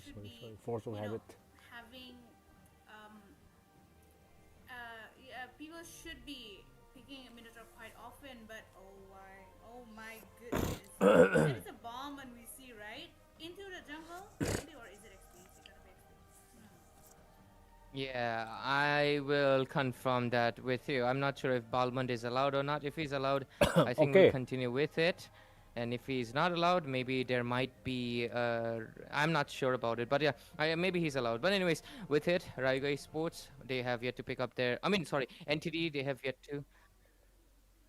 should be, Force of habit. having people should be picking a Minotaur quite often, but oh my goodness, that is a bomb, and we see right into the jungle, maybe, or is it XP? Is it gonna be XP? Yeah, I will confirm that with you. I'm not sure if Balmond is allowed or not. If he's allowed, I think we'll Okay. continue with it. And if he's not allowed, maybe there might be. I'm not sure about it, but yeah, maybe he's allowed. But anyways, with it, Raiga Esports, they have yet to pick up their. I mean, sorry, NTD, they have yet to.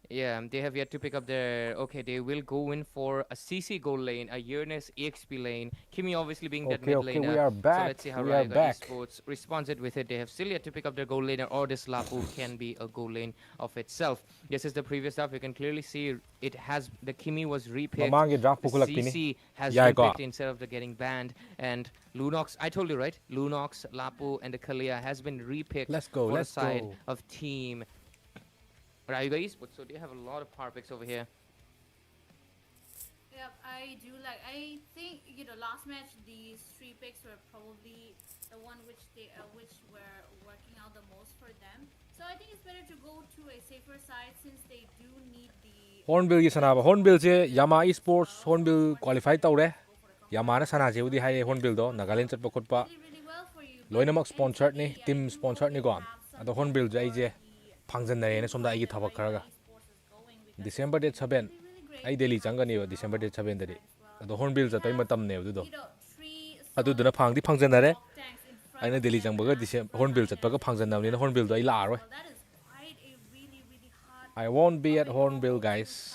Yeah, they have yet to pick up their. Okay, they will go in for a CC goal lane, a Uranus EXP lane. Kimi obviously being that mid Okay, we laner. are So back. let's see how We are Raiga back. Esports responds it with it. They have still yet to pick up their goal laner, or this Lapu can be a goal lane of itself. This is the previous stuff. You can clearly see it has the Kimi was repicked. Mamangi draft The pukulakpini. CC has Yeah, been picked instead of the getting banned. And Lunox, I told you right. Lunox, Lapu, and the Kalia has been repicked Let's go. for the Let's side go. of Team Raiga Esports. So they have a lot of power picks over here. Yep, I do like. I think last match these three picks were probably the one which were working out the most for them. So I think it's better to go to a safer side since they do need the. Hornbill gi sanaba. Hornbill je Yama Esports Hornbill qualify tawre. Yama na sana je udi hai Hornbill do Nagaland chatpa khotpa. Really well for you. Loinamak sponsored ni, team sponsored ni ko. Ado Hornbill je ai je phangjan na ne somda ai gi thabak kharaga. December date 7 ai Delhi changani ba December date 7 dadi. Ado Hornbill ja tai matam ne du. Adu duna phangdi phangjan na re. Aina Delhi changbaga December Hornbill chatpaga phangjan na ni Hornbill do ai la aroi. I won't be at Hornbill, guys.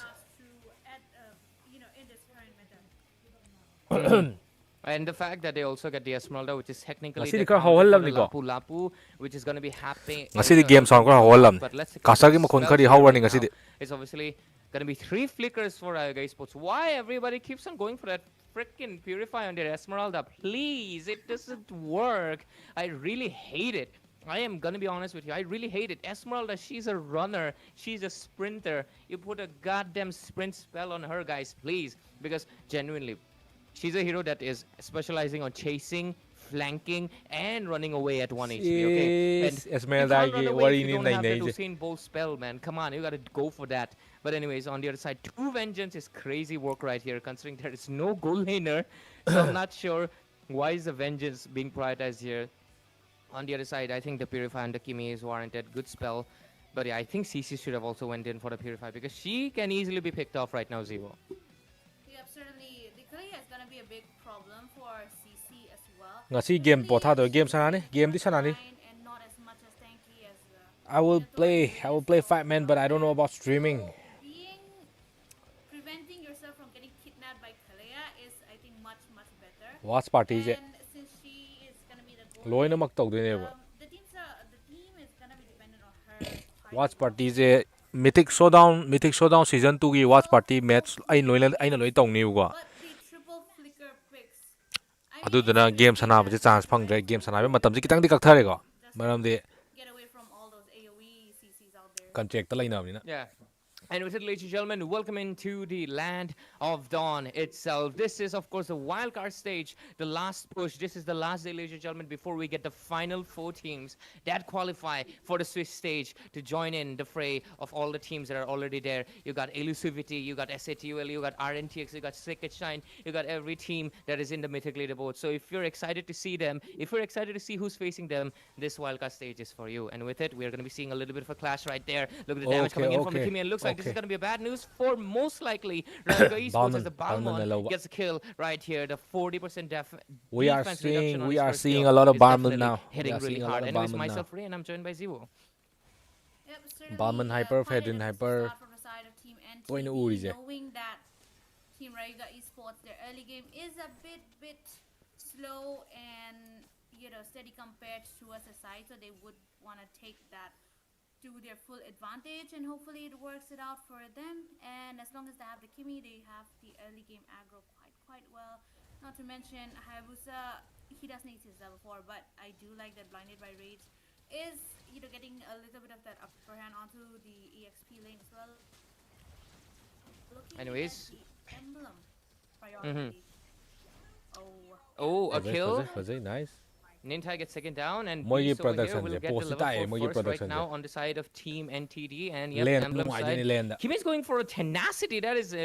And the fact that they also get the Esmeralda, which is technically Ngasi the di kar counter hawal for lam the ni ko. Lapu, which is going to be happening. Ngasi di game sound ko hawal lam. But let's Kasagi mo kon kari hawal ni ngasi di. It's obviously going to be 3 flickers for Raiga Esports. Why everybody keeps on going for that freaking Purify on their Esmeralda? Please, it doesn't work. I really hate it. I am gonna be honest with you. I really hate it. Esmeralda, she's a runner. She's a sprinter. You put a goddamn sprint spell on her, guys, please. Because genuinely, she's a hero that is specializing on chasing, flanking, and running away at 1 HP. Okay, and Esmeralda you can't run gi away wari if you ni don't nai have nai the je. Usain Bolt spell, man. Come on, you gotta go for that. But anyways, on the other side, 2 Vengeance is crazy work right here, considering there is no goal laner. So I'm not sure why is the Vengeance being prioritized here. On the other side, I think the Purify and the Kimi is warranted. Good spell. But yeah, I think CC should have also went in for the Purify because she can easily be picked off right now, Zero. Yep, certainly. The Kalia is going to be a big problem for CC as well. Ngasi game potha do game sanani. Game di sanani. And not as much as tanky as I will play 5-man, but I don't know about streaming. Preventing yourself from getting kidnapped by Kalia is, I think, much better. Watch party je. And since she is going to be the Loinamak tawdoi ba. the team is going to be dependent on her. Watch party je Mythic Showdown season 2 gi watch party match ai loi tong ni ko. But the triple flicker picks. Adu dana game sanaba je chance phangdre game sanabe matam ji kitang di kakthare ko. Maram de Get away from all those AoE CCs out there. contract ta laina ni na. Yeah. And with it, ladies and gentlemen, welcome into the land of Dawn itself. This is, of course, the wildcard stage, the last push. This is the last day, ladies and gentlemen, before we get the final 4 teams that qualify for the Swiss stage to join in the fray of all the teams that are already there. You got Elusivity, you got SATUL, you got RNTX, you got Sicket Shine, you got every team that is in the Mythic leaderboard. So if you're excited to see them, if you're excited to see who's facing them, this wildcard stage is for you. And with it, we're going to be seeing a little bit of a clash right there. Look at the damage coming in from the Kimi, and looks like this is going to be a bad news for most likely Raiga Esports as the Balmond gets a kill right here. The 40% We are defense reduction on his first seeing kill a lot of is Balmond definitely now. hitting really hard. Anyways, myself, Ray, and I'm joined by Zero. Yep, Balmond hyper, Fedrin hyper. Toy na uri je. Knowing that Team Raiga Esports, their early game is a bit slow and steady compared to us aside, so they would want to take that to their full advantage, and hopefully it works it out for them. And as long as they have the Kimi, they have the early game aggro quite well. Not to mention Hayabusa, he does need his level 4, but I do like that Blinded by Rage is getting a little bit of that upper hand onto the EXP lane as well. Looking Anyways. at the emblem priority. Oh, a Fazay, kill. fazay, fazay, nice. Nintai gets taken down, and Mogi Beast over here production will je, get the post level tae 4 mogi first right production now je. on the side of Team NTD. And yep, Land Emblem nungai side. ni land. Kim is going for a tenacity. That is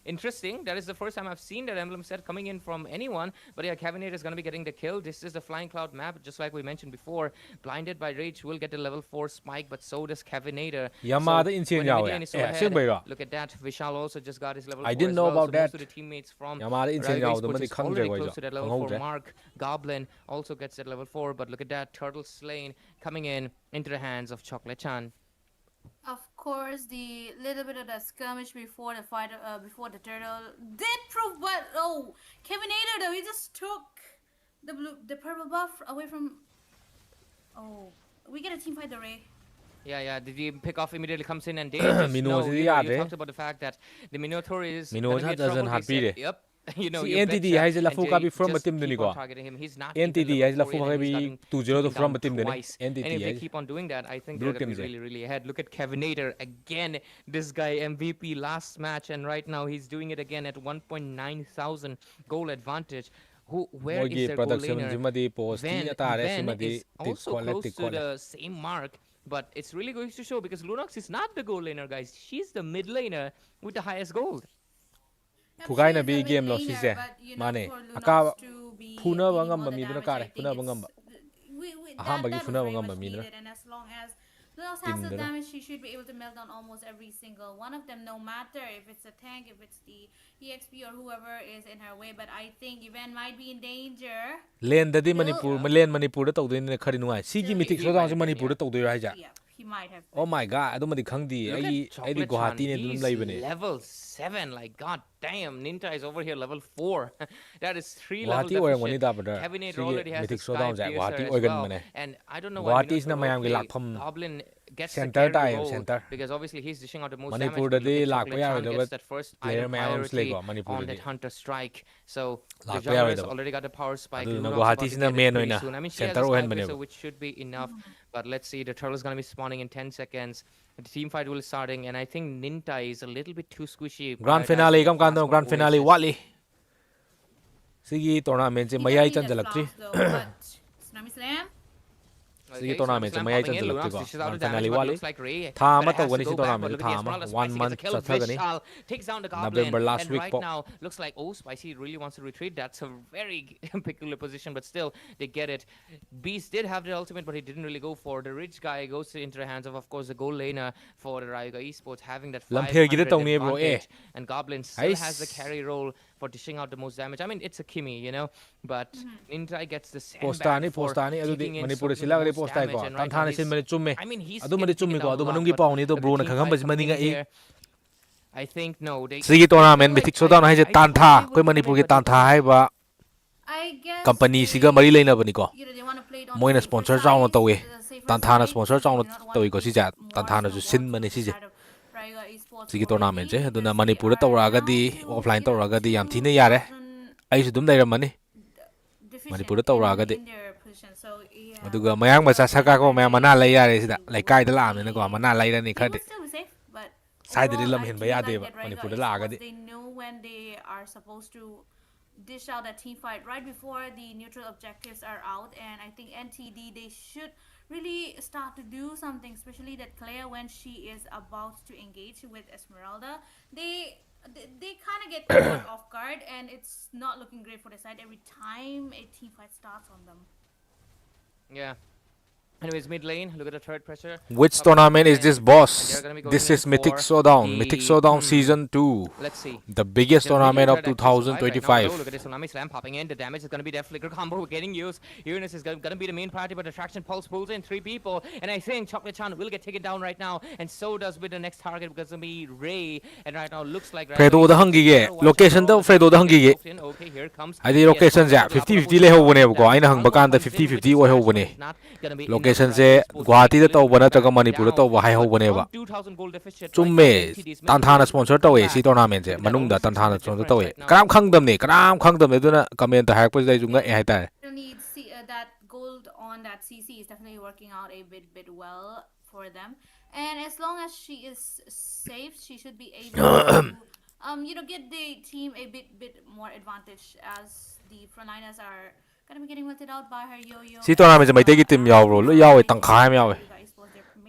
interesting. That is the first time I've seen that Emblem set coming in from anyone. But yeah, Cavinator is going to be getting the kill. This is the Flying Cloud map, just like we mentioned before. Blinded by Rage will get the level 4 spike, but so does Cavinator. Yamada So, Insane 20 yawe. million is so Eh, ahead. singbai Look at that. Vishal also just got his level I 4 didn't as know well. about So that. most of the teammates from Yamada Insane Raiga yawe Esports madi is khangdre already ko close ja. to that level 4 mark. Goblin also gets that level 4, but look at that. Turtle Slain coming in into the hands of Chocolate Chan. Of course, the little bit of the skirmish before the fight, before the turtle did prove what. Oh, Kevinator though, he just took the purple buff away from. Oh, we get a team fight the Ray. Yeah, the pick off immediately comes in, and they just know, you talked about the fact that the Minotaur is going to be a trouble. They said, yep. You know, si you NTD betcha, haise la and fu they ka bi from just team keep duni on ko. targeting him. He's not NTD even haise la level fu 4 ka yet, and bi he's gotten 2-0 taken from down team duni. twice. And NTD if they haise. keep on doing that, I think Blue they're going to team be really ahead. Look at Kevinator again. This guy MVP last match, and right now he's doing it again at 1.9 thousand goal advantage. Where is their goal laner? Van is also close to the same mark, but it's really going to show because Lunox is not the goal laner, guys. She's the mid laner with the highest gold. Fugai na bi game lo sise. Mane. Aka puna bangam mi duna kare. Puna bangam. Aham bagi puna bangam mi duna. And as long as Lunox has the damage, she should be able to melt down almost every single one of them, no matter if it's a tank, if it's the EXP or whoever is in her way. But I think Yvonne might be in danger. Land dadi Manipur, Land Manipur da tawdoi ni khari nuai. Sigi Mythic Showdown si Manipur da tawdoi ra haja. He might have. Oh my god, adumadi khangdi. Ai di Guwahati ne dum lai bane. Level 7, like god damn, Ninta is over here level 4. That is 3 levels. Guwahati orang wani da pada. Kevinator already has Mythic the Showdown Sky ja Piercer Guwahati as oigan well. mane. And I don't know why Guwahati is na mayam gi lakham. Goblin gets center the carry time, role center. because obviously he's dishing out the most Manipur damage. da di Chocolate lakpa ya Chan da gets that first player item mayam priority slay ko Manipur on da that Hunter Strike. So the lakpa ya junglers da. already got the power spike. Adu na Lunox Guwahati about to sina get it main pretty oina. soon. I mean, she has Center a ohen Sky bane Piercer, ba. which should be enough. But let's see, the turtle is going to be spawning in 10 seconds. The team fight will be starting, and I think Ninta is a little bit too squishy. Grand finale kam kan grand finale wali. Sigi tournament se mayai chan jalak Tsunami Slam. Sige tournament se mayai chan jalak ko. Grand finale wali. Tha ma tawgani si tournament tha ma 1 month chathagani. Takes down the November goblin, last and week right po. now looks like Spicy really wants to retreat. That's a very peculiar position, but still they get it. Beast did have the ultimate, but he didn't really go for the rich guy. Goes into the hands of course the goal laner for the Raiga Esports, having that 500 advantage, and Goblin still has the carry role for dishing out the most damage. I mean, it's a Kimi, you know, but Ninja gets the same Postani adudi Manipur silagari postai ko. Tanthana sin mani chumme. I mean, he's adu mani chummi ko adu manungi pauni to bro na khangam bas maninga e. I think no, they Sigi tournament Mythic Showdown haise tantha koi Manipur ki tantha hai ba company siga mari leina bani ko. Moina sponsor chauna tawe. Tanthana sponsor chauna tawi ko si ja. Tanthana ju sin mani si je. Sigi tournament je aduna Manipur da tawraga di offline tawraga di yam thina yare. Ai su dum dairamani. Manipur da tawraga di aduga mayang macha saka ko mayam mana lai yare sida lai kai da lam ne ko mana lai ra ni khadi side di lam hin ba ya de ba Manipur da la ga di. They know when they are supposed to dish out a team fight right before the neutral objectives are out, and I think NTD they should really start to do something, especially that Claire when she is about to engage with Esmeralda. They kind of get caught off guard, and it's not looking great for the side every time a team fight starts on them. Yeah. Anyways, mid lane, look at the third pressure. Which tournament is this, boss? This is Mythic Showdown. Mythic Showdown Season 2. Let's see. The biggest tournament of 2025. Right now, look at this Tsunami Slam popping in. The damage is going to be that flicker combo getting used. Uranus is going to be the main priority, but Attraction Pulse pulls in 3 people. And I think Chocolate Chan will get taken down right now. And so does with the next target, because it'll be Ray. And right now, looks like Fredo the Hungige. Location the Fredo the Hungige. Okay, here comes. I did location 50-50 le ho bone ko. I na hang bakan the 50-50 o ho bone. Location se Guwahati da tawba na taga Manipur da tawba hai ho bone ba. Chumme Tanthana sponsor tawe si tournament je manung da Tanthana sponsor tawe. Karam khangdam ne duna comment ta hack pa dai junga e hai ta. That gold on that CC is definitely working out a bit well for them, and as long as she is safe, she should be able to get the team a bit more advantage, as the frontliners are gonna be getting wilted out by her yo-yo. Si tournament mai tegi team yaw bro lo yaw tangkhai am yaw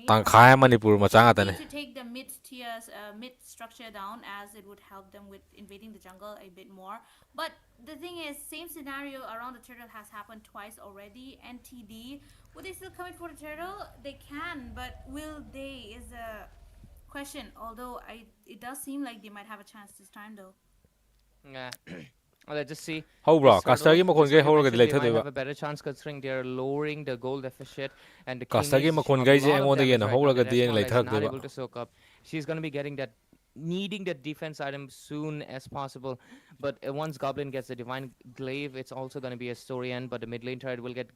tangkhai Manipur ma changa tane to take the mid tiers mid structure down, as it would help them with invading the jungle a bit more. But the thing is, same scenario around the turtle has happened twice already. NTD, would they still commit for the turtle? They can, but will they is a question. Although it does seem like they might have a chance this time though. Yeah. Well, let's just see. How bro This caster gi hurdle, makon just gai like you hol ga mentioned, delay they thade might ba have a better chance considering they're lowering the gold deficit and the king caster gi is makon a gai je lot of ngon de damage na right hol now. ga The di Respawn lay is thak not de ba able to soak up. She's going to be getting that, needing that defense item soon as possible. But once Goblin gets the Divine Glaive, it's also going to be a story end. But the mid lane turret will get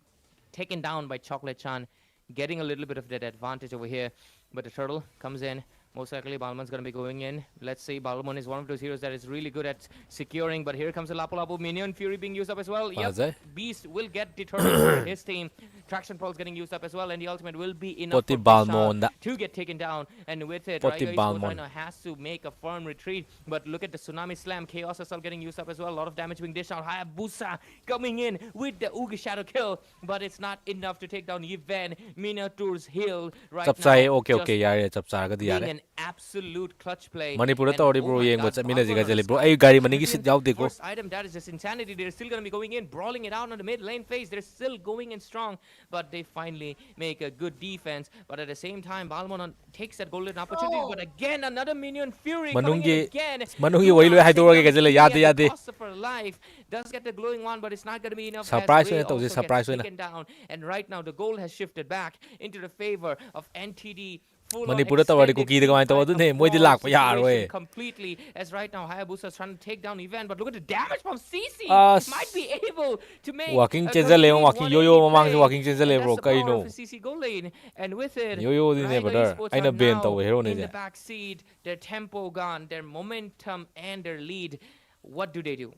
taken down by Chocolate Chan, getting a little bit of that advantage over here. But the turtle comes in. Most likely, Balmon's going to be going in. Let's see, Balmon is one of those heroes that is really good at securing. But here comes the Lapu Lapu minion. Fury being used up as well. Yep, Beast will get determined for his team. Traction Pulse getting used up as well. And the ultimate will be enough for Vishal to get taken down. And with it, Raiga Esports right now has to make a firm retreat. But look at the Tsunami Slam. Chaos as well getting used up as well. A lot of damage being dished out. Hayabusa coming in with the Uga Shadow kill. But it's not enough to take down Yven. Minotaur's heal right now. Okay, yare chap char ga di Being yare an absolute clutch play. Manipur And ta ori bro my yeng ba God, chamina Balmon jiga on the jale bro sky. ai gari mani gi sit yaw de ko First item, that is just insanity. They're still going to be going in, brawling it out on the mid lane phase. They're still going in strong, but they finally make a good defense. But at the same time, Balmon takes that golden opportunity. But again, another minion Fury coming in again. Manungi wai lo hai do ga jale yade yade Cost of her life does get the glowing one, but it's not going to be enough. Surprise as Ray when it was a also surprise gets when taken down. And right now, the goal has shifted back into the favor of NTD. Manipur ta wari ku ki de gamai to adu ne moi di lak pa yar we Completely, as right now Hayabusa is trying to take down Event, but look at the damage from CC. Might be able to make walking changer le walking yo mamang se walking changer le bro kai no CC goal lane, and with it yo di ne brother aina ben to hero ne in the back seat, their tempo gone, their momentum and their lead. What do they do?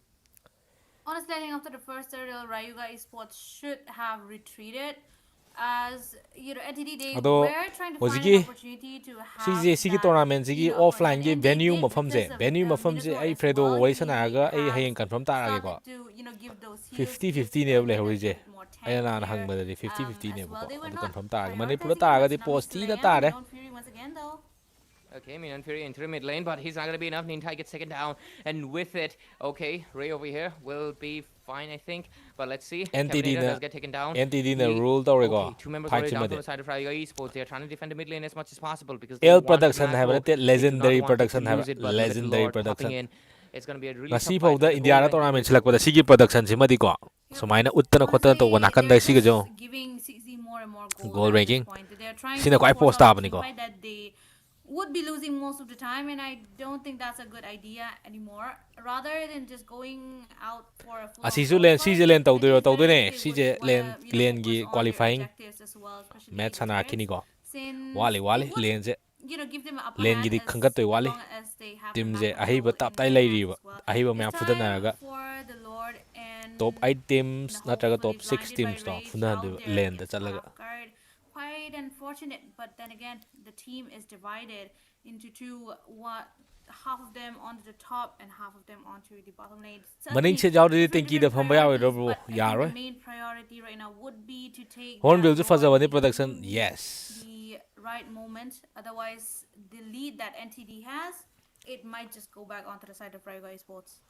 Honestly, I think after the first turtle, Ryuga Esports should have retreated. As you know, NTD they were trying to find an opportunity to have sigi tournament sigi offline gi venue mafam se ai fredo wai sanaga ai hayeng confirm tarage ko 50-50 ne le hori je ai na hang ba 50-50 ne ko adu confirm tarage Manipur taraga di post ti da tare. Okay, Minion Fury into the mid lane, but he's not going to be enough. Nintai gets taken down, and with it, okay, Ray over here will be fine, I think. But let's see. NTD does get taken down. NTD na rule to rego. Two members already down from the side of Raiga Esports. They are trying to defend the mid lane as much as possible because L production have it legendary production have legendary production. It's going to be a really Nasi pau da India ra tournament selak pada sigi production sima di ko. So maina uttana khotana to nakan da sigi jo. Giving CC more and more goal ranking. Sina ko ai post up ni ko. Would be losing most of the time, and I don't think that's a good idea anymore. Rather than just going out for a full Asisu len CJ len tau do ne CJ len gi qualifying match sana kini ko wali len je len gi di khangat to wali team je ahi ba tap tai lai ri ba ahi ba mya fudana ga top 8 teams natraga top 6 teams to funa len da chalaga. Quite unfortunate, but then again, the team is divided into two. Half of them onto the top and half of them onto the bottom lane. Maning che jaw de tenki da phamba yawe do bro yar the main priority right now would be to take Hornbill ju fazawani production. Yes, the right moment. Otherwise, the lead that NTD has, it might just go back onto the side of Ryuga Esports.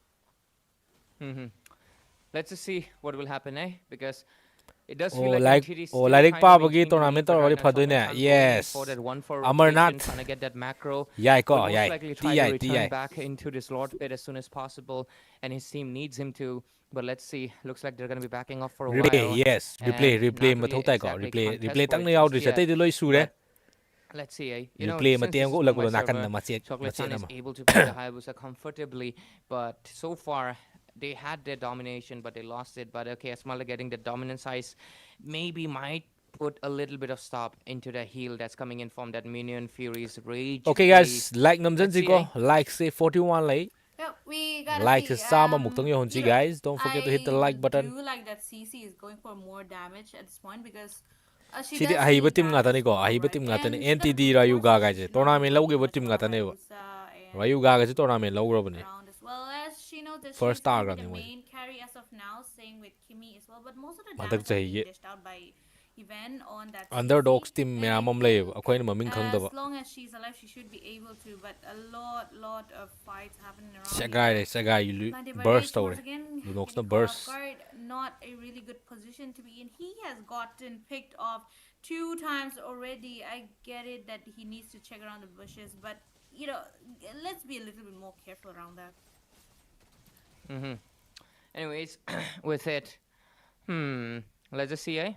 Let's just see what will happen, because it does feel like like Pabagi tournament already padune. Yes, Amarnath trying to get that macro. Yai ko Most yai likely try to return back into this Lord pit as soon as possible, and his team needs him to. But let's see. Looks like they're going to be backing off for a while. Yes, replay mathau tai ko replay tang na yaw ri chate de loi sure. Let's see. Replay mateng ko ulak nakan na machet is able to play the Hayabusa comfortably, but so far they had their domination, but they lost it. But okay, Asmala getting the dominant size maybe might put a little bit of stop into the heal that's coming in from that minion Fury's rage. Okay guys, like namjan ko, like say 41 lay. We gotta like see, sama muktong yon guys. Don't forget to hit the like button. I do like that CC is going for more damage at this point because Sidi ahiba team ngata ni ko, ahiba team ngata ni NTD Ryuga guys. Tournament lauge ba team ngata ni ba. Ryuga guys tournament laugro bani. As well as she knows that First she's going star to be the gani main carry as of now, same with Kimmy as well. But most of the Madak damage is being jahiye. dished out by Yvonne on that Underdogs CC. team And maya I mam lay think akoy na maming khang as daba. long as she's alive, she should be able to. But a lot of fights happening around. Sagai Blinded by burst Rage once away. again, Lunox getting na caught off burst. guard. Not a really good position to be in. He has gotten picked off 2 times already. I get it that he needs to check around the bushes, but you know, let's be a little bit more careful around that. Anyways, with it, let's just see, eh?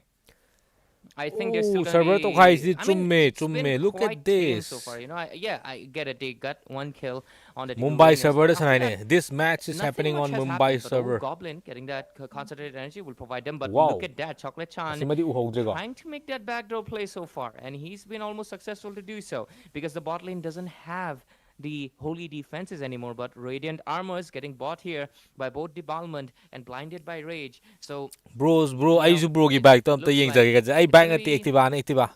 I think there's still gonna be. I mean, it's been Look quite at tame so this. far. You know, I get it. They got 1 kill on the Mumbai arenas, server but is after that, this match is nothing happening much on has Mumbai happened, but server. Goblin getting that concentrated energy will provide them. But Wow. look at that, Chocolate Chan Asimadi uhogdrego. trying to make that backdoor play so far, and he's been almost successful to do so because the bot lane doesn't have the holy defenses anymore, but Radiant Armors getting bought here by both Debalment and blinded by Rage. So Bro, I know, bro gi bike to looks yeng like jage ai it's bike gonna na be- activa.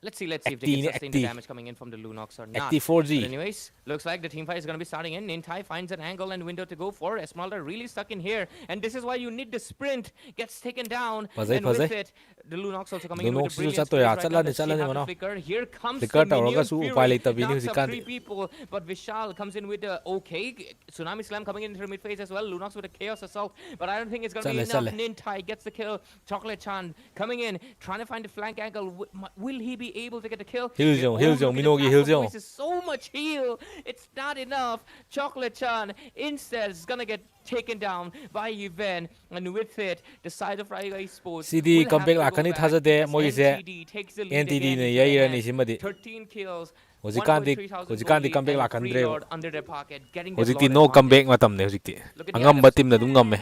let's see if they can sustain the damage coming in from the Lunox or not. Active 4G. But anyways, looks like the team fight is going to be starting in. Nintai finds an angle and window to go for. Esmeralda really stuck in here, and this is why you need the sprint. Gets taken down, and with it, the Lunox also coming in with a brilliant plays right now. Let's see how the flicker. Here comes the minion fury. Knocks up 3 people, but Vishal comes in with the okay. Tsunami Slam coming in into the mid phase as well. Lunox with a Chaos Assault, but I don't think it's going to be enough. Nintai gets the kill. Chocolate Chan coming in, trying to find the flank angle. Will he be able to get the kill? Heal zone, Minogi, heal zone. So much heal, it's not enough. Chocolate Chan instead is gonna get taken down by Yvonne, and with it, the side of Raiga Esports CD comeback lakani thajade moise NTD ne yairani simadi 13 kills. Hojikandi comeback lakandre. Under their pocket, getting Hojikti no comeback matam ne hojikti. Angamba team na dum ngamme.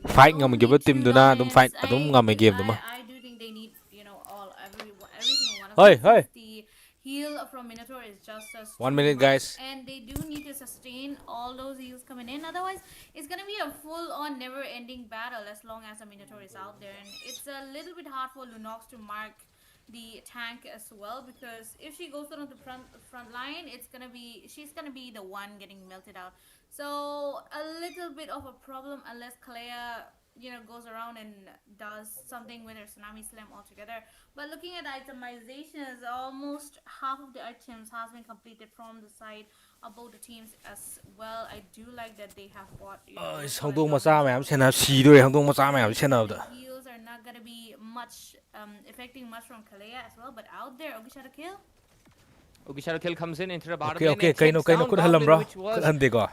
Fight ngam give team duna dum fight adum ngamme game duma. I do think they need, you know, every single one of them. The heal from Minotaur is just as 1 minute, guys. And they do need to sustain all those heals coming in. Otherwise, it's gonna be a full-on, never-ending battle as long as the Minotaur is out there. And it's a little bit hard for Lunox to mark the tank as well, because if she goes on the front line, she's gonna be the one getting melted out. So a little bit of a problem unless Kalea, you know, goes around and does something with her Tsunami Slam altogether. But looking at itemizations, almost half of the items has been completed from the side of both the teams as well. I do like that they have bought, you know, heals are not gonna be much affecting much from Kalea as well. But out there, Ogisha kill. Ogisha kill comes in into the bottom lane. Okay, kaino could halam bro.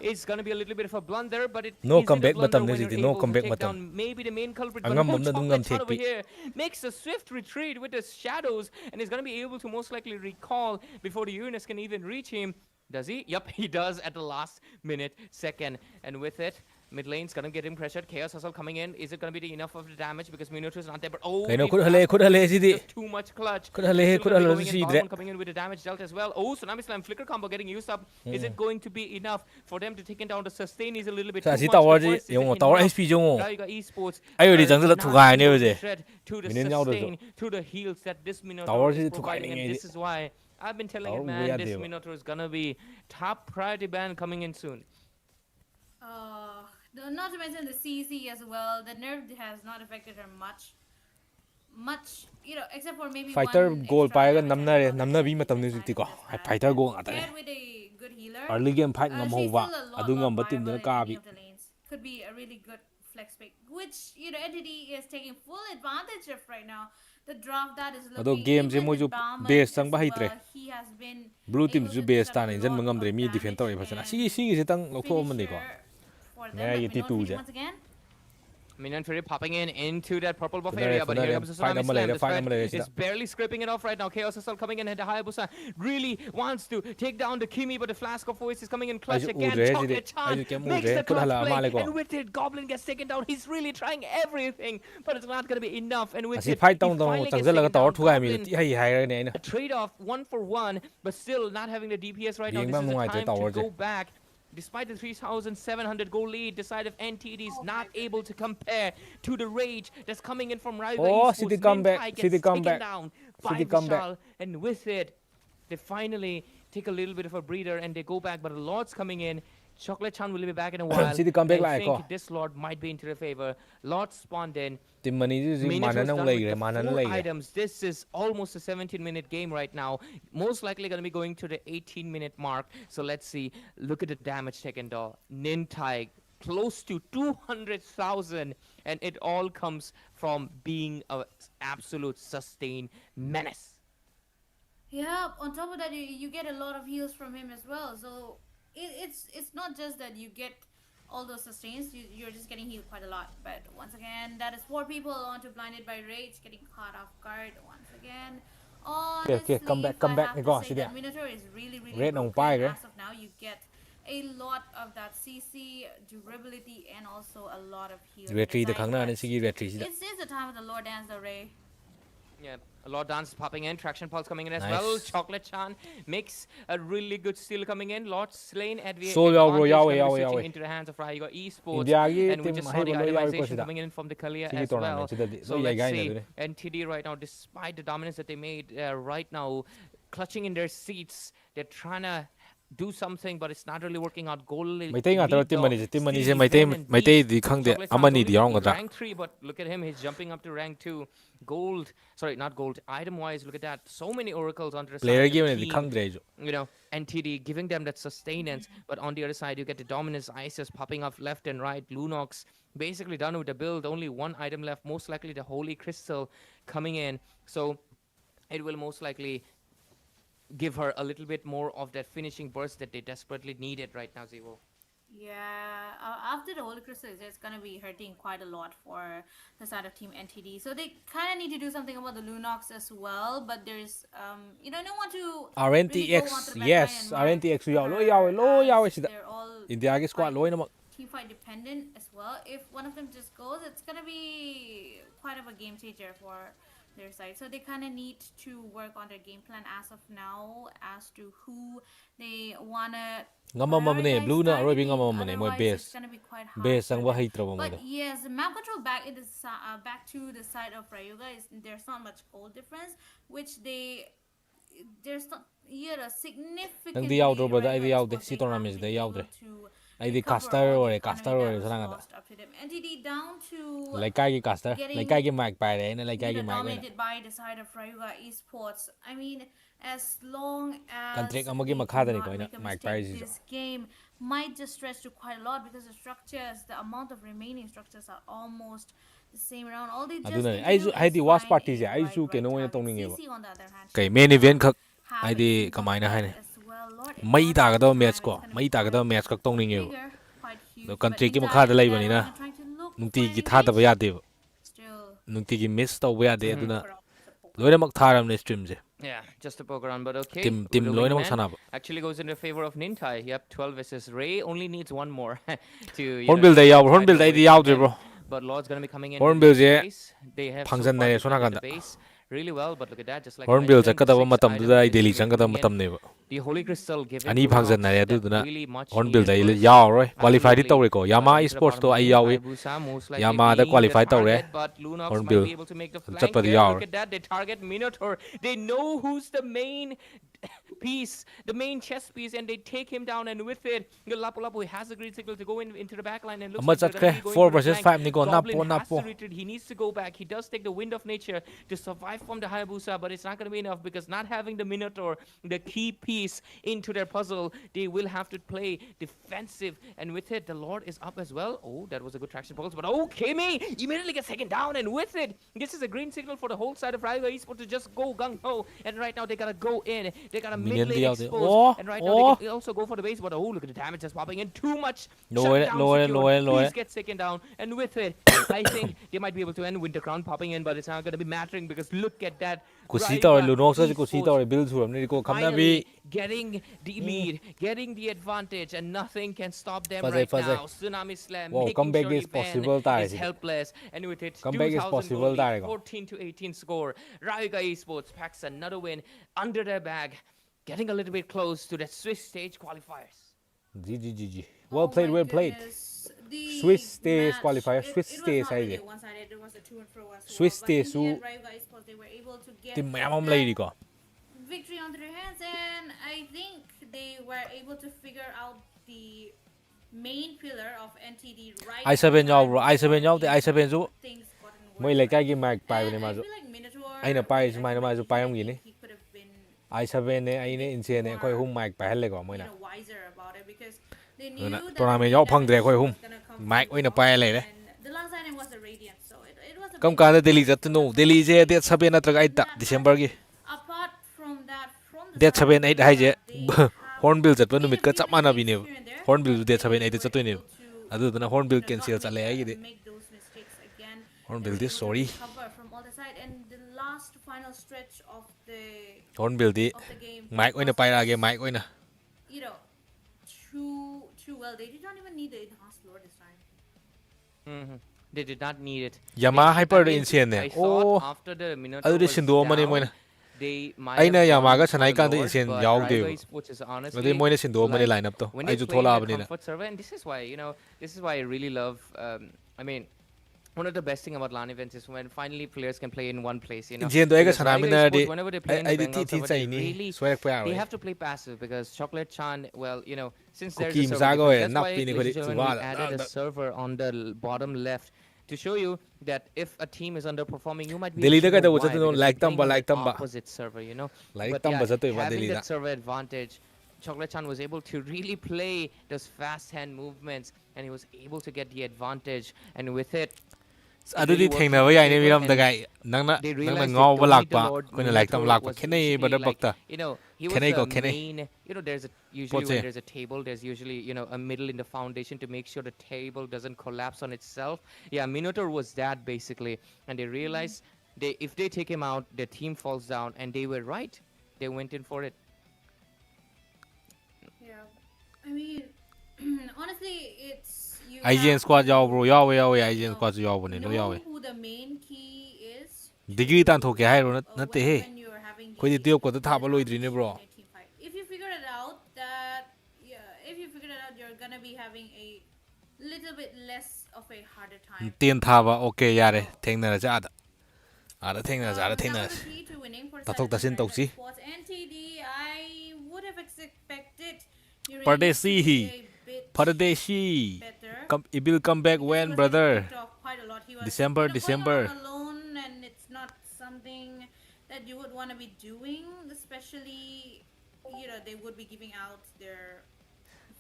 It's gonna be a little bit of a blunder, but it no comeback batam no comeback batam. Maybe the main culprit over here makes a swift retreat with the shadows, and is gonna be able to most likely recall before the Uranus can even reach him. Does he? Yep, he does at the last second. And with it, mid lane's gonna get him pressured. Chaos Hustle coming in. Is it gonna be enough of the damage? Because Minotaur is not there. But too much clutch. Coming in with the damage dealt as well. Oh, Tsunami Slam flicker combo getting used up. Is it going to be enough for them to take him down? The sustain is a little bit too much. Esports. To the sustain, to the heals that this Minotaur is providing, and this is why I've been telling you, man, this Minotaur is gonna be top priority ban coming in soon. Not to mention the CC as well. The nerf has not affected her much, you know, except for maybe fighter one goal extra paiga damage namna bi matam ni jikti ko fighter goal ngata paired with a good healer. Early game fight ngam She's howa still a lot adu ngam more batim viable na ka in any bi of the lanes. Could be a really good flex pick, which, you know, Entity is taking full advantage of right now. The draft that is looking game je moju base sang ba hitre he has been blue team ju base ta ne jan mangam dre mi defend tor phasana si se tang lokho mani ko Once again. Minion Fury popping into that purple buff area, but here comes the Tsunami Slam. The spread is barely scraping it off right now. Chaos is still coming in, and the Hayabusa really wants to take down the Kimi, but the Flask of Voice is coming in clutch again. Chocolate Chan makes the clutch play, and with it, Goblin gets taken down. He's really trying everything, but it's not going to be enough. And with it, fight down a trade-off 1-for-1, but still not having the DPS right now. This is the time to go back. Despite the 3,700 goal lead, the side of NTD is not able to compare to the rage that's coming in from Rival Esports. City comeback, City comeback, down by Vishal, and with it, they finally take a little bit of a breather and they go back. But the Lord's coming in. Chocolate Chan will be back in a while. See the comeback I like think this Lord might be into their favor. Lord spawned in. team money is Minotaur's mananang done lay with re the manan 4 lay. items. This is almost a 17-minute game right now. Most likely going to be going to the 18-minute mark. So let's see. Look at the damage taken, though. Nintai close to 200,000, and it all comes from being an absolute sustained menace. Yeah, on top of that, you get a lot of heals from him as well. So it's not just that you get all those sustains, you're just getting healed quite a lot. But once again, that is 4 people onto Blinded by Rage, getting caught off guard once again. Honestly, come back, I have to say that Minotaur is really broken. As of now, you get a lot of that CC durability and also a lot of healing. Retry the khangna ne sigi retry sida. It's the time of the Lord Dance Array. Yeah, a lot of dance popping in, traction pulse coming in as Nice. well. Chocolate Chan makes a really good steal coming in. Lord slain at the Soul yaw bro, switching into the hands of Raigo Esports. India gi And we team just saw the hai bolo yaw ko itemization sida. coming in from the Kalia Sigi as well. tournament sida di. So So yai let's gai see. na dune. And TD right now, despite the dominance that they made right now, clutching in their seats, they're trying to do something, but it's not really working out. Goal Maitai nga taro team money se maitai di khangde amani di yaung ga. Rank 3, but look at him, he's jumping up to rank 2. Gold, sorry, not gold, item wise, look at that, so many oracles on the Player side game of ne the di team, khangdre jo. you know, NTD giving them that sustenance, but on the other side you get the dominance ISIS popping up left and right. Lunox basically done with the build, only 1 item left, most likely the Holy Crystal coming in, so it will most likely give her a little bit more of that finishing burst that they desperately needed right now, Zevo. Yeah, after the Holy Crystal, it's gonna be hurting quite a lot for the side of Team NTD. So they kind of need to do something about the Lunox as well. But there's, no one to RNTX, yes, RNTX yaw sida. They're all India gi squad loy namak. team fight dependent as well. If one of them just goes, it's gonna be quite of a game changer for their side. So they kind of need to work on their game plan as of now as to who they wanna. Ngamamamne blue na aroi bi ngamamamne moi base. Base sang ba hai trabo mo. But yes, the map control back back to the side of Ryuga is there's not much goal difference, which there's not yet a significant. Nang di yaw do brother, ai di yaw de si tournament de yaw de. Ai di caster ore saranga da. NTD down to Laikai gi caster, laikai gi mic pai re na laikai gi mic. dominated by the side of Ryuga Esports. I mean, as long as Contract they amagi do makha da ni not ko ina make a mic mistake, pai ji. this game might just stretch to quite a lot because the amount of remaining structures are almost the same around. All they just Aduna need ai to ju do ai is di was find party a je ai right ju ke no target. tongning e. CC on the other hand, Okay, main event khak have ai a di team kamai na hai ne. as well. Lord, Mai ta ga do it's match gonna ko, be mai ta ga do match khak tongning e. bigger, quite huge, No but country ki in makha da time, lai they're bani na. trying to look Nungti for gi an tha da ba ya de. still Nungti gi miss to ba ya de aduna. Loina mak tharam ne stream je. Yeah, just a poke around, but okay. Team the loina mak wingman sana ba. actually goes in the favor of Nintai. Yep, 12 versus Ray. Only needs 1 more to. Hornbill day yaw, Hornbill day di yaw de bro. But Lord's gonna be coming in. Hornbill je they have phangjan na sona the ganda. base really well, but look at that, just like Hornbill mentioned, zakada ba 6 matam du da ai items daily is chang kada coming in. matam ne ba. The Holy Crystal giving Ani phangjan na ya that du na. really much Hornbill day needed burst. yaw roi. Qualified Absolutely. to re ko. Yama Into the esports to bottom ai lane, yawi. Hayabusa most likely Yama da being qualified the to re. target, but Lunox Hornbill might be able to make the flank chappa di here. yaw. Look at that, they target Minotaur. They know who's the main piece, the main chess piece, and they take him down, and with it, Lapu Lapu has a green signal to go into the back line, and looks like they're gonna be going 4 for the versus flank. 5 ni ko Goblin napo has to retreat. He needs to go back. He does take the wind of nature to survive from the Hayabusa, but it's not going to be enough because not having the Minotaur, the key piece into their puzzle, they will have to play defensive. And with it, the Lord is up as well. Oh, that was a good traction pulse, but okay, me immediately gets taken down. And with it, this is a green signal for the whole side of Ryuga Esports to just go gung ho. And right now, they got to go in. They got a mid lane exposed. And right now, they can also go for the base, but oh, look at the damage that's popping in. Too much. Please get taken down. And with it, I think they might be able to end Winter Crown popping in, but it's not going to be mattering because look at that. Finally getting the lead, getting the advantage, and nothing can stop them right now. Tsunami Slam, comeback sure is possible. is helpless, and with it, comeback is possible. 14 to 18 score. Ryuga Esports packs another win under their bag, getting a little bit close to the Swiss stage qualifiers. GG. Well played, well played. Swiss stage qualifier, Swiss stage I Swiss stage they were able to get team mayam lady ko. victory onto their hands, and I think they were able to figure out the main pillar of NTD right I7 time yaw I7 yaw the before I7 su things gotten moi worse lai for kai him. gi mic pai bane And ma I su feel like Minotaur, aina pai with su mai ma su everybody pai am leaving, gi ni he could have been I7 ne a ai ne bit inche ne khoi more, hum mic pai halle ko moi na wiser about it because they na knew that the tournament main yaw phang dre damage khoi hum was gonna come mic from oina top, pai lai re and the last item was a Radiant, so it was a kam bit kan Delhi hard jat for no them to Delhi je actually det get 7 through atra in 8 that match. December gi Apart from that, from the det start of 7 the 8 game, hai je they have hornbill jat pa made numit a ka few chap mana bi mistakes ne here and there, hornbill but det 7 they 8 were chat ne able to, adu dana hornbill cancel not chale ai gi de make those mistakes again. They hornbill were this able to sorry recover from all the side, and the last final stretch hornbill di of the game mic oina was pai ra ge just, mic oina you know, too well. They did not even need the enhanced lore this time. They did not need it. Yamaha They, hyper I mean, insane ne I thought oh after the Minotaur adu de was sindo mani down, moina they might aina have Yamaha gone ga for sanai the kan de lore, insane but yaw de Raiga Esports is adu honestly moina sindo mani like lineup to when ai they ju play in thola their abani na comfort server, and this is why this is why I really love. I mean, one of the best thing about LAN events is when finally players can play in one place. Jendo ai ga Because sana Raiga mina di Esports, whenever they play in the ai di ti Bengal ti server, chai they ni really swear pa they yaw have to play passive because Chocolate Chan, well, since ko there's a kim server sa go difference, e that's nap why, pi ni ko ladies di and gentlemen, we suwa added a server on the bottom left to show you that if a team is underperforming, you might be Delhi able da to ka know da why no because they're like playing tamba on the like tamba opposite server. like But yeah, tamba zato ba having Delhi da that server advantage, Chocolate Chan was able to really play those fast hand movements, and he was able to get the advantage, and with it, adu really di worked theng in na ba his yai ne favor, miram da and gai they nang na realized they ngaw ba don't lak need the pa Lord. ko na like tam Minotaur lak pa was khenai ba basically da like, bakta he was khenai the ko khenai main, there's usually Poche. when there's a table, there's usually, a middle in the foundation to make sure the table doesn't collapse on itself. Yeah, Minotaur was that basically. And they realized if they take him out, their team falls down, and they were right. They went in for it. Yeah, I mean, honestly, it's you IGN have squad yaw to, bro yaw IGN squad yaw bane no yaw know who the main key is degree tan to, thoke hai ro na te he when you're having ko di the tiop ko ta tha ba loi dri disadvantage ne bro in a team fight. If you figure it out that, yeah, if you figure it out, you're gonna be having a little bit less of a harder time. ten tha ba okay yare theng na ja da ada theng na ja da theng That na was the key to winning for ta thok ta sin tau si Sports. NTD, I would have expected Uranium to Pardesi be a bit Pardeshi better. it will come back Because he when was getting brother picked off quite a lot. He was, December going December on alone, and it's not something that you would want to be doing, especially they would be giving out their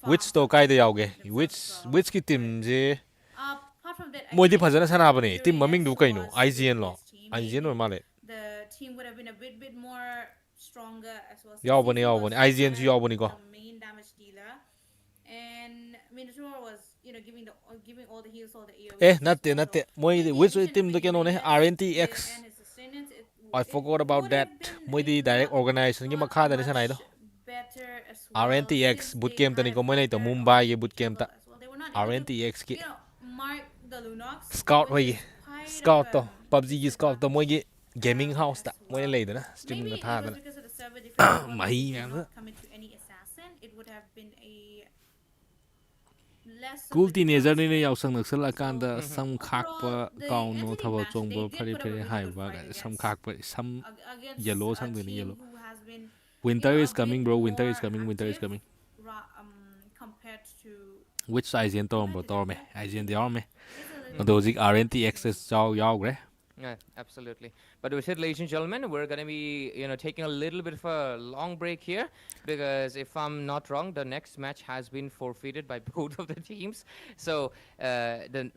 which farm to kai da yaw ge themselves. which ki team je Apart from that, I moi di think phajana sana ba ne team Urias maming du kai no was the IGN lo weakest team. IGN Maybe or male the team would have been a bit more stronger as well. yaw bane IGN ju yaw bane ko The main damage dealer, and Minotaur was giving all the heals, all the AoE. natte moi which team da keno ne RNTX and his sustenance, I forgot about would that have been moi di direct organization gi makha da ni sana do better as well. RNTX Since bootcamp they ta ni had ko moi to better Mumbai ye offensive bootcamp ta as well. They were not able to, RNTX ki mark the Lunox, scout which hoy is quite scout of to a PUBG gi scout to moi gi gaming as house ta moi well. le da na stream Maybe ga it tha was da because of the server difference as well, Mahi because they nga did da. not commit to any assassin. It would have been a less of cool a teenager ni ne disaster. yaw sang naksal kan da So, sam khak pa overall, the kaw no NTD thaba match, chong they ba did phari put up a phari really hai good ba fight sam against khak pa sam against yellow a sang de ni team yellow who has been winter a is coming bit bro winter is more coming winter is active, coming compared to which IGN to ba to me IGN de me it's a little do zik RNTX is yaw yaw gre Yeah, absolutely. But with it, ladies and gentlemen, we're going to be, taking a little bit of a long break here because if I'm not wrong, the next match has been forfeited by both of the teams. So the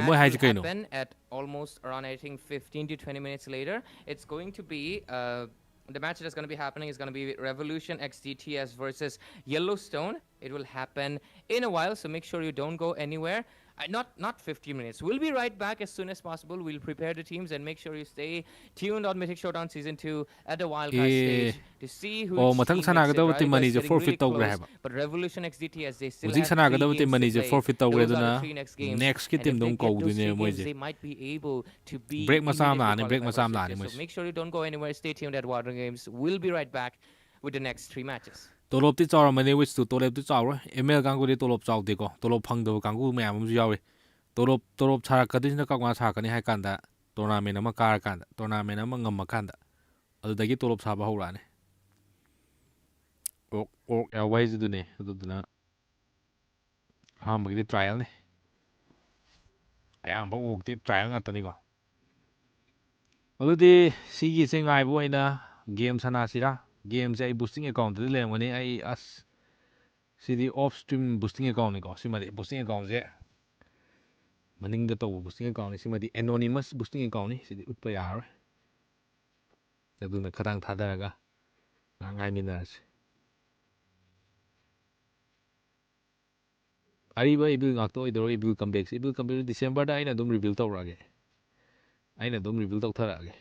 moi hai match ji will kai no happen at almost around, I think, 15 to 20 minutes later. It's going to be the match that's going to be happening is going to be Revolution XDTS versus Yellowstone. It will happen in a while, so make sure you don't go anywhere. Not 50 minutes. We'll be right back as soon as possible. We'll prepare the teams and make sure you stay tuned on Mythic Showdown Season 2 at the wildcard stage to see who oh team mathang makes sana it. ga da Right? team Guys, mani je getting forfeit really to gre close, ha but Revolution XDTS, they still uzik have sana ga 3 da games team mani to je play. forfeit to gre Those are duna the 3 next games. next ki And team if they dum ko get du those ne 3 moi games, je they might be able to be break masam la immediately ni break qualified masam for la ni CSS. moi So make sure you don't go anywhere. Stay tuned at Water Games. We'll be right back with the next 3 matches. tolop ti chawra mani which to tolop ti chawra ML kang ko di tolop chaw de ko tolop phang do kang ku myam ju yawi torop chara kadin na kakwa cha kani hai kanda tournament ama kar kanda tournament ama ngam kanda adudagi torop saba hora ne ok ya wai ju ne aduduna ꯑꯍꯥꯟꯕꯒꯤꯗꯤ ꯇ꯭ꯔꯥꯏꯌꯦꯜꯅꯤ ꯑꯌꯥꯝꯕ ꯑꯣꯛꯇꯤ trial ꯉꯥꯛꯇꯅꯤꯀꯣ ꯑꯗꯨꯗꯤ ꯁꯤꯒꯤꯁꯦ ꯉꯥꯏꯕ ꯑꯣꯏꯅ game ꯁꯥꯟꯅꯁꯤꯔꯥ ꯒꯦꯝꯁꯦ ꯑꯩ ꯕꯨꯁꯇꯤꯡ ꯑꯦꯀꯥꯎꯟꯇꯗꯤ ꯂꯩꯔꯝꯒꯅꯤ ꯑꯩ ꯑꯁ ꯁꯤꯗꯤ of stream ꯕꯨꯁꯇꯤꯡ ꯑꯦꯀꯥꯎꯟꯅꯤꯀꯣ ꯁꯤꯃꯗꯤ ꯕꯨꯁꯇꯤꯡ ꯑꯦꯀꯥꯎꯟꯁꯦ ꯃꯅꯤꯡꯗ ꯇꯧꯕ ꯕꯨꯁꯇꯤꯡ ꯑꯦꯀꯥꯎꯟꯅꯤ ꯁꯤꯃꯗꯤ ꯑꯦꯅꯣꯅꯤꯃꯁ ꯕꯨꯁꯇꯤꯡ ꯑꯦꯀꯥꯎꯟꯅꯤ ꯁꯤꯗꯤ ꯎꯠꯄ ꯌꯥꯔꯔꯣꯏ ꯑꯗꯨꯅ ꯈꯗꯥꯡ ꯊꯥꯗꯔꯒ ꯉꯥꯏꯃꯤꯟꯅꯔꯁꯤ ꯑꯔꯤꯕ ꯏꯕꯤꯜ ꯉꯥꯛꯇ ꯑꯣꯏꯗꯣꯏꯔꯣ ꯏꯕꯤꯜ ꯀꯝꯕꯦꯛꯁꯦ ꯏꯕꯤꯜ ꯀꯝꯕꯦꯛꯁꯦ ꯗꯤꯁꯦꯝꯕꯔꯗ ꯑꯩꯅ ꯑꯗꯨꯝ ꯔꯤꯚꯤꯜ ꯇꯧꯔꯛꯑꯒꯦ ꯑꯩꯅ ꯑꯗꯨꯝ ꯔꯤꯚꯤꯜ ꯇꯧꯊꯔꯛꯑꯒꯦ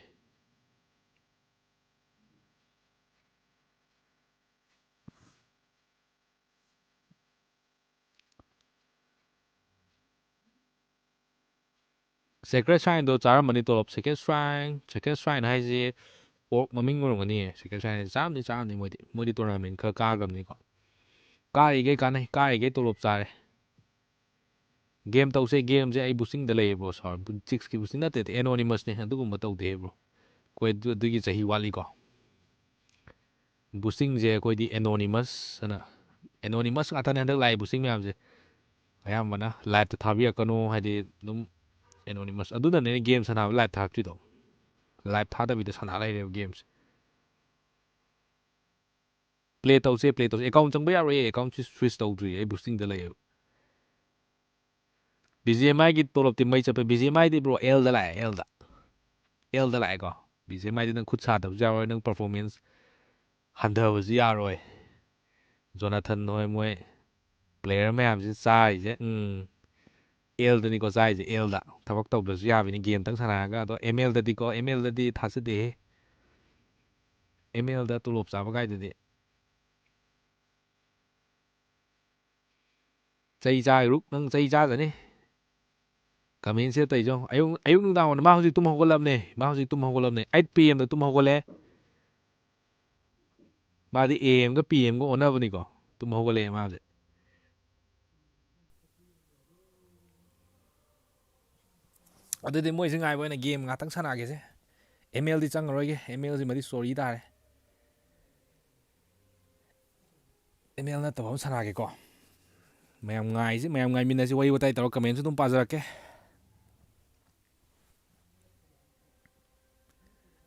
ꯁꯦꯀ꯭ꯔꯦꯠ ꯁ꯭ꯔꯥꯏꯟꯗꯣ ꯆꯥꯔꯝꯃꯅꯤ ꯇꯣꯂꯣꯞ ꯁꯦꯀ꯭ꯔꯦꯠ ꯁ꯭ꯔꯥꯏꯟ ꯍꯥꯏꯁꯦ ꯑꯣꯔꯛ ꯃꯃꯤꯡ ꯑꯣꯏꯔꯝꯒꯅꯤꯌꯦ ꯁꯦꯀ꯭ꯔꯦꯠ ꯁ꯭ꯔꯥꯏꯟ ꯍꯥꯏꯁꯦ ꯆꯥꯔꯝꯅꯤ ꯃꯣꯏꯗꯤ ꯇꯣꯔꯅꯥꯃꯦꯟ ꯈꯔ ꯀꯥꯈ꯭ꯔꯕꯅꯤꯀꯣ ꯀꯥꯔꯤꯈꯩ ꯀꯥꯟꯅꯩ ꯀꯥꯔꯤꯈꯩ ꯇꯣꯂꯣꯞ ꯆꯥꯔꯦ ꯒꯦꯝ ꯇꯧꯁꯦ ꯒꯦꯝꯁꯦ ꯑꯩ ꯕꯨꯁꯇꯤꯡꯗ ꯂꯩꯌꯦꯕ꯭ꯔꯣ ꯁꯥꯔ 6ꯀꯤ ꯕꯨꯁꯇꯤꯡ ꯅꯠꯇꯦ ꯑꯦꯅꯣꯅꯤꯃꯁꯅꯦ ꯑꯗꯨꯒꯨꯝꯕ ꯇꯧꯗꯦꯕ꯭ꯔꯣ ꯑꯩꯈꯣꯏ ꯑꯗꯨꯒꯤ ꯆꯍꯤ ꯋꯥꯠꯂꯤꯀꯣ ꯕꯨꯁꯇꯤꯡꯁꯦ ꯑꯩꯈꯣꯏꯗꯤ ꯑꯦꯅꯣꯅꯤꯃꯁ ꯑꯅ ꯑꯦꯅꯣꯅꯤꯃꯁ ꯉꯥꯛꯇꯅꯦ ꯍꯟꯗꯛ ꯂꯥꯛꯏ ꯕꯨꯁꯇꯤꯡ ꯃꯌꯥꯝꯁꯦ ꯑꯌꯥꯝꯕꯅ ꯂꯥꯏꯞꯇ ꯊꯥꯕꯤꯔꯛꯀꯅꯨ ꯍꯥꯏꯗꯤ ꯑꯗꯨꯝ ꯑꯦꯅꯣꯅꯤꯃꯁ ꯑꯗꯨꯅꯅꯦ ꯒꯦꯝ ꯁꯥꯟꯅꯕ ꯂꯥꯏꯞ ꯊꯥꯔꯛꯇ꯭ꯔꯤꯗꯣ ꯂꯥꯏꯞ ꯊꯥꯗꯕꯤꯗ ꯁꯥꯟꯅ ꯂꯩꯔꯦꯕ ꯒꯦꯝꯁꯦ ꯄ꯭ꯂꯦ ꯇꯧꯁꯦ ꯑꯦꯀꯥꯎꯟ ꯆꯪꯕ ꯌꯥꯔꯣꯏꯌꯦ ꯑꯦꯀꯥꯎꯟ ꯁ꯭ꯋꯤꯆ ꯇꯧꯗ꯭ꯔꯤ ꯑꯩ ꯕꯨꯁꯇꯤꯡꯗ ꯂꯩꯌꯦꯕ ꯕꯤ ꯖꯤ ꯑꯦꯝ ꯑꯥꯏꯒꯤ ꯇꯣꯂꯣꯞꯇꯤ ꯃꯩ ꯆꯠꯄꯦ ꯕꯤ ꯖꯤ ꯑꯦꯝ ꯑꯥꯏꯗꯤ ꯕ꯭ꯔꯣ ꯑꯦꯜꯗ ꯂꯥꯛꯑꯦ ꯑꯦꯜꯗ ꯂꯥꯛꯑꯦꯀꯣ ꯕꯤ ꯖꯤ ꯑꯦꯝ ꯑꯥꯏꯗꯤ ꯅꯪ ꯈꯨꯠ ꯁꯥꯗꯕꯁꯨ ꯌꯥꯔꯣꯏ ꯅꯪ ꯄꯔꯐꯣꯔꯃꯦꯟꯁ ꯍꯟꯊꯕꯁꯨ ꯌꯥꯔꯣꯏ ꯖꯣꯅꯥꯊꯟ ꯍꯣꯏ ꯃꯣꯏ ꯄ꯭ꯂꯦꯌꯔ ꯃꯌꯥꯝꯁꯤ ꯆꯥꯔꯤꯁꯦ ꯑꯦꯜꯗꯅꯤꯀꯣ ꯆꯥꯏꯁꯦ ꯑꯦꯜꯗ ꯊꯕꯛ ꯇꯧꯗ꯭ꯔꯁꯨ ꯌꯥꯕꯅꯤ ꯒꯦꯝꯇꯪ ꯁꯥꯟꯅꯔꯒ ꯑꯗꯣ ꯑꯦꯝ ꯑꯦꯜꯗꯗꯤ ꯊꯥꯖꯗꯦꯍꯦ ꯑꯦꯝ ꯑꯦꯜꯗ ꯇꯣꯂꯣꯞ ꯆꯥꯕ ꯀꯥꯏꯗꯨꯗꯤ ꯆꯩ ꯆꯥꯔꯨꯛ ꯅꯪ ꯆꯩ ꯆꯥꯖꯅꯤ ꯀꯃꯦꯟꯁꯦ ꯇꯧꯔꯤꯁꯣ ꯑꯌꯨꯛ ꯅꯨꯡꯗꯥꯡ ꯃꯥ ꯍꯧꯖꯤꯛ ꯇꯨꯝ ꯍꯧꯒꯠꯂꯕꯅꯦ 8 PM ꯇꯨꯝ ꯍꯧꯒꯠꯂꯦ ꯃꯥꯗꯤ ꯑꯦ ꯑꯦꯝꯒ ꯄꯤ ꯑꯦꯝꯒ ꯑꯣꯟꯅꯕꯅꯤꯀꯣ ꯇꯨꯝ ꯍꯧꯒꯠꯂꯛꯑꯦ ꯃꯥꯁꯦ ꯑꯗꯨꯗꯤ ꯃꯣꯏꯁꯦ ꯉꯥꯏꯕ ꯑꯣꯏꯅ ꯒꯦꯝ ꯉꯥꯛꯇꯪ ꯁꯥꯟꯅꯒꯦꯁꯦ ꯑꯦꯝ ꯑꯦꯜꯗꯤ ꯆꯪꯉꯔꯣꯏꯒꯦ ꯑꯦꯝ ꯑꯦꯜꯁꯤꯃꯗꯤ ꯁꯣꯔꯤ ꯇꯥꯔꯦ ꯑꯦꯝ ꯑꯦꯜ ꯅꯠꯇꯕ ꯑꯃ ꯁꯥꯟꯅꯒꯦꯀꯣ ꯃꯌꯥꯝ ꯉꯥꯏꯃꯤꯟꯅꯁꯤ ꯋꯥꯔꯤ ꯋꯥꯇꯥꯏ ꯇꯧꯔꯒ ꯀꯃꯦꯟꯁꯨ ꯑꯗꯨꯝ ꯄꯥꯖꯔꯛꯀꯦ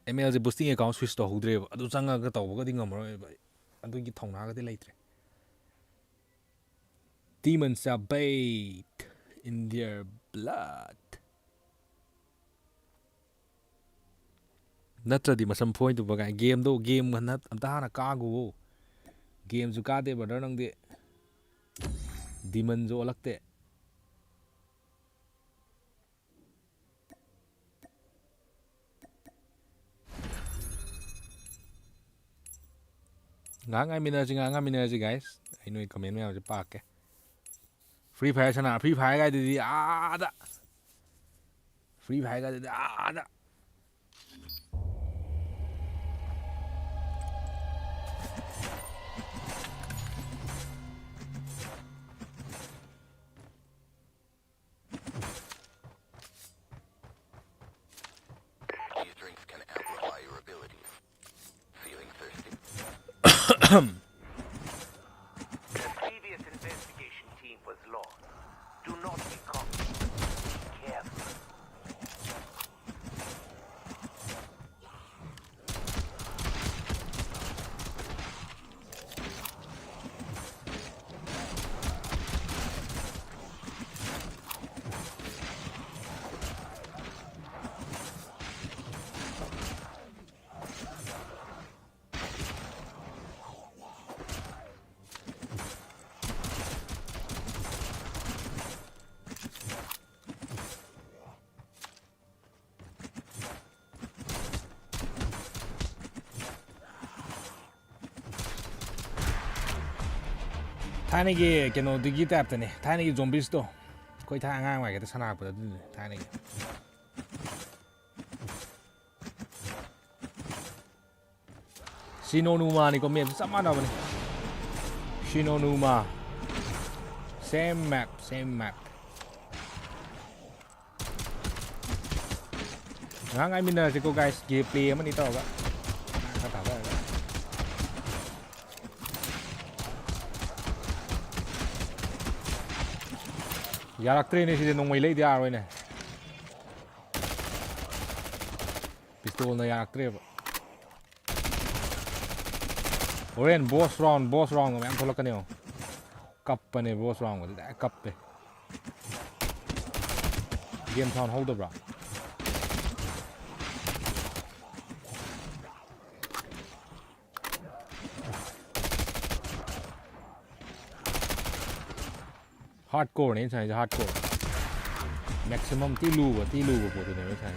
ꯑꯦꯝ ꯑꯦꯜꯁꯦ ꯕꯨꯁꯇꯤꯡ ꯑꯦꯀꯥꯎꯟ ꯁ꯭ꯋꯤꯆ ꯇꯧꯍꯧꯗ꯭ꯔꯦꯕ ꯑꯗꯨ ꯆꯪꯉꯒ ꯇꯧꯕꯒꯗꯤ ꯉꯝꯃꯔꯣꯏꯕ ꯑꯗꯨꯒꯤ ꯊꯧꯅꯥꯒꯗꯤ ꯂꯩꯇ꯭ꯔꯦ Demons are bathed in their blood ꯅꯠꯇ꯭ꯔꯗꯤ ꯃꯁꯝ ꯐꯣꯏꯗꯨꯕ ꯀꯥꯏ ꯒꯦꯝ ꯑꯝꯇ ꯍꯥꯟꯅ ꯀꯥꯒꯨꯋꯣ ꯒꯦꯝꯁꯨ ꯀꯥꯗꯦ ꯕ꯭ꯔꯗꯔ ꯅꯪꯗꯤ ꯗꯤꯃꯟꯁꯨ ꯑꯣꯜꯂꯛꯇꯦ ꯉꯥꯏꯍꯥꯛ ꯉꯥꯏꯃꯤꯟꯅꯔꯁꯤ ꯒꯥꯏꯁ ꯑꯩ ꯅꯣꯏ ꯀꯃꯦꯟ ꯃꯌꯥꯝꯁꯦ ꯄꯥꯛꯀꯦ ꯐ꯭ꯔꯤ ꯐꯥꯌꯔ ꯒꯥꯏꯗꯨꯗꯤ ꯑꯥꯗ These drinks can amplify your abilities. Feeling thirsty? The previous investigation team was lost. Do not be confident. Be careful. ꯊꯥꯏꯅꯒꯤ ꯀꯩꯅꯣꯗꯨꯒꯤ ꯇꯥꯏꯞꯇꯅꯦ ꯊꯥꯏꯅꯒꯤ ꯖꯣꯝꯕꯤꯁꯇꯣ ꯑꯩꯈꯣꯏ ꯑꯉꯥꯡ ꯑꯣꯏꯔꯤꯉꯩꯗ ꯁꯥꯟꯅꯔꯛꯄꯗ ꯑꯗꯨꯅꯦ ꯊꯥꯏꯅꯒꯤ Shinonuma ꯃꯦꯞꯁꯦ ꯆꯞ ꯃꯥꯟꯅꯕꯅꯤ Shinonuma same map ꯉꯥꯏꯍꯥꯛ ꯉꯥꯏꯃꯤꯟꯅꯔꯁꯤꯀꯣ ꯒꯥꯏꯁ ꯒꯦꯝ ꯄ꯭ꯂꯦ ꯑꯃꯅꯤ ꯇꯧꯔꯒ ꯈꯔ ꯊꯥꯗꯔꯒ ꯌꯥꯔꯛꯇ꯭ꯔꯦꯅꯦ ꯁꯤꯗꯤ ꯅꯣꯡꯃꯩ ꯂꯩꯗꯤ ꯌꯥꯔꯣꯏꯅꯦ ꯄꯤꯁꯇꯣꯜꯅ ꯌꯥꯔꯛꯇ꯭ꯔꯦꯕ ꯍꯣꯔꯦꯟ boss round mayam tholakane yo kappane boss round gadi da kappe game sound hodabra hardcore ne sai hardcore maximum ti lu bo po do ne sai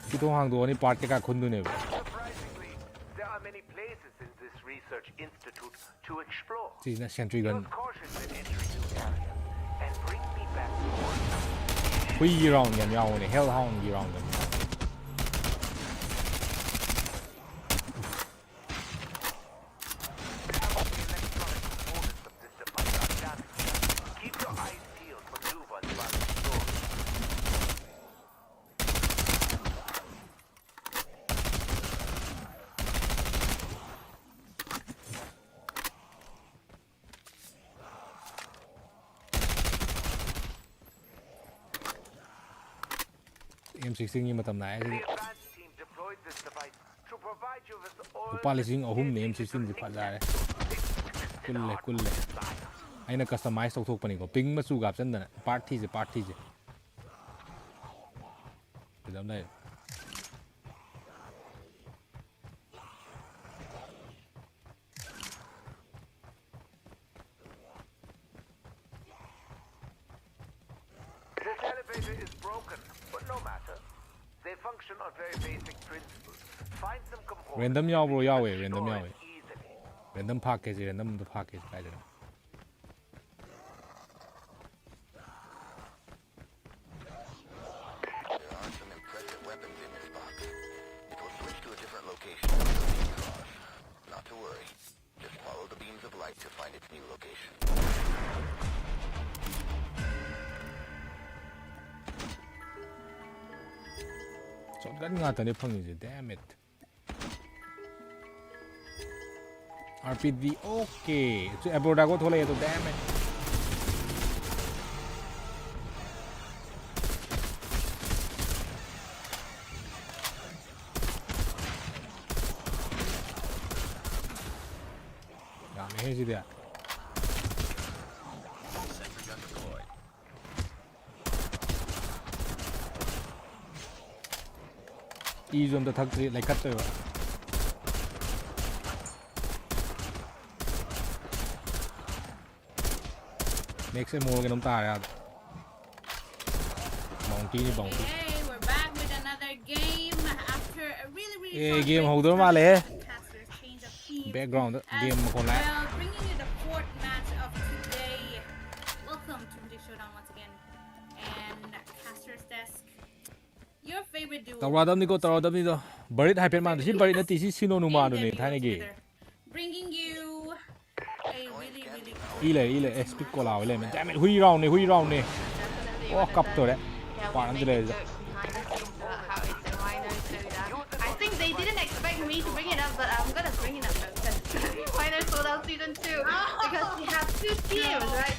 ti to hang do ni part ka khun du ne Surprisingly, there are many places in this research institute to explore. ti na sentry gun Use caution when entering new areas and bring me back to work. hui round yan yaw ne hellhound gi round gan Electronic components of this device are damaged. Keep your eyes peeled for new ones while exploring. M16 gi matam na ai The advanced team deployed this device to provide you with all upa lising ahum ne M16 ji pha jare kulle aina customize tok thok pani ko ping ma chu gap chan da part thi je bidam dai This elevator is broken, but no matter. They function on very basic principles. Find some components. random yaw bro yaw we and random destroy yaw we it easily. random package random the package kai da There are some impressive weapons in this box. It will switch to a different location when the beam cross. Not to worry. Just follow the beams of light to find its new location. shotgun nga ta ne phangi je damn it rpd okay chu abroad go thole to damn it ya me he ji dia E zone da thak like cut to next time more ganum ta ya bounty ni bounty Hey, we're back with another game after a really Eh, short game break. holder Started male. with the casters, change of teams. background As game ko la well, bringing you the fourth match of today. Welcome to Mythic Showdown once again. And Caster's Desk. Your favorite duo. tawradam ni ko tawradam ni do barit hyper man si barit na ti si sino nu ma and nu ni Debbie thai ni gi together, bringing you a really cool ile speak ko la le men damn it hui round ni Definitely oh one kap of to the- de yeah, pa we an made de the jokes behind the scenes about how it's a Rhino Showdown. I think they didn't expect me to bring it up, but I'm gonna bring it up though, because Rhino Showdown Season 2, because we have two teams, right?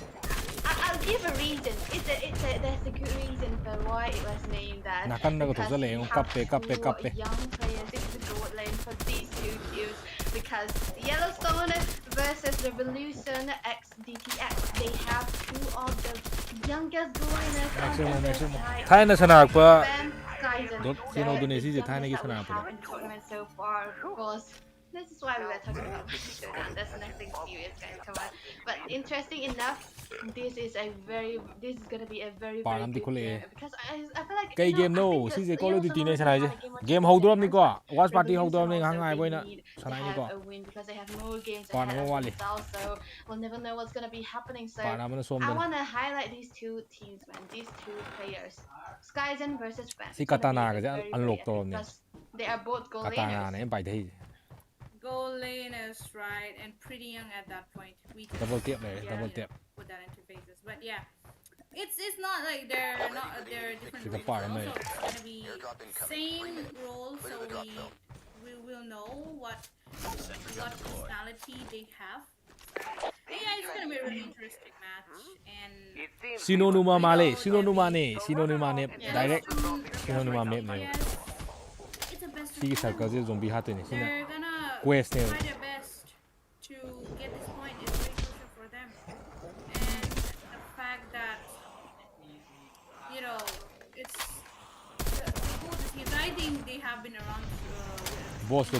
I'll give a reason. There's a good reason for why it was named that. Nakan na ko to Because sa le, we yung have kape. two young players in the gold lane for these two teams. Because Yellowstone versus Revolution X DTX, they have two of the youngest goalers on the side. thai na sanak pa Ben Skyzen, Dot the sino dun eh, si youngest Thai na that we gisana pa have in tournament so far. Of course, this is why we were talking about Mythic Showdown. There's nothing serious, guys. Come on. But interesting enough, this is gonna be a very Param di good khule. game, because I feel like Kay game I no think si this je call of duty ne Yellowstone sanai je had a game or game two hold up in ni ko advance, watch party hold up Revolution ni also, hang ai they boy na need to sanai ni have ko a win because they have more games Paano ahead mo of wali? themselves, so we'll never know what's gonna be happening. So para man som I dan want to highlight these two teams, man. These two players, Skyzen versus Fan. Si Katana ka dyan, unlock to niya. because they are both goal katana laners. na yun by the goal laners, right? And pretty young at that point. We just, double tap le yeah, double you know, tap put that into faces. But yeah, it's not like they're different It's a roles. part, Also, mate. it's gonna be same roles, so we will know what personality they have. Yeah, it's gonna be a really interesting match, and It seems Sinonuma male, Sinonuma ne, So Sinonuma ne, direct those Sinonuma map ne. yes, it's a best of Sigi 10. circle je zombie hat ne. Sina They're gonna quest ne. try their best to get this point. It's very crucial for them, and the fact that it's both the teams. I think they have been around.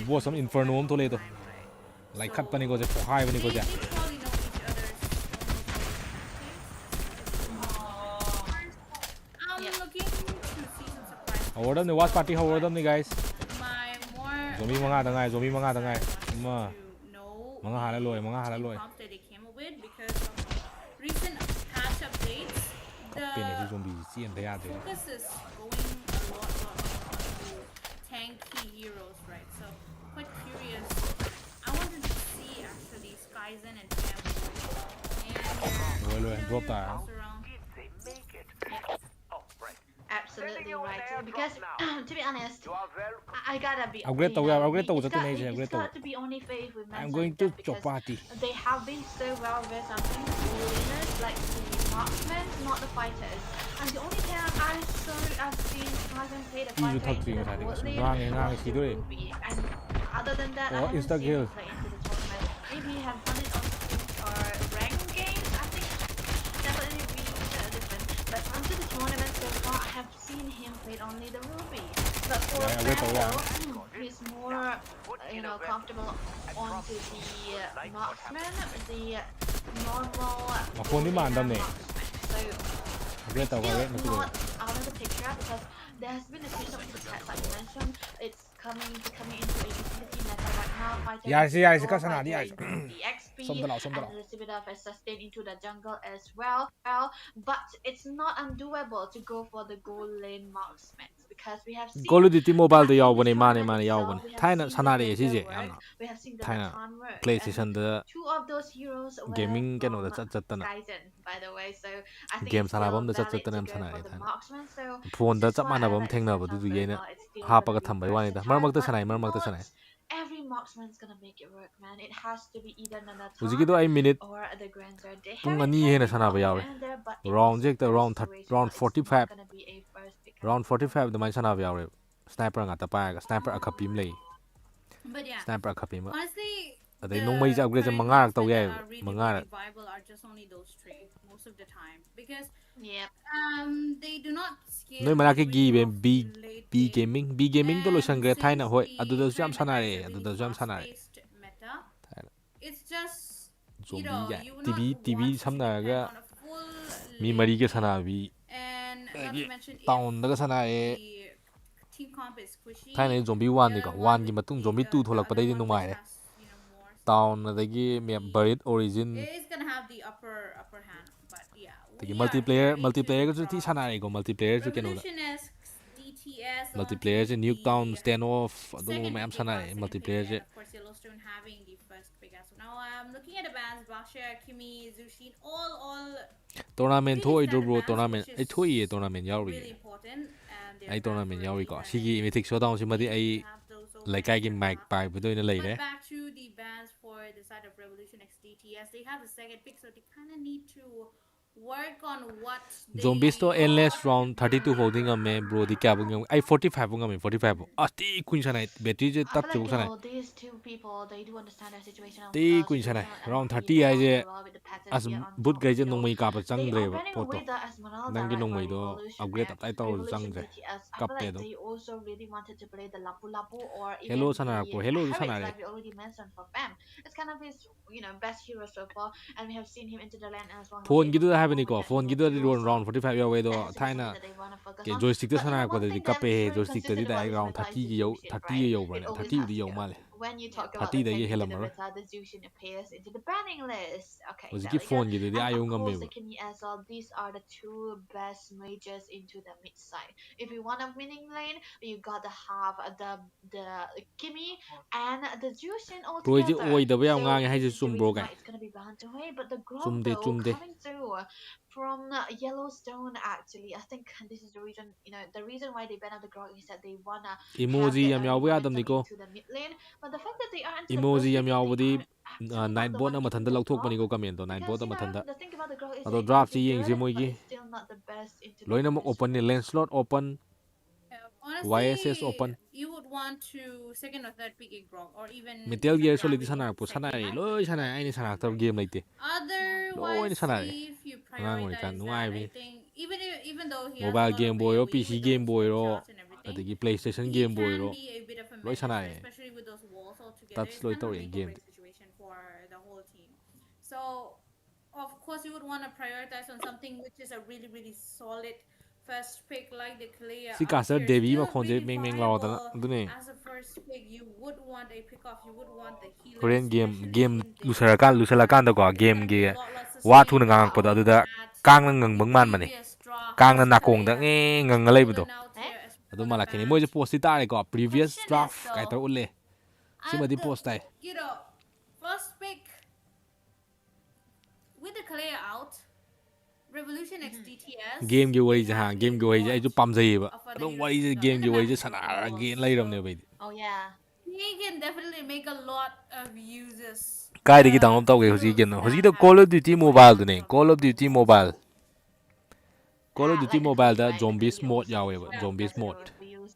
Boss some inferno to le to. Time, right? Like So cut pani ko je high pani ko they je. probably know each other's I'm looking to see some surprise. Award ne watch party award ne guys. My more Zombie manga da ngai, zombie manga da ngai. Ma to know manga hala loy, manga hala team loy. comps that they came up with because of recent patch updates. Pin ne The zombie si en da ya de. focus is going a lot more onto tanky heroes, right? So quite curious. I wanted to see actually Skyzen and Pam and Loy drop ta. around. did they make it? Oh, right. Absolutely right. Because to be honest, You are welcome. I gotta be. Upgrade tau ya, upgrade tau It's jatu nei je, got- upgrade it's tau. got to be only fair if we I'm mention going to that chop because party. they have been so well versed on things, winners like the marksmen, not the fighters. And the only time I've seen Skyzen play the Yu fighter thak tri into nga the sa bot de. lane Ngang was si the do. Ruby. And other than that, Oh, I haven't insta seen kill. him play into the tournament. Maybe he have done it on Steam or ranked games. I think definitely be different. But onto the tournament so far, I have seen him play only the Ruby. But for Yeah, wait, Battle, he's more, comfortable onto the marksman, the normal. Ma phone ni man dam ne. marksman. So Upgrade tau still upgrade ne tu. not out of the picture because there has been a change of the pets like you mentioned. It's becoming into a utility meta right now. Fighter Yar si more ka sana di fighter yar. into the XP Som da lao, som da and lao. a little bit of a sustain into the jungle as well. But it's not undoable to go for the gold lane marksman because we have seen Call of Duty Mobile da in yaw this bane mane tournament mane yaw itself, bane. we have Thaina seen the sana re si laser je work, yamna. we have seen the Thaina Natan work, PlayStation and da two of those heroes were gaming keno da from chat tana. Skyzen, by the way. So I think Game it's sana still bam da chat valid to tana go sana for re the Thaina. marksman. So Phone da this is chap why mana I bam like thengna Skyzen ba du very ye na. well. It's still Ha pa gonna ga be tham bai wani da. versatile, Mar mak ta but sanai, mar mak ta not sanai. every marksman is gonna make it work, man. It has to be either Natan Hujiki do ai minute or the Granzer. They pung haven't ani tried hena it sana ba on yawe. Granzer, but in Round this je ta round situation, round it's 45. not gonna be a first pick. Round 45 da mai sana ba yawe. Sniper nga ta pa ga sniper akapim lei. But yeah, Sniper akapim. honestly, Adai nong mai ja upgrade current manga rak tau marksmen yai. that are really, Manga really rak. viable are just only those three most of the time because Yep. they do not scale Noi mana ke gi really be off B late B game. gaming to lo And sangre thaina since hoi the adu da jam current sana meta re is a adu really da jam sana re. fast-paced meta, Thaina. it's just Zombie ja. you will not TV want to samna depend ga on a full mi late mari ke game. sana bi And not to mention if town da ga sana e the team comp is squishy, thaina zombie 1 ni ko 1 gi matung zombie 2 tholak pa dai di nungai re. more Town adagi me buried origin it's gonna have the upper hand, but yeah. tagi we are multiplayer very multiplayer to ga ti from sana re ko multiplayer ju keno da. Revolution-esque DTS Multiplayer je onto nuke down the standoff adu second mo am pick, sana re second multiplayer pick, je and of course Yellowstone having the first pick as well. Now I'm looking at the bans, Basha, Kimi, Zushin, all tournament really thoi do bro standard tournament bans, ai which thoi is ye tournament yaw ri. really important. And Ai tournament yaw ri ko valid. sigi mythic showdown si madi ai Have those over like ai gi there. mic pai bu do ina lai But re. back to the bans for the side of Revolution X DTS, they have the second pick, so they kind of need to work on what Zombies to they endless round 32 holding am bro di kya bung ai 45 bung am 45 ati queen sana battery je I tap feel chu like, sana these two people, they do understand their situation. ti queen sana round 30 ai je as but gai je nong mai ka pa chang dre ba poto nang gi nong mai do upgrade tai taw chang je kap pe do They also really wanted to play the Lapu Lapu or even hello sana the ko hello Harris, sana re like we already mentioned for Pam. It's kind of his, best hero so far, and we have seen him into the land as well. phone gi do have ni ko phone gi do round 45 ya we do thaina ke joystick ta sana ko di kap pe joystick ta di dai round 30 gi yo 30 gi yo ba 30 di yo male When you talk about 30 the da ye second helam to the ro meta, the Zushin appears into the banning list. Okay, was there gi we go. phone gi di And ayo of ngam me course, the Kimi as well. These are the two best mages into the mid side. If you want a winning lane, you gotta have the Kimi and the Jushin all Bro, ji together. oi da ba yang So ngang hai ji this is the sum bro reason kai why it's gonna be banned away. But the Grok Chumde, though chumde. coming through From Yellowstone, actually, I think this is the reason, the reason why they banned out the Grog is that they wanna have emoji the yam early yawa momentum yadamniko into the mid lane. But the fact that they are into the emoji first yam pick and they yawadi are actually not night the bot one na picking mathanda the laukthokpani Grog, ko comment do night bot because na mathanda the thing about the Grog is that ado it draft might be chi yengse good, but moigi it's still not the best into the loina lane mo as open ni well. lane slot open YSS Honestly, open you would want to second or third pick a Grog, or metal even gear grab solid it sana in po second sanai or loi sanai ai ni sana tar game laite loi otherwise. ni sanai If you angang oi kan prioritize that, nuai I bi think even though he has a mobile lot of game boy ro AoE PC with game those boy one ro shots and everything, adagi PlayStation he game boy can ro be a bit of a loi menace, sanai especially with those walls all together. touch It's loi kind of tor a make or game break situation for the whole team. So, of course, you would want to prioritize on something which is a really, really solid first pick like the Kalea si out caster here. Devi ma Still khonje really meng meng lawa dana viable adune as a first pick. You would want a pick off. You would want the healer, Korean especially game in this lusarakan meta. da ko It's game gonna be a gi lot less wa thuna sustained ngang than ko da looking da at kang na ngang the bang man mane previous kang na drafts. nakong da Kalea nge ngang has lei bu do fallen out Eh? here adu for the malakini ban. mo je post ta ko previous Question is draft kai tar though, ulle at sima di the post tai first pick with the Kalea out, Revolution X DTS game gi wari would je ha have a game gi wari je ai lot ju pamjai ba of further adum heroes wari je picked out, game and gi the wari map je is sana broken ge walls, lai ram ne so bai Oh yeah. he can definitely make a lot of uses. kai de gi The download tau ge hoji heroes gen hoji that da have Call of Duty supporting mobile du buffs ne dropped Call in of Duty walls. mobile Call of Duty Like the mobile Kali, da right? The zombies Kali mode also yawe ba Yeah. zombies does a mode lot of reuse.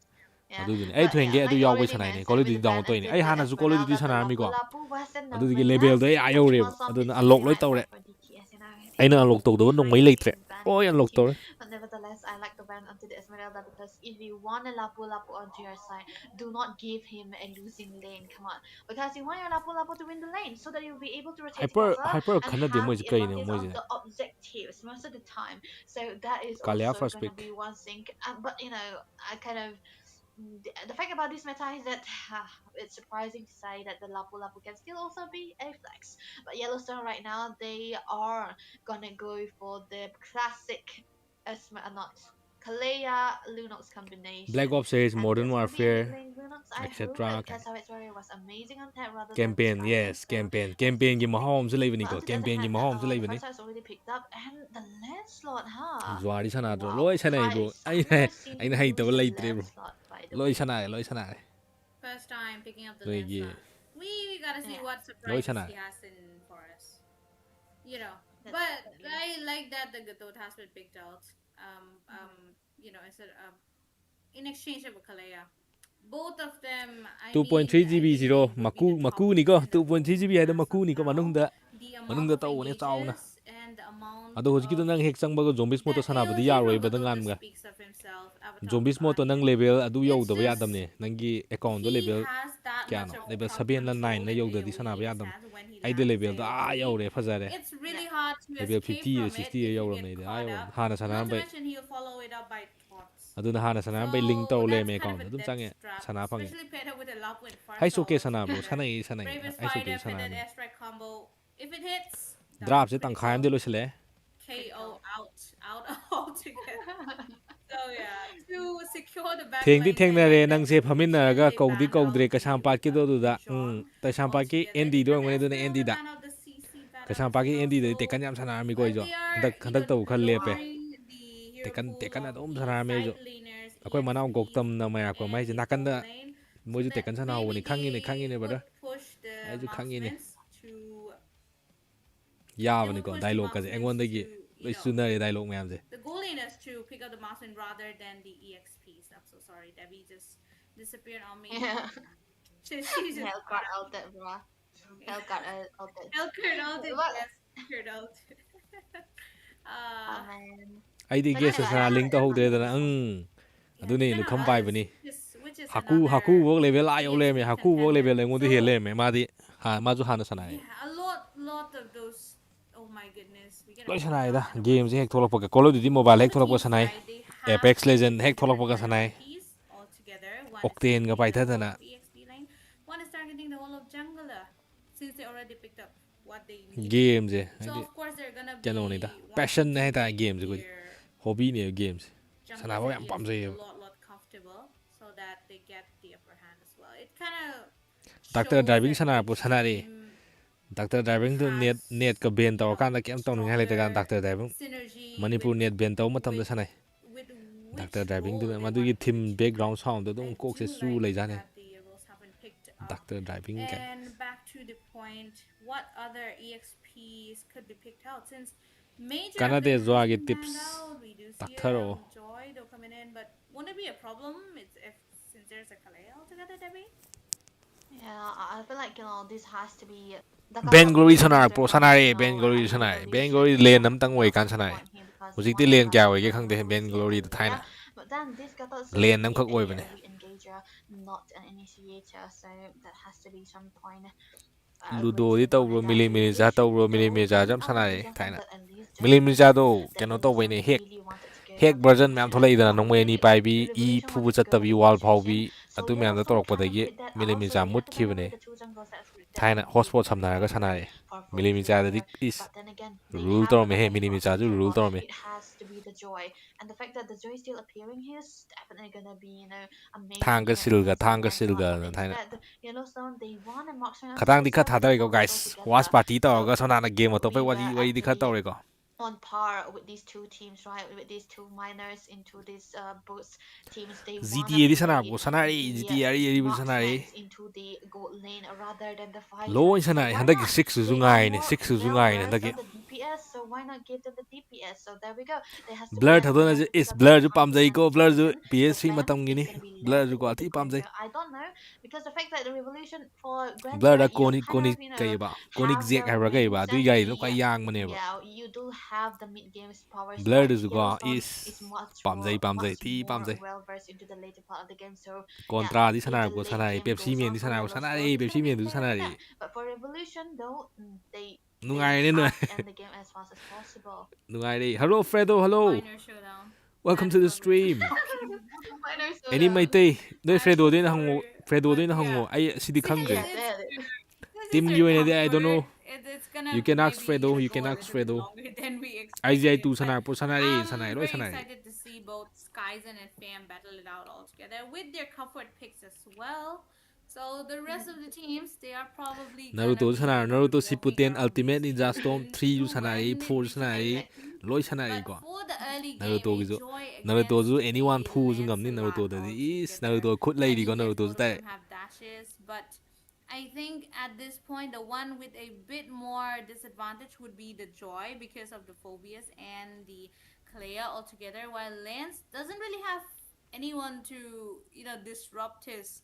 Yeah, adu dun ai but thwenge yeah, adu like you yawe already sana ne Call mentioned, of with Duty the ban download to of ne the ai the hana su Call of Esmeralda, Duty the sana mi Lapu ko Lapu wasn't the adu gi very level best. da ai But yaure Chuma ba Som adu did na something unlock loi right tawre for DTS, and I think ai na it unlock was tau do really no right mai leitre to ban oi him unlock onto. tawre But nevertheless, I like the ban onto the Esmeralda, because if you want a Lapu Lapu onto your side, do not give him a losing lane. Come on, because you want your Lapu Lapu to win the lane so that you'll be able to rotate together hyper and khana de have mo the kai ne advantage mo of je the objectives most of the time. So that is Kalia also first gonna pick be one thing. But I kind of the fact about this meta is that it's surprising to say that the Lapu Lapu can still also be a flex. But Yellowstone right now, they are gonna go for the classic not Kalea Lunox Black combination. Ops series And Modern it's gonna be a mid Warfare lane Lunox, I hope, etc because Savage Warrior was amazing on that rather than the campaign Strider. yes So campaign gi something. mahom su leibani But ko on the other campaign gi hand, mahom su the leibani first one is already picked up, and the landslot, huh? Zwari sana dro Wow, loi sana bro guys, ai I've never seen ai na him hai lose to the leitre bro landslot, by the way. loi sana First time picking up the loi lens gi slot. We gotta see Yeah, what loi surprises sana he has in for us. You know, that's but definitely. I like that the Gadot has been picked out. Instead in exchange of a Kalea. Both of them, I mean, 2.3 I GB believe 0 would be the top maku ni picks ko in the whole 2.3 GB team haida as of maku ni ko now. The amount manung da of tau ne chauna engages and the amount ado hoji of nang hek chang ba zombies mode the sana ba di AoE yaro from ba Gadot dangan just ga speaks of himself. Avatar of the zombies mode to nang Guardian. level adu yau It's da ba just yadam ne nangi account do he level has that kya much no of level crowd 7 la 9 control na with yau da di sana AoE ba in his yadam hands when he ai de lands his level da AoE. yaure fazare It's Yeah. really hard to level escape 50 from it 60 if you yauram get ne da caught ayo up. hana sana Not to ba mention he'll follow it up by taunts. adu na hana sana ba link So tau le that's me kind of account a dum death change trap, sana phange especially paired up with a Lapu and hai Farsa so ke all sana bro together. sana Bravest ai so ke Fighter paired sana that me airstrike combo. If it hits, drop done. se tang khaim de Critical. lo sele KO out altogether. So yeah, to secure the back theng di lane theng lane na re like nang that se phamin Revolution, ga they kau di banned kau dre out ka the sampa ki do da Wukong ta sampa ki altogether. nd do Even ngone do ne nd Esmeralda da banned out the CC bat ka out sampa as ki well. nd de te So kan yam sana mi ko jo they are, handak handak tau khal lepe lowering the te hero pool kan of adom the sana me jo side laners, akoi manau EXPs, goktam na maya ko mai and je the top nakanda lane, so moju te that kan sana maybe woni khangi they ne would brother push the ai ju khangi ne marksmans to ya they bani would ko push the dialogue ka je engon marksmans de to gi loi suna re dialogue me am je the goal laners to pick up the marksman rather than the EXPs. I'm so sorry, Debbie just disappeared on me. Yeah. She just Hellcat ulted, bro. Hellcat ulted. Hellcat ulted, But yes, Hellcat ulted. oh uh, man. ai di But guess I anyway, sana link to it's ho not de the da best. yeah, adu it's ne been lu out kham bai others, bani which is haku another work level ai ole me EXP haku work level contender. engon de So hele me ma di ha ma ju hana sana yeah, a lot of those. Oh my goodness, we get a loi call sana now da and a game je hek 1v4. tholok pa Call of Duty mobile On hek the tholok pa team sanai side, they have Apex Legend two hek tholok different pa sanai priorities altogether. One is Octane ga targeting the paitha whole dana of EXP lane. One is targeting the whole of jungler, since they already picked up what they need. game je So ai of course they're gonna keno ni da be wanting passion to ne ta make game je ko their hobby ne games sana junglers ba and yam pam EXP a je lot comfortable, so that they get the upper hand as well. It kind of Doctor shows driving that sana po which sana re team Dr. Driving to net ka ban tawrkanda kem tawningai leitagan Dr. Driving synergy Manipur net ban taw matamda sanai with which Dr. Driving role to they madugi want to theme play. background sound to dum I kok se do su like leijane that the roles have been picked up. Dr. Driving kai And back to the point, what other EXPs could be picked out? Since Major Kanade Athlete has zoagi been banned tips out, we do see Dr. O Joy though coming in, but won't it be a problem? It's if since there's a Kalea altogether, Debbie? Yeah, I feel like this has to be the couple of Bengaluru players sanar roster po from sanare I Bengaluru think sanai Revolution Bengaluru will len have namtang a wai lot kan to sanai point here because hujikti one of the len kya players wai ge from khangde CL Bengaluru will da be thaina there. But then this Qatar still len nam need khak wai a bane re-engager, not an initiator, so that has to be some point. Ludo di Raising tau on bro that milimiza tau revolution bro though milimiza jam I would sanare suggest them thaina that at least just milimiza because do the keno tau Illusion bane hek really wanted to go hek for version the myam tholai da top nongmai ni lane. pai bi The e Revolution phu wanted to go for chattabi the wall phau initiation, bi so atu myam da Yellowstone torok kind of padagi played that out. So milimiza I mut think that will be khibane the two jungles that thaina can be hotspot very samnaraga valuable sanare for milimiza da future. is But then again, they rule have tor me he another hero milimiza to ju pick rule on. tor me It has to be the Joy, and the fact that the Joy is still appearing here is definitely gonna be amazing thanga in silga against thanga Lancelot. silga But thaina instead, Yellowstone they want a marksman and khatang di kha sorcerer to thadare go ko out guys watch altogether. party So tawga sonana game to pe we were wari di kha actually tawre ko on par with these two teams, right? With these two miners into these both teams, they wanna GTA di sana play bo sanare the GTA ari bu marksmen sanare into the gold lane rather than the loin fighters. So sanare why handaki not? 6 su They are ngai ne more 6 su well ngai ne versed handaki on the DPS, so why not give them the DPS? So there we go. There has to be blur someone thadona has je to pick is up blur that ju high pamjai ko percentage blur ju poison. So PS3 Lance matam is gini gonna be blur Lance ju ko with the ati pamjai Granger. I don't know because the fact that the revolution for Granger, blur da you konik kind of konik kai ba konik have zek the ha ba kai ba wings dui and gai no the kai yang mane ba yeah, you do have the mid games powers, blur but du ko Yellowstone is is much pamjai pamjai much ti more pamjai well versed into the later part of the game. So yeah, kontra di if sana the ko late sana game Pepsi goes men well di for sana ko sana Yellowstone, it's Pepsi gonna be men du okay sana with that. But for Revolution though, they nungai ne no have to end the game as fast as possible. nungai re hello Fredo hello Minor Showdown. welcome to That's the what we're stream talking about. Minor any Showdown. maitai doi I'm Fredo so de na hango sorry, Fredo de but na yeah. hango ai sidi Since khangdre Yeah, it's there it is. since team it's gi our oine de I don't comfort, know it's gonna you can ask maybe Fredo you go can a ask little bit Fredo longer than we IGI expected. 2 But sana po sanare I'm loi very sanare excited to see both Skyzen and Fam battle it out all together with their comfort picks as well. So the rest of the teams, they are probably gonna Naruto sana be Naruto walking Shippuden around Ultimate BC Ninja Storm waiting 3 ju to sanare when it 4 reaches sanare exit. loi sanare But ko for the early game, Naruto a gi jo joy Naruto ju against anyone the fu ju ngamni Lancelot Naruto da is altogether. Naruto khut lai I di ko mean, yes, Naruto both ju of tai them have dashes, but I think at this point, the one with a bit more disadvantage would be the Joy because of the phobias and the Clea altogether, while Lance doesn't really have anyone to, disrupt his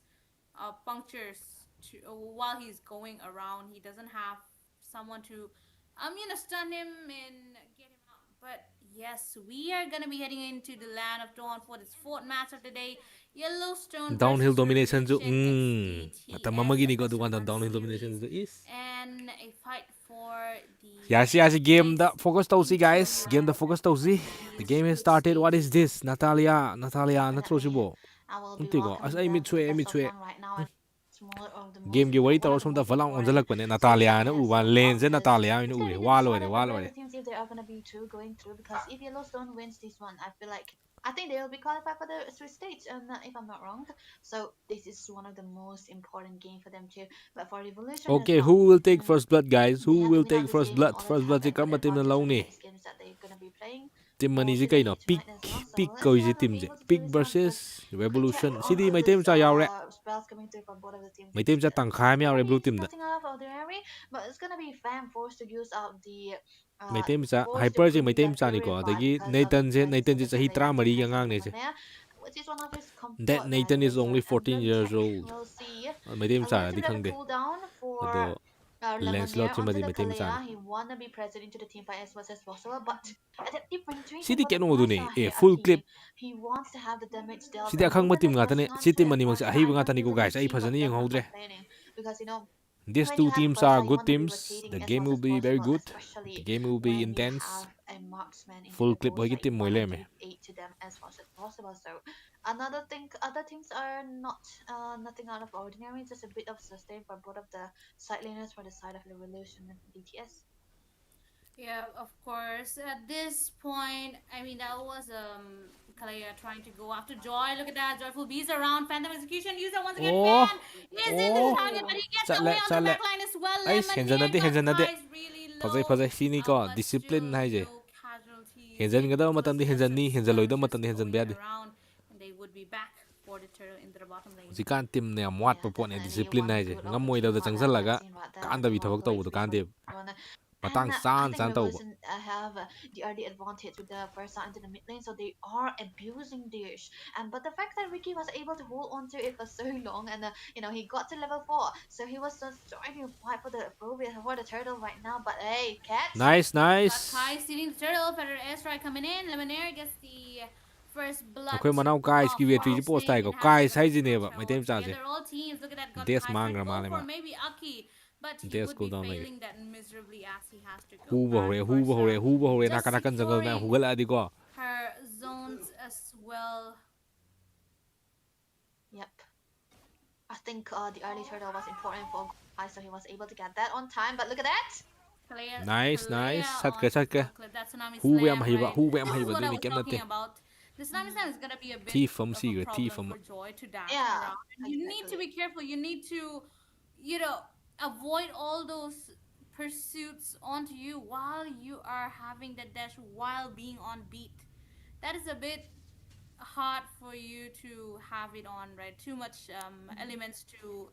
punctures while he's going around. He doesn't have someone to, stun him and get him out. But yes, we are gonna be heading into the land of Dawn for this fourth match of the day. Yellowstone downhill versus domination ju Revolution matam XDTS, mamagi the ni ko best du of kan one downhill domination series, ju is and a fight for the yasi game da place focus tausi into the guys game da land focus of tausi the the game has split started what is stages. this Natalia Let natro me. sibo I will be unti ko as welcoming ai them mi to the chue mi best of chue one right now. And it's the game gi wari one tawr of the som da most valang important onjalak bane series Natalia na ahead u as ban well lane je because Natalia it's na gonna u be the walo decided by walo both the teams if they are gonna be two going through. Because if Yellowstone wins this one, I feel like I think they will be qualified for the Swiss stage, and if I'm not wrong. So this is one of the most important game for them too. But for Revolution as okay well, who will take first blood guys they who have to will win out take this game in order to first have blood je that good karma team na advantage on the lawni next games that they're gonna be playing team for mani je today kaino tonight as well. So pick let's ko see je if I'm team je able to do pick this one because versus quick check revolution on sidi all mai team these cha yaure spells coming through from both of the teams. mai team cha tangkhai am yaure blue It's team da nothing out of ordinary, but it's gonna be fan forced to use out the mai uh team cha forced to hyper je mai bring team that cha ni ko purify adagi because of the Nathan je presence chahi that Nathan 13 gi has angang coming ne over je there, which is one of his that comfort Nathan is only violation. And 14 then years check, old we'll see mai team a cha di legendary khangde cooldown for ado Lemonier Lancelot onto chimadi the mai team cha Kalea. ni He wanna be present into the team fight as much as possible, but at that differentiation sidi for the keno du Nice ne are e here are full clip key. He wants to have the damage dealt sidi and akhang don't ma gonna team ngata ne forcing si onto team that mani mang cha Mythic. ahi I ngata don't ni feel ko any guys ai team of phajani them yang are haudre complaining because these when you two have a teams person, are you good want to be teams rotating the as game much will as be very possible, good the especially game will be when you intense have a marksman into full the clip hoy bullseye. ki You team moi want to leme give aid to them as much as possible. So another thing, other things are not nothing out of ordinary. Just a bit of sustain for both of the side laners for the side of the Revolution and DTS. Yeah, of course. At this point, I mean that was Kalea trying to go after Joy. Look at that. Joyful Bees around. Phantom Execution. User once again. Oh. Fan is in the target, but he gets away on the back line as well. Ay, Lemonade got henjanade. Kai's really low. Fazai fazai sini ko But discipline still hai je. no casualties. Henjangadaba matamdi henjanni, henjalloidaba matamdi Just henjan going beyadi. around, and they would be back for the turtle into the bottom lane. Zikan team ne am wat pa pon discipline hai je. Ngamoi da changsallaga kan da bi thabak tawdu kan de. Matang san tawbu. Have the early advantage with the first side into the mid lane, so they are abusing this. And but the fact that Ricky was able to hold on to it for so long, and he got to level 4, so he was just trying to fight for the turtle right now. But hey, Cat. Nice. Got Kai stealing the turtle. Better airstrike coming in. Lemonade gets the first blood. Akhoi manau kai ski vetri post tai ko kai sai ji ne ba mai tem cha je. They're all teams. Look at that. Got Des Kai mangra trying to male go for ma. maybe Aki, but he Des would cool be down lagi. failing that miserably as he has to go Hu back bo hore just nakan jangal na hugal adi ko. her zones as well. Yep. I think the early turtle was important for Kai, so he was able to get that on time. But look at that. Nice. Sat ke. That's Tsunami Hu be am Slam, haiba, right? hu be am This is haiba what du I mi was kem talking natte. about. The Tsunami Slam is gonna be a bit Thief from of Seeger, a thief problem from- for Joy to dash Yeah, around. And you need to be careful. You need to, avoid all those pursuits onto you while you are having the dash while being on beat. That is a bit hard for you to have it on, right? Too much elements to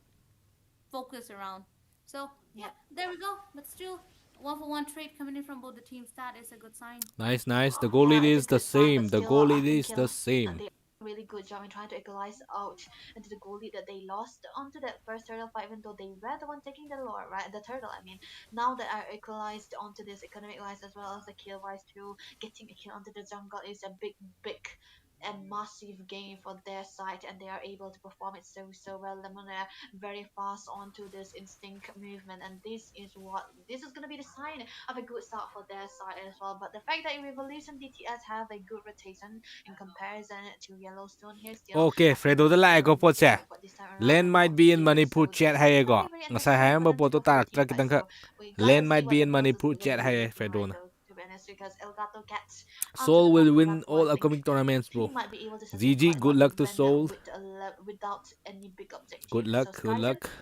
focus around. So yeah, there we go. But still, 1-for-1 trade coming in from both the teams. That is a good sign. Nice. The goal it Yeah, is it's a the good sign, same. but The still, goal I it think, is the same. they really good job in trying to equalize out into the goalie that they lost onto that first turtle fight, even though they were the one taking the lore, right? The turtle, I mean. Now that are equalized onto this economic wise as well as the kill wise too, getting a kill onto the jungle is a big and massive gain for their side, and they are able to perform it so well. Lemonade very fast onto this instinct movement, and this is going to be the sign of a good start for their side as well. But the fact that Revolution DTS have a good rotation in comparison to Yellowstone here still. Okay, Fredo da lai ko pot se. Land might be in Manipur chat hai go. Ngasai hai ba pot to tarak tra kitang ka. Land might be in Manipur chat hai Fredo na. Seoul will win all upcoming tournaments, bro. GG, good luck to Seoul. Without any big objective. Good luck.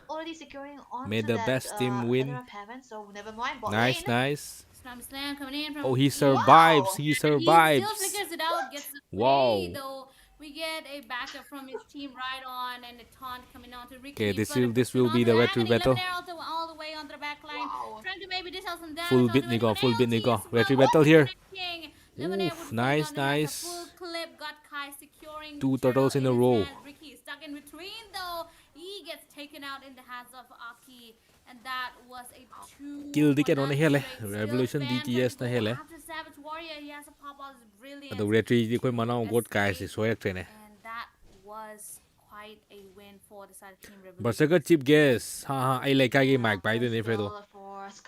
Already securing on May the best team win. So never mind. Nice. Tsunami Slam coming in from Oh, he survives. Wow. He He still survives. flickers it out, gets the Wow. play, though. We get a backup from his team right on, and a taunt coming on to Ricky. Okay, He's this gonna will push it be on the to retro Agony. battle. Lemonade all the way on the back line, Wow. trying to maybe dish out some damage. Full onto bit it. Nico, full bit Nico. Lemonade Retro as battle well. here. Lemonade Oof, would fall nice, down. It has a nice. full clip, got Kai securing Two the turtle turtles in a his row. hand. Ricky is stuck in between, though. He gets taken out in the hands of Aki, and that was a 2. Kill the kid on the hill, Still Revolution Fan DTS gonna na go hill. after Savage Warrior. He has a pop out, is brilliant. The retro di ko manao god kai si soyak trene. And that was quite a win for the side of Team Revolution. Berserker chip guess. Ha, I like I mic by the ne Fredo.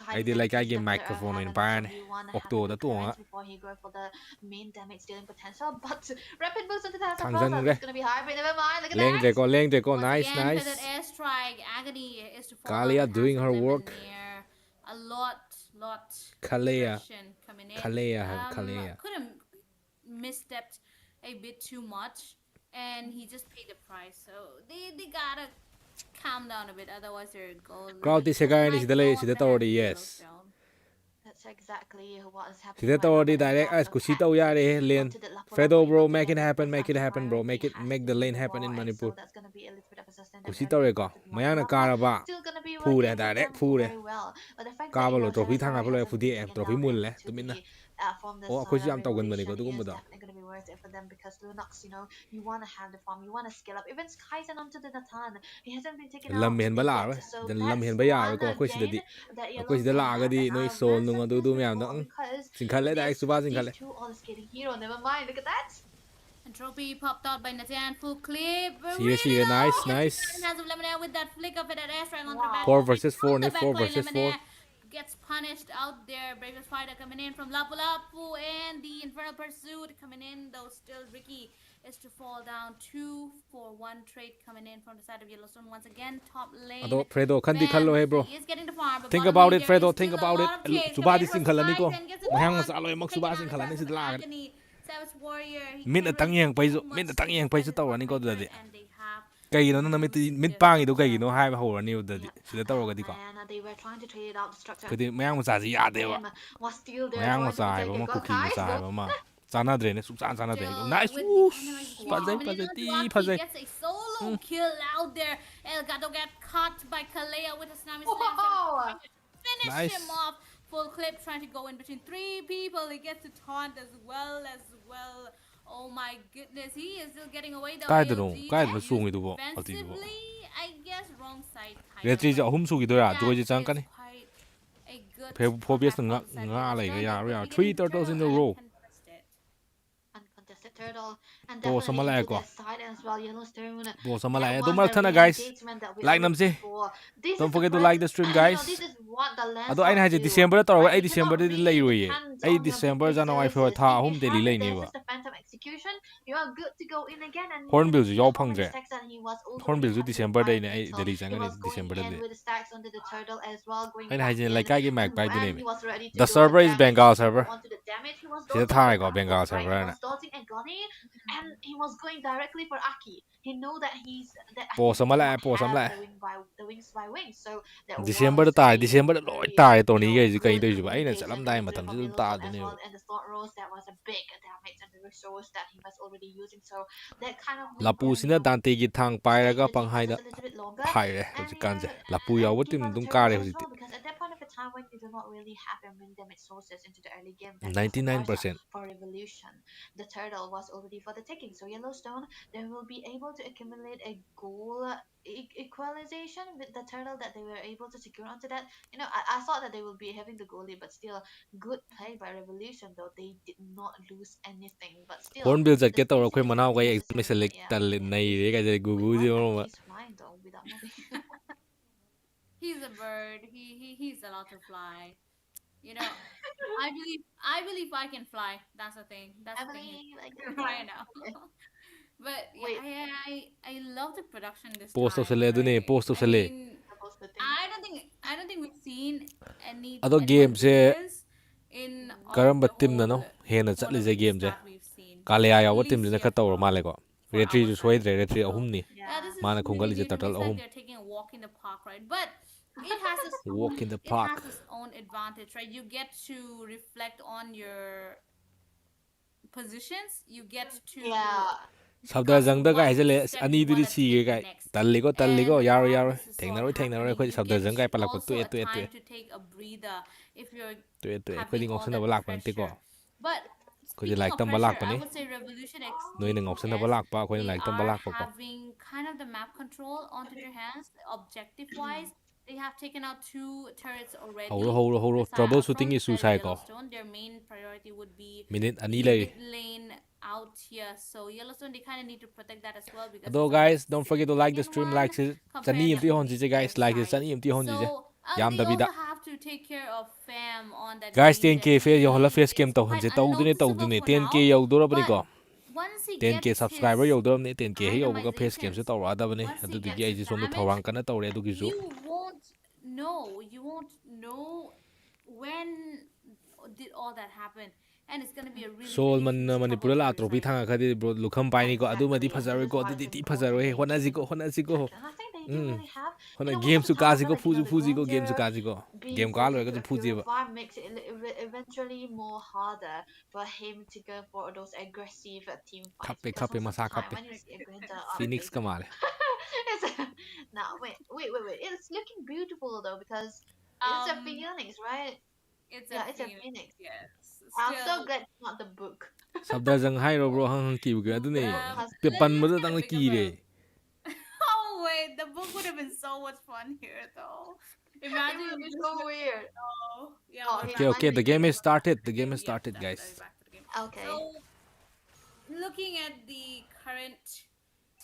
I did like I game microphone in pan. Octo da to nga. Before he go for the main damage dealing potential, but rapid moves into the hands of Thang Rosa. zang It's gonna be hard, but never mind. Look at Leng that. Draco. Once Nice, again, nice. feathered airstrike. Agony is to fall Kalia on the doing hands of her work. Lemonade. A lot Kalea. aggression coming in. Kalea. Could have misstepped a bit too much, and he just paid the price. So they gotta calm down a bit, otherwise they're goal. Crowd is a guy and is delay, is the already, yes. That's exactly what is happening. Sida already direct as kusita uyare lane. Fredo bro, make it happen, bro. Make the lane happen in Manipur. Kusita reko. Mayana karaba. Pure direct, pure. Kabalo trophy thanga palo fudi trophy mulle. Tumina. Oh, akoy jam tawagan bani ko tugum bada. Gonna be worth it for them because Lunox, you want to have the farm, you want to scale up. Even Skyzen onto the Natan, he hasn't been taken out. Lam hen bala yet, ra. so Jan that's lam hen ba ya one ko akoy sida di. gain that Akoy sida la aga di Yellowstone noi has. soul That's nunga a du good me am call dang. because Singkale da this- exuba singkale. these two all is getting hero, never mind, look at that. And trophy popped out by Natan, full clip. Seriously, Really nice, low. nice. Gets the hands of Lemonade with that flick of it at airstrike on the Wow. back. 4 versus 4, On the ne 4 back line, versus 4. Lemonade gets punished out there. Bravest fighter coming in from Lapu Lapu, and the Infernal Pursuit coming in, though still Ricky is to fall down. 2-for-1 trade coming in from the side of Yellowstone once again. Top lane. Ado Fredo kandi khallo he bro. He is getting the farm, but Think bottom about lane it, there Fredo. is Think still a about lot it. of chase Subadi coming in sing from khalani ko. Skyzen, gets it Mahang on, masalo mak taken subadi out sing in the khalani hands sid of lag. Agony. Savage Warrior, he Min can't tang really yang do paisu too min much tang to yang defend paisu his tawrani ko bottom lane dadi. turret, and they have Kaigino nang namit used mit their pangido structure. kaigino haiba hawrani udadi. Yep. Sida tawragadi ko. And they were trying to trade it out the structure. Kadi mayang masaji yadeba. Him was still there Mayang trying to masai protect ba it. ma Got cookie Kai. masai ba ma. Chanadre ne sukchan chanadre. Still, Nice. with the enemies Fazai coming in fazai ti onto Aki, fazai. gets a solo kill out there. Elgato get caught by Kalea with a tsunami slam. Whoa! Trying to finish Nice. him off. Full clip, trying to go in between 3 people. He gets to taunt as well. Oh my goodness, he is still getting away though. AOG Kaidano used sungidubo altidubo. defensively, I guess wrong side kind Retri of, ja but ahum sugidora that joy je is changkani. quite a good Phobias comeback nga from the side nga of lai Yellowstone. ya They would ya be 3 getting the turtles in a turtle row. uncontested. Uncontested turtle and Boss definitely sama into ko. their side as well. Yellowstone. Boss sama That lai. was Do the marthana guys. re-engagement that we Like are looking namse. for. This Don't is forget to what- like the stream, you know, guys. this is what the Ado Landscape aina haje do, December tawra right? ai You December cannot de really leiroye. depend Ai on your December big January resources. February tha If ahum you daily have the leini ba. Dancers, the Phantom Execution, you are good to go in again. And Hornbill you ju can yaw see how many phangdre. stacks that he was already Hornbill ju hunted December by day ne ai Mitchell. daily He changani was going December in de. with the stacks onto the turtle as well, going Aina back haje in. like kai And magpie de when ne. he was ready to The do server is damage, Bengal to go server. onto the damage, he was Sida dodging thai with ko Bengal Apples, right? server He na. was dodging Agony, and he was going directly for Aki. He know that Aki Boss did sama not lai boss sama have lai. the wings by wings, so that December was ta a December loi very, tai to ni you know, ga kai good to ju. Aina communication chalam dai coming through matam from ju ta Yellowstone de as ne. well. And the slot rolls, that was a big damage and the resource that he was already using. So that kind of made Lapu them, sina Dante gi thang pairaga stay the team panghai da just a little bit longer. phaire And hoji you kanje. know, Lapu and yawa give tim out the dum turtle kare as hoji. well, because at that point of a time when you do not really have a main damage sources into the early game, then vice versa 99%. for Revolution, the turtle was already for the taking. So Yellowstone, they will be able to accumulate a goal equalization with the turtle that they were able to secure onto that. You know, I thought that they will be having the goalie, but still good play by Revolution, though they did not lose anything. But still, Hornbill the jat ke tawra decent khoi manau ga defense exam necessary. select Yeah. tal nai re ga je Wait, gugu why ji Aki ma. is flying though without moving? He's a bird. He's allowed to fly. You know, I believe I can fly. That's the thing. That's I the thing believe I can right fly. now. Okay. But yeah, Wait. I love the production this Post of time. sele dune Right? post of I sele. mean, Supposed to think. I don't think we've seen Ado anyone game do se this in karamba the team na no whole hena chatli je game tournaments je. that we've seen. Kalaya At yawa team least je ka yes, tawra for male ko. for Retri our ju side. soidre retri So, ahum ni. yeah, this is Mana khungali really je new to me. turtle It's like ahum. they're taking a walk in the park, right? But it has its Walk in the it park. has its own advantage, right? You get to reflect on your positions. You get to Yeah. Sabda discuss jangda ga what hajele step ani you du wanna si take ga next. talligo And yaro while yaro this is all thengnaroi happening, khoi you sabda get jang ga palak also tu a etu time to take a breather if you're khoi having ding all option that na balak pan te ko. pressure. But Khoi je speaking like of tam pressure, balak I pani. would say Revolution Noi ning option na balak pa khoi they like tam are balak pa ko. having kind of the map control onto their hands, objective wise. They have taken out 2 turrets already. Horo troubleshooting From issue the sai ko. Yellowstone, their main priority would be Minute ani the lai. mid lane out here. So Yellowstone, they kind of need to protect that as well because Ado it's a guys, don't forget to like the significant stream, one like se compared chani imti to hon ji guys, their like se side. chani imti hon ji je. So Yam they da bida. also have to take care of fam on that Guys green 10k face yo hola Jesse. face cam It's to hon quite je tau unnoticeable dune for 10k now, yo dora bani but ko. once he 10k gets subscriber his yo dora ne 10k he yo ga face cam se itemizations, tawra da bani. once he Adu gets gi ai his ji som da damage, thawang kana tawre adu gi ju. you won't know when did all that happen, and it's gonna be a really Sol really man huge manipur la trouble for trophy his side. thanga khadi bro lukham pai ni ko adu ma di Exactly. phazar And ko this adu is why di it's phazar important he for hona them ji to ko hona ji ko. and I think they do really have. Hona You know, game most su of the ka time ji I ko feel like, fuji ko game su volunteer ka ji ko. being Game ka lo forced ga into ju a fuji ba. purify makes it eventually more harder for him to go for those aggressive team fights. Kappe Because most of masa the time kappe. when you see a Gwenda on Phoenix the ka male. it's now wait. It's looking beautiful though because it's a phoenix, right? It's Yeah, a it's a phoenix. phoenix. Yes. I'm Still, so glad it's not the book. Sabda jang hai ro bro hang ki ga adu ne. Pe let's pan mo get a tang bit ki of re. Oh wait, the book would have been so much fun here though. It Imagine would you be just so weird. yeah. Oh, we're here, back Okay, to the the game is game. started. The game is Yes, started, definitely guys. back to the game. Okay. So, looking at the current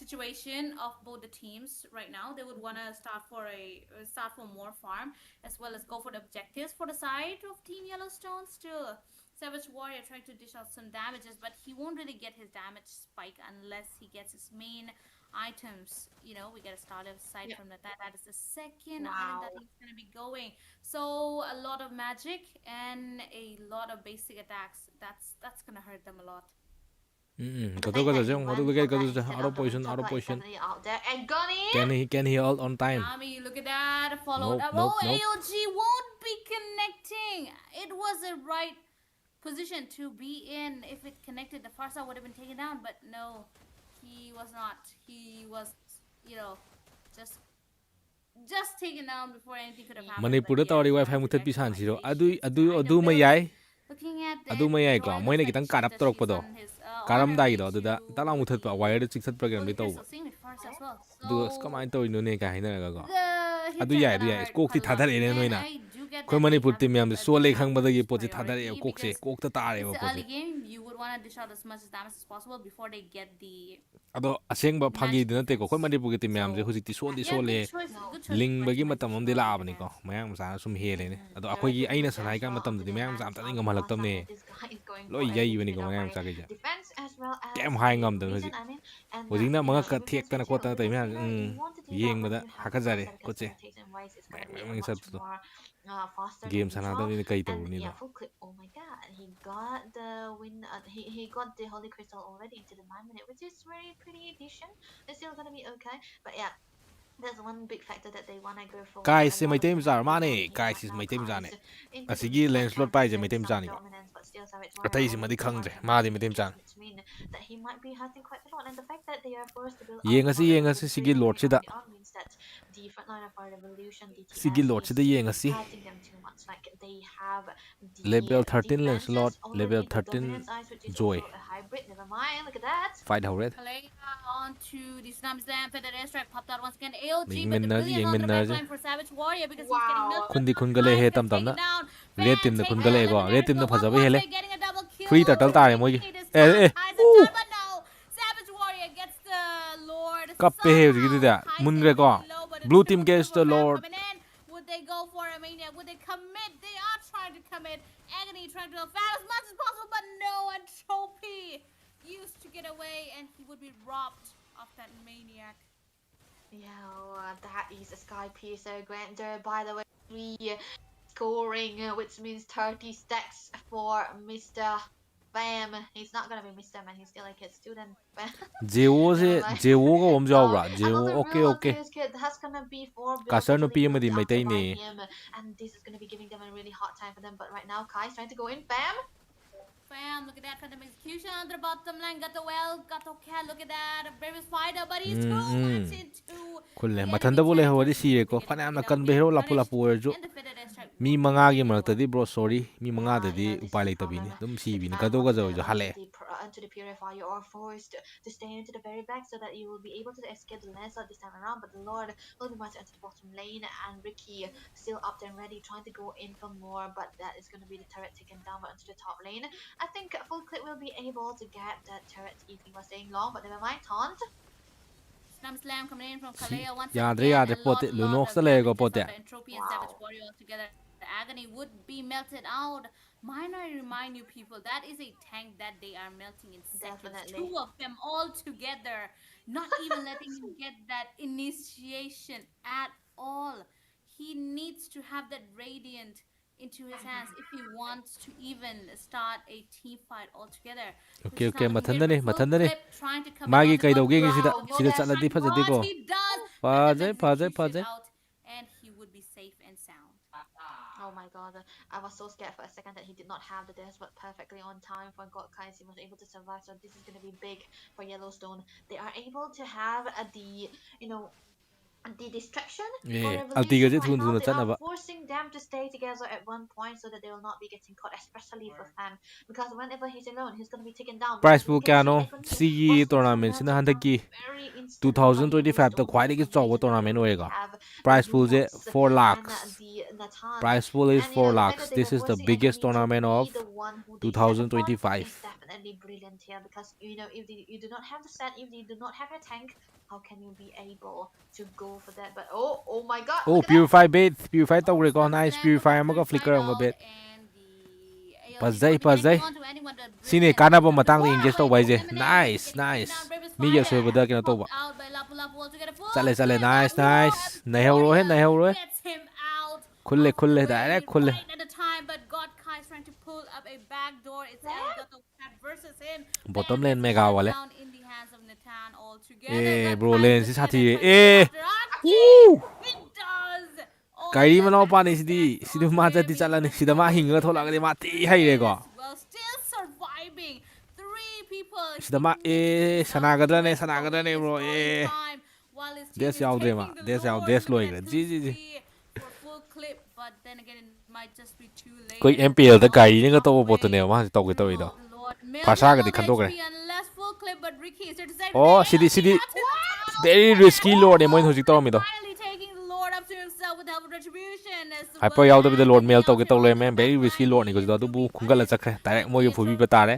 situation of both the teams right now, they would want to start for more farm as well as go for the objectives for the side of Team Yellowstone. Still, Savage Warrior trying to dish out some damages, but he won't really get his damage spike unless he gets his main items. You know, we get a starter aside Yeah. from that. That is the second Wow. item that he's gonna be going. So a lot of magic and a lot of basic attacks. That's gonna hurt them a lot. Gato gato jeng, gato gato gato out of position, out of position. Out there. And Gunny. Can he ult on time? Nami, look at that. Followed Nope, up. nope, Oh, nope. AOG won't be connecting. It was the right position to be in. If it connected, the Farsa would have been taken down. But no, he was not. He was, just taken down before anything could have happened. Manipur da tawri wifi mutat pisan siro. Adu mayai. Adu mayai ko. Moina kitang karap torok pa do. Karam dai do. Adu da talang mutat pa wire da chiksat program di taw. Adu kamay taw ino ne ka hina ga ko. Adu yai. Kok ti thadar ene noina. Koi Manipur team yam so le khang badagi pochi thadar e kok se kok ta tare ba Early pochi. game, you would want to dish out as much damage as possible before they get the. Ado aseng ba phagi din te ko koi Manipur team yam je hujik ti so di so le. Ling bagi matam am de la abani ko. Mayang sa sum hele ne. Ado akoi gi aina sanai ka matam de mayang sa am ta ngam halak tam ne. Loi yai bani ko mayang sa ga ja. Defense as well as Kem hai ngam da hujik. I mean, and Hujik na mga ka the thek ta na ko ta ta mayang yeng bada hakazare ko che. Mayang sa to. Game sana da ni kai to ni yeah, da. full clip. Oh my god, he got the win. He got the holy crystal already into the 9 minute, which is very pretty decent. It's still gonna be okay, but yeah, that's one big factor that they wanna go for. Guys, se mai tem zar mane. Guys is mai tem zane. Asigi lens slot pai je mai tem zani ko. Atai si madi khang je. Ma di mai tem zan. That he might be hurting quite a lot, and the fact that they are forced to build Yengasi sigi lord sida. means that the front line of our revolution, Sigi lord sida yengasi. hurting them too much. Like they have the Level 13 lens slot, defenses already, level the 13 dominance eyes, which is Joy. also a hybrid. Never mind, look at that. Fight how red. Kalea onto the Snam Slam, Feather Airstrike popped out once again. AOG, Ying but the Minna, brilliant Ying on the Minna backline for Savage Warrior because he's Wow. getting milked. Kundi kungale he tam tam na. Red team da kungale go. Red team da phajabe hele. Getting a double kill. Free turtle tare moi. But no, Savage Warrior gets the Lord. Kappe he hujigi da. Munre ko. Blue team gets the Lord. Would they go for a maniac? Would they commit? They are trying to commit. Agony trying to fast as much as possible, but no. And Trophy used to get away, and he would be robbed of that maniac. Yeah, that is a Sky Piercer Grander. By the way, scoring, which means 30 stacks for Mr. Bam. He's not gonna be Mr. Man, he's still a kid student. Jewo se Jewo go om jaw bra. Jewo okay. That's gonna be for Kasar no pi madi mai tai ne. and this is gonna be giving them a really hard time for them. But right now, Kai's trying to go in. Bam. Bam, look at that kind of execution on the bottom line. Got the well, got the cat. Look at that, a bravest fighter, but he's too much into. Kulle mathanda bole hawadi si ko fana na kan behro lapu orju. And the Feather Airstrike. Mi manga gi marakta di bro sorry. Mi manga da di upay lai tabi ni. Dum si bi ni kado ga jo hale. Into the purifier, you are forced to stay into the very back so that you will be able to escape the landslide this time around. But the Lord will be much into the bottom lane, and Ricky still up there and ready, trying to go in for more. But that is going to be the turret taken down but onto the top lane. I think Full Clip will be able to get that turret if he was staying long, but never mind. Taunt. Snam Slam coming in from Kalea once Yadre again. yadre pote Lunox ta le go pote. Entropy and Savage Warrior all together. The Agony would be melted out. Mind I remind you people, that is a tank that they are melting in seconds. Definitely. 2 of them all together. Not even letting him get that initiation at all. He needs to have that radiant into his hands if he wants to even start a team fight altogether. Okay, mathanda ne. Magi kai doge gi sida chaladi phajadi ko. Phajai. And he would be safe and sound. Oh my god, I was so scared for a second that he did not have the death, but perfectly on time for God Kais. He was able to survive, so this is going to be big for Yellowstone. They are able to have the distraction. Yeah, or Altiga je revolution thun right now. chana They ba. are forcing them to stay together at one point so that they will not be getting caught, especially for Sam. Because whenever he's alone, he's going to be taken down. Prize pool kya no? CE tournament sina handak ki 2025 ta khwai gi chaw tournament hoega. Prize pool je 4 lakhs. Prize pool is 4 lakhs. This is the biggest tournament of 2025. It's definitely brilliant here because if you do not have the set, if you do not have your tank, how can you be able to go for that? But oh my god! Oh, purify bait, purify tau re ko nice purify amaga flicker ang bait. Pazai. Sine kana ba matang ni engage tau bai je. Nice. Mi ya soi bada kina tau ba. Chale nice. Nai hero he. Khulle direct khulle. At the time, but God Kai is trying to pull up a back door. It's Elgato Cat versus him. bottom lane mega wale Down in the hands of Natan altogether. bro God lane Kai's si gonna sati get that eh after Aki. woo It does. Oh, Kairi the manau pa ni massive sidi stacks sidu onto ma there, jati being chalani able to sida ma follow hinga through thola and ga ma ti pull haire in ko as well. Still surviving. 3 people. sida ma He mixed himself sanagadra with the ne bro destroying time while his team des is yaudre ma taking the des yaud Lord. des Looking loigre at ji 2-3 for full clip, but then again it might just be too late. koi And MPL da now Kairi he's nga to bot ne halfway ma to ge to through ido the Lord. Mills Pasha have ga low di khan to HP gre unless full clip, but Ricky is there to save the oh day. sidi Out to the tunnel. very risky lord ne moi hojik to mi do Finally taking the Lord up to himself with help of retribution as hyper well yaud bi as the the lord mail to nails ge here to le onto the man back very risky line. lord He ne go is do to bu be khungala punished chakre direct with moi ge the phobi trophy batare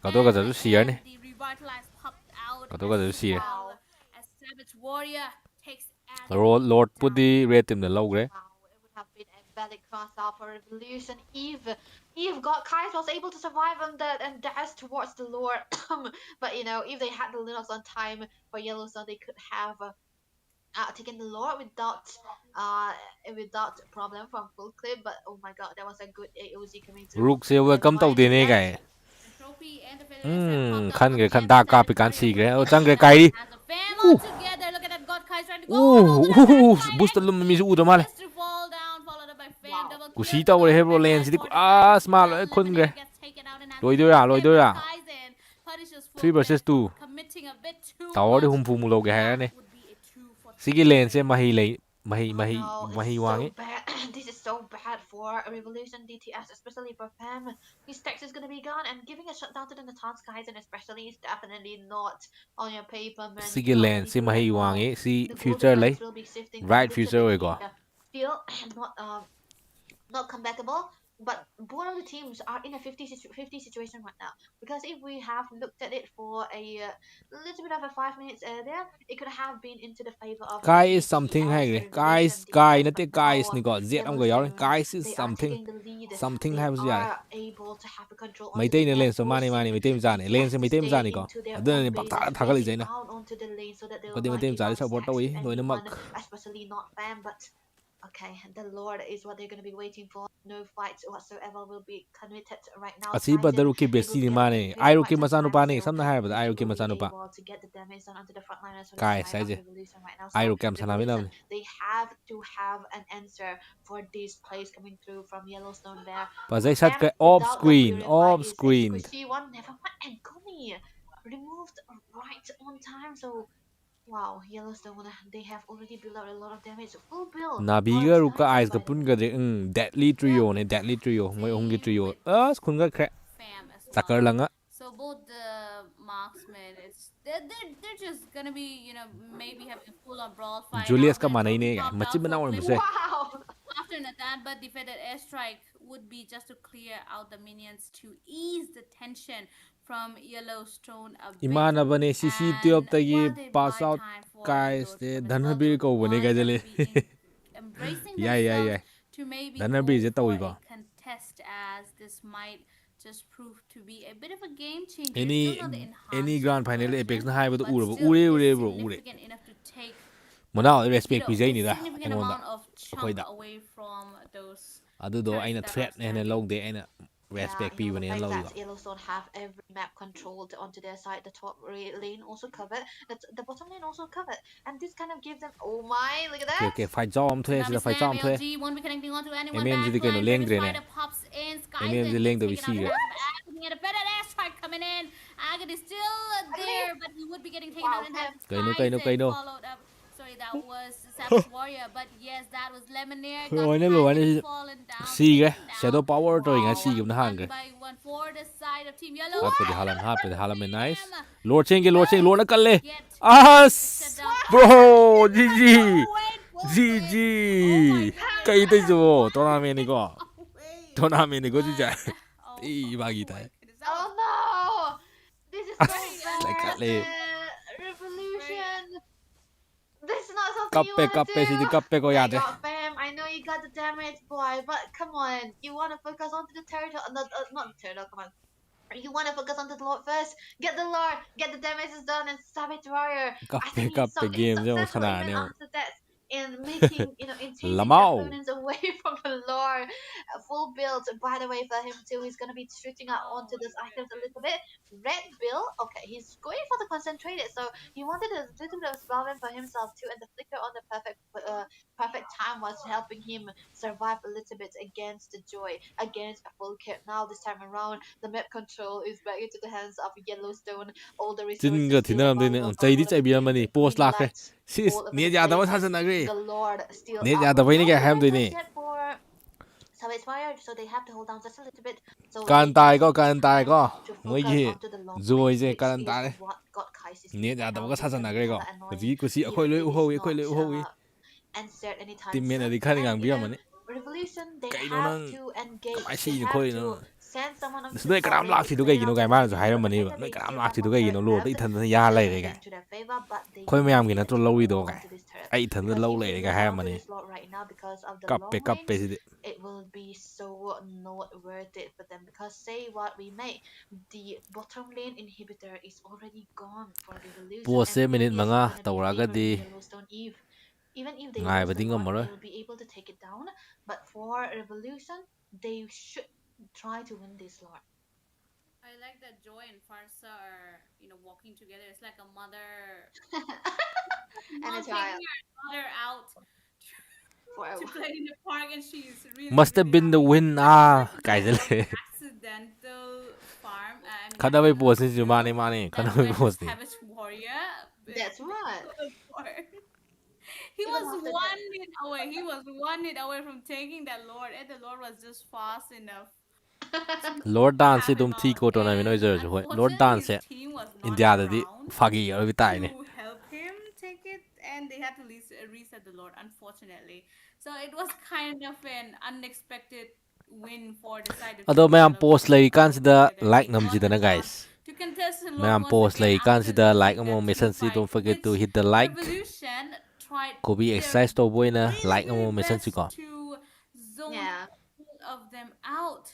ga pen ju sier ne and the revitalize popped out ga as ju sier well as Savage Warrior takes lord put down. the red team the low gre Wow, it would have been a valid cross out for Revolution. Eve got Kais was able to survive on that and dash towards the Lord. But you know, if they had the Linux on time for Yellowstone, they could have taken the Lord without problem from full clip. But oh my god, that was a good AOZ coming through. rook se welcome to de ne ga The trophy and the failure set popped out khan on ge the khan end da of ka Savage pi kan Warrior si would gre o get chang gre that Kairi as a fam all together. Look at that, God Kai's trying to go all over the back line boost and lum mi he su u do male gets to fall down, followed up by fam. Wow. Double ku kill si for to those re hebro len Reckless si Mortified as small well. khun gre Lemonade gets taken out and has to be loi saved do by ya Kaizen. Punishes full 3 clip versus 2 for committing a bit too tower de much. hum fu mu lo ge ha That ne would be a 2 for 3 sigi len se remaining. mahi lei Oh no, this mahi is wangi so bad. This is so bad for Revolution DTS, especially for Pam. His text is gonna be gone, and giving a shutdown to the Natan Skies, and especially is definitely not on your paper, man. You sigi cannot len really si do that mahi well. wangi si The future golden lei ranks will be shifting a bright little future bit we go here. Still not combattable, but both of the teams are in a 50 situation right now. Because if we have looked at it for a little bit of a 5 minutes earlier, it could have been into the favor of Kai is something DTS, hai the gre Revolution Kai DTS, na but te Kai is now ni go z am go yaw Yellowstone, Kai is they are something taking the lead. something They hai bu yare are able to have a control mai onto tai the ne map, len so mani forcing mani mai tai mi jane len DTS se to mai tai mi stay jani ko into their adun own ne bak bases, tha ga li facing jaina out onto the lane so that they ko will de mai not tai mi give jare out support to stacks wi to loina mak anyone, especially not Fam, but okay, the Lord is what they're going to be waiting for. No fights whatsoever will be committed right now. asi badaru ke Able besi to ni get a mane game for airo quite ke some masanu time, pa ne so samna hai ba Mythic airo ke will be masanu pa able to get the damage done onto the frontliners for the Kai side sai of je Revolution right now. So airo kam sana mi Revolution, nam they have to have an answer for this plays coming through from Yellowstone there. pa zai sat Fam, ka without the Purify, off is a screen squishy one. Never mind, and Gummy removed right on time, so wow, Yellowstone, they have already built out a lot of damage. Full build nabi for ga ru ka Sniper, eyes ga by the pun way. ga de deadly Yeah. trio ne deadly trio moi ong gi Same trio with as khun ga kre fam as takar well. langa So both the marksmen, they're just gonna be maybe having a full on brawl fight Julius out ka there. manai Trophy ne ga popped machi out bana full or clip muse Wow. after Nathan, but defended airstrike would be just to clear out the minions to ease the tension from Yellowstone a bit. imana bane cc And tiop ta gi while they pass buy out time for the guys Lord de team as well, they dhanabir would ko bane ga want jale to be embracing yai yai themselves yai to maybe dhanabir go je for tawi a ko contest, as this might just prove to be a bit of a game changer. It's still not the any enhanced grand final apex version, na hai ba but ura still it is bro significant enough to take mona respect pi jai a ni da significant engonda amount of chunk akoida away from those adu do turrets aina that are threat ne standing. logde aina Yeah, respect you pi know, the bane fact lo that Yellowstone have every map controlled onto their side, the top lane also covered, the bottom lane also covered, and this kind of gives them, oh my, look at okay that! okay fight jaw am So thwe now we sida fight jaw slam am thwe LG won't be connecting onto anyone mmg di kaino backline. leng Bravest dre ne Fighter pops in. mmg Skyzen leng gets do bi taken si out and ga has Agony and a better airstrike coming in. Agony still there, but he would be getting taken out Wow, and has Pam. Skyzen followed up. Sorry, that was Savage Warrior, but yes, that was Lemonade. Got wane lo behind wane him, fallen down, si ga taken shadow down. power to inga si Wow. ga na han One ga by one for the side of Team Yellow. hat pe halam nice Fam lord cheng lord na kalle get as the shutdown bro on. gg Wait, full gg clip. Oh my goodness. kai tai jo tournament ni ko Wait. tournament ni ko ji ja Oh, ti bagi my tai goodness. That Oh was no! This is so very like bad, le Revolution! This is not something you want to kappe si di do! kappe ko I yade got fam, I know you got the damage, boy, but come on, you want to focus onto the turtle, not the turtle, come on. You want to focus onto the Lord first. Get the Lord, get the damages done, and Savage Warrior. I think kappe game jo successful sana even ne after that. in making, in chasing the Lamau. opponents away from the lore. Full build, by the way, for him too. He's gonna be switching out onto those items a little bit. Red build, okay, he's going for the concentrated, so he wanted a little bit of spellman for himself too, and the flicker on the perfect time was helping him survive a little bit against the joy, against a full kit. Now this time around, the map control is back into the hands of Yellowstone. All the resources 찐가 still 티나는데 available for 저희디 all of the teams. 째비야만이 보스 Green 라크레 lights 시스 all over 네 the 야다고 place as 사선나그리 the Lord still 네 out. 야다고 Not 이니게 the red 함도이니 just yet for so it's fired, so they have to hold down just a little bit. So 간 they 따이거 need 간 time 따이거 to focus 뭐이기 onto the long 조이제 range, 간 which 따레 is what God Kais is 네 doing right now. 야다고 It's gonna be 사선나그리고 hella annoying 그지 그지 if 어코이 로이 it is 우호이 not 어코이 로이 우호이 answered anytime 팀맨 soon. 어디 카링 And in 앙비야마니 a revolution, they have 그이노는 to engage. 가만히 They 시이는 have 코이는 to send someone onto 너희 the top 그람 lane, 락티도 extend it 그이노 out to the 가이마는서 mid lane, but 하이러머니 better 너희 they 그람 still have 락티도 one turret 그이노 로드 left. 이탄 It 야 doesn't 레이가 bend to their favor, but they 코이 need 매암기 to 나또 hold 로이도 on 가이 to this turret. 아이 탄 Because 로우 if they 레이가 lose out to 하이러머니 this lot right now because of the 까빼 long range, 까빼 it will be so not worth it for them. Because say what we may, the bottom lane inhibitor is already gone for revolution, 보스 and 미닛 it is 망아 gonna be 떠오라가디 favoring Yellowstone. Even if they lose ngài và the tiếng lot, ngầm they will be able to take it down. But for revolution, they should try to win this lot. I like that Joy and Farsa are, walking together. It's like a mother And a mom taking child her daughter out for a to play in the park, and she's really, must have really been the happy. win But it's like cái gì an lệ accidental farm. I mean, 카다베 accidental 보스 지 field 마니 마니 that 카다베 where the 보스 Savage Warrior That's what. was born. He Even was after one that. hit away. He was one hit away from taking that Lord, and the Lord was just fast enough. Lord dance Have him dum thi out. ko to na mi noi And giờ rồi Lord unfortunately, dance his team was not India da di around fagi ở bi tai ne to help him take it, and they had to reset the Lord, unfortunately. So it was kind of an unexpected win for the side of ado Team mayam Yellowstone post lai kan altogether. sida They like won nam the jidana round guys to contest the Lord mayam once post again lai kan after sida losing like that amo team mission si fight, don't forget to which hit the like Revolution tried ko bi their exercise to boy na really, like amo really mission si best ko to zone Yeah. all of them out.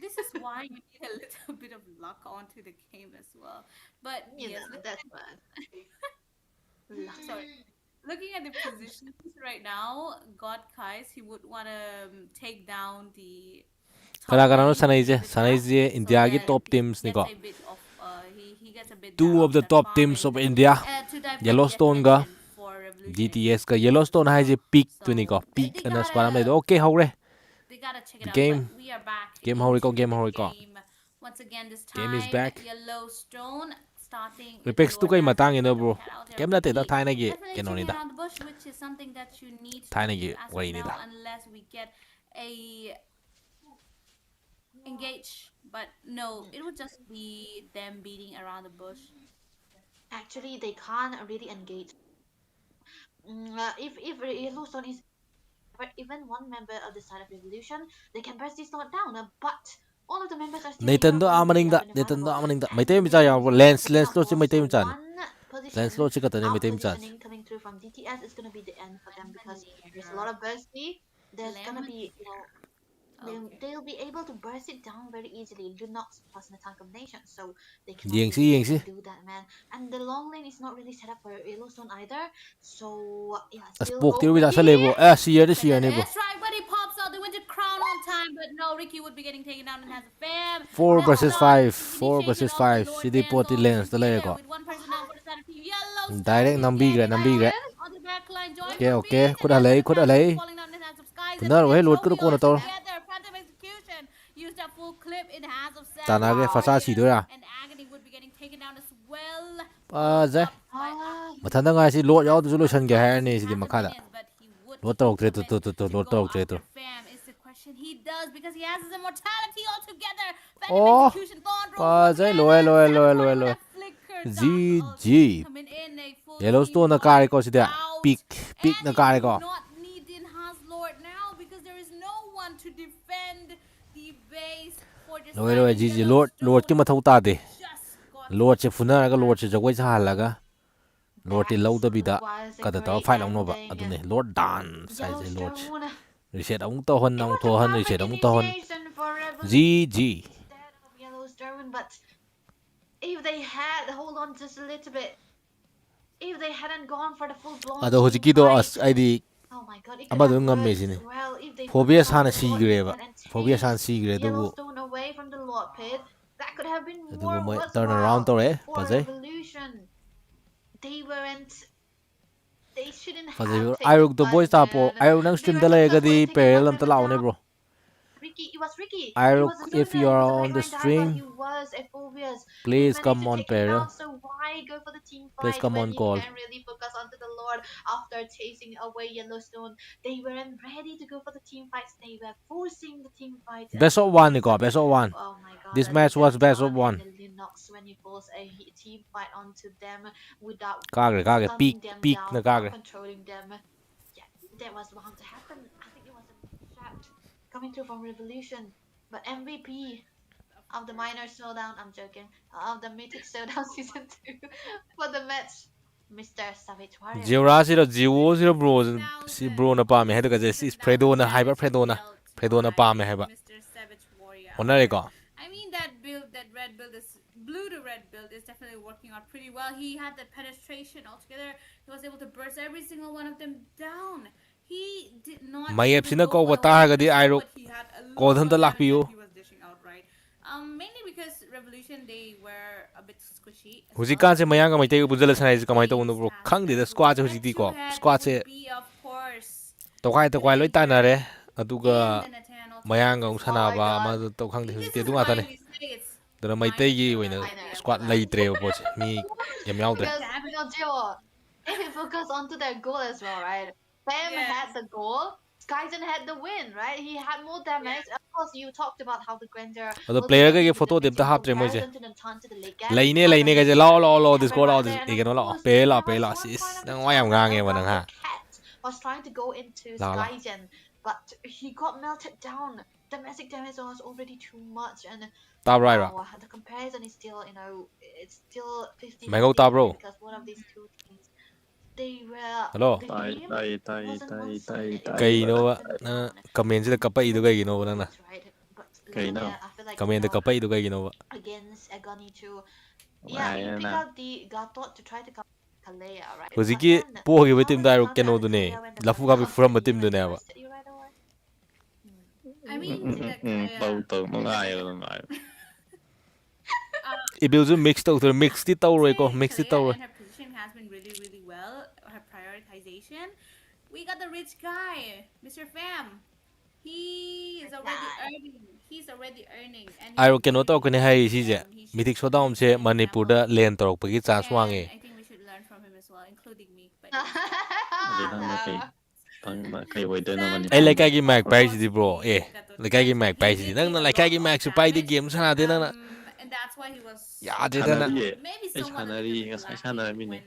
This is why you need a little bit of luck onto the game as well. But yes, That's fun. sorry. Looking at the positions right now, God Kais, he would want to take down the kara kara no lane sanai je inhibitor India so gi that top he teams ni gets ko a bit of he gets a bit two there of the that top farm teams of and India to divert Yellowstone the ga attention for Revolution GTS is ka Yellowstone hai je peak so tu ni ko they peak ana gotta squad am le okay hore they gotta check it The out. game- But we are back. game hori ko, into game the hori ko. game. Once again, this time Game is back. Yellowstone starting. with Repex tu Lord kai Dance. matang ino Let them bro head out there game na te da quickly. thai na gi Definitely keno ni checking da around the bush, which is something that you need to Thai na do gi as wari of ni now, da unless we get a engage. But no, it would just be them beating around the bush. Actually, they can't really engage. If Yellowstone is even one member of the side of Revolution, they can press this not down. But all of the members are still Nathan here, do one amaning da will be Nathan do unavailable. amaning da And mai te mi they cha will ya be lens picking lens up lo chi mai te mi also chan one position lens lo chi ka ta ne mai te mi chan positioning coming through from DTS is gonna be the end for them because there's a lot of bursty. There's gonna be they'll be able to burst it down very easily. Do not plus an attack combination, so they cannot Yeng si, really yeng si. do that, man. And the long lane is not really set up for Yellowstone either. So yeah, as still pok ti go wi da Ricky. sa le bo si ye de si ye ne bo That's right, but he pops out the winter crown on time. But no, Ricky would be getting taken down and has a fam. 4 Now versus start 5 4 initiation versus of the 5 Lord si di Dance poti all lens da le together ko with one person now for the side of Team Yellowstone. direct He's nambi gre getting nambi gre on the back line. Joy okay would okay beat, khud and halai another khud fan halai falling down in the hands of Skies. Tundar And wei then lot ko Joey ko na tor together. Phantom execution. Used a full clip in the hands of Sam. Tana ge fasa chi do ya And Agony would be getting taken down as well. pa ja By mathanda nga si lot yaw du lo shan ge ha ni si di makha da but he would lot tor tre to lot go tor tre after to fam is the question. He does because he has his immortality altogether. Oh, Execution, Thorn pa Rose jai again, loe and loe Sam loe Ford loe with loe a flicker GG. dart coming in a full Yellowstone na team kare ko si da out. peak And na they kare do ko not need the enhanced lord now because there is no one to defend the base for the loe side loe of GG lot ki Yellowstone. mathau ta de Just got lot che phuna ga lot che jagoi cha halaga lot ti lau da bi da was a ka da ta great fight long no ba ending. adu ne lot dance sai je lot Yellowstone. reset amuk to hon It nang was to a hon perfect reset amuk to hon initiation for Revolution GG instead of Yellowstone, but if they had hold on just a little bit, if they hadn't gone for the full blown ꯑꯗꯣ team ꯍꯧꯖꯤꯛꯀꯤꯗꯣ fight, ꯑꯁ ꯑꯩꯗꯤ oh my god, it could ꯑꯃꯗꯣ have ꯉꯝꯃꯦ worked ꯁꯤꯅꯤ well if they ꯐꯣꯕꯤꯌꯁ focused on ꯍꯥꯟꯅ the Lord pit ꯁꯤꯈ꯭ꯔꯦꯕ and ꯐꯣꯕꯤꯌꯁ ꯍꯥꯟꯅ chased 시ꯈ꯭ꯔꯦ ꯑꯗꯨꯕꯨ Yellowstone away from the Lord pit. That could have been ꯑꯗꯨꯕꯨ more ꯃꯣꯏ ꯇꯔꯟ ꯑꯔꯥꯎꯟ worthwhile ꯇꯧꯔꯛꯑꯦ for ꯐꯖꯩ Revolution. They weren't. They shouldn't ꯐꯖꯩ have bro taken ꯑꯥꯏꯔꯨꯛꯇꯣ fight, ꯚꯣꯏꯁ ꯇꯥꯞꯄꯣ man. ꯑꯥꯏꯔꯨꯛ ꯅꯪ They ꯁ꯭ꯇ꯭ꯔꯤꯝꯗ were ꯂꯩꯔꯒꯗꯤ supposed to take ꯄꯦꯔꯦꯜ that ꯑꯝꯇ weapon ꯂꯥꯛꯑꯣꯅꯦ down. Bro Ricky, it was Ricky. He Ayruk, was a if Zuna. you He are was a on the right-hand stream, diver. He was a Phobius. We please managed come to on take him Peril. down. So why go for the team Please fight come when on you call. can really focus onto the Lord after chasing away Yellowstone? They weren't ready to go for the team fights. They were forcing the team fights. Best of one, Nico. Best of one. Oh my god. This match was best of John one. and Linux when he forced a team fight onto them without Kagre, gunning them peak down na or kagre. controlling them. Yeah, that was bound to happen. I think it was a shot coming through from Revolution. But MVP of the minor showdown, I'm joking, of the Mythic Showdown season 2 for the match, Mr. Savage Warrior. Jiorasiro, Jiwo, bro, si bro na pa me. Hedo kasi si 10,000 Fredo na hyper damage Fredo na dealt pa by me heba. Mr. Savage Warrior. Honare ko. I mean that build, that red build is blue to red build is definitely working out pretty well. He had the penetration altogether. He was able to burst every single one of them down. He did not Mayep even sina go ko for the watahagadi 100%, Ayruk. but he had a lot Kodhan of ta damage lakpiyo. that he was dishing out, right? Mainly because Revolution, they were a bit squishy as well. Hujikaanse mayanga mai tegu bujala sanai si kamai tawuno bro. Stats Khangde da that squad would hujiti head ko. to head Squad would se be, of course, tokai loi tanare. Aduga in the Natan mayanga alternative. sanaba God. ama to khangde This hujiti is adu why ngatane. we say it's Dara mai minor tegi showdown oina of the squad epilogue. laitre poche. Mi yam yaudre. Because, Joe, if you focus onto their goal as well, right? Pam Yes. had the goal, Skyzen had the win, right? He had more damage. Of course, you talked about how the Granger Ado will player be ke able to photo defend demta in haptre moise. comparison to the turn to the leg gap. Laine ke je lao discord lao Right there, and of igeno lao course, pe la there was one sis point of nang the wayam time ngange that wanang ha. the cat was trying to go into La. Skyzen, but he got melted down. Domestic damage was already too much, and Ta right ra. wow, the comparison is still, it's still 50-50 Mango ta bro. because one of these two teams, they were Hello. the game wasn't one-sided. It Kay was no up and na down. comment sila kapai do kay gino na. That's right. But Lina, I feel like Comment kapai do kay gino. against Agony too. Yeah, you pick out the Gatot to try to come Kalea, right? Hujiki But then, po gi how betim did da you ro counter keno the do ne. Kalea when the Lafu Gatot ga bi from really betim do ne ba. roasted you right away? I mean, the Ibilzu mix to mix ti taw roi ko mix ti taw. and her position has been really, really well. Her prioritization. We got the rich guy, Mr. Fam. He is already earning. He's already earning. And Airo he's keno to already kene hai earning, si je. he should Mythic be Showdown setting se an Manipur da example. len torok pagi chance And wange. I think we should learn from him as well, including me. But Ai laikai gi mic pai si bro. Laikai gi mic pai si. Nang na laikai gi mic su pai di game sana de na. And that's why he was Ya de na. maybe somewhat a little bit lacking when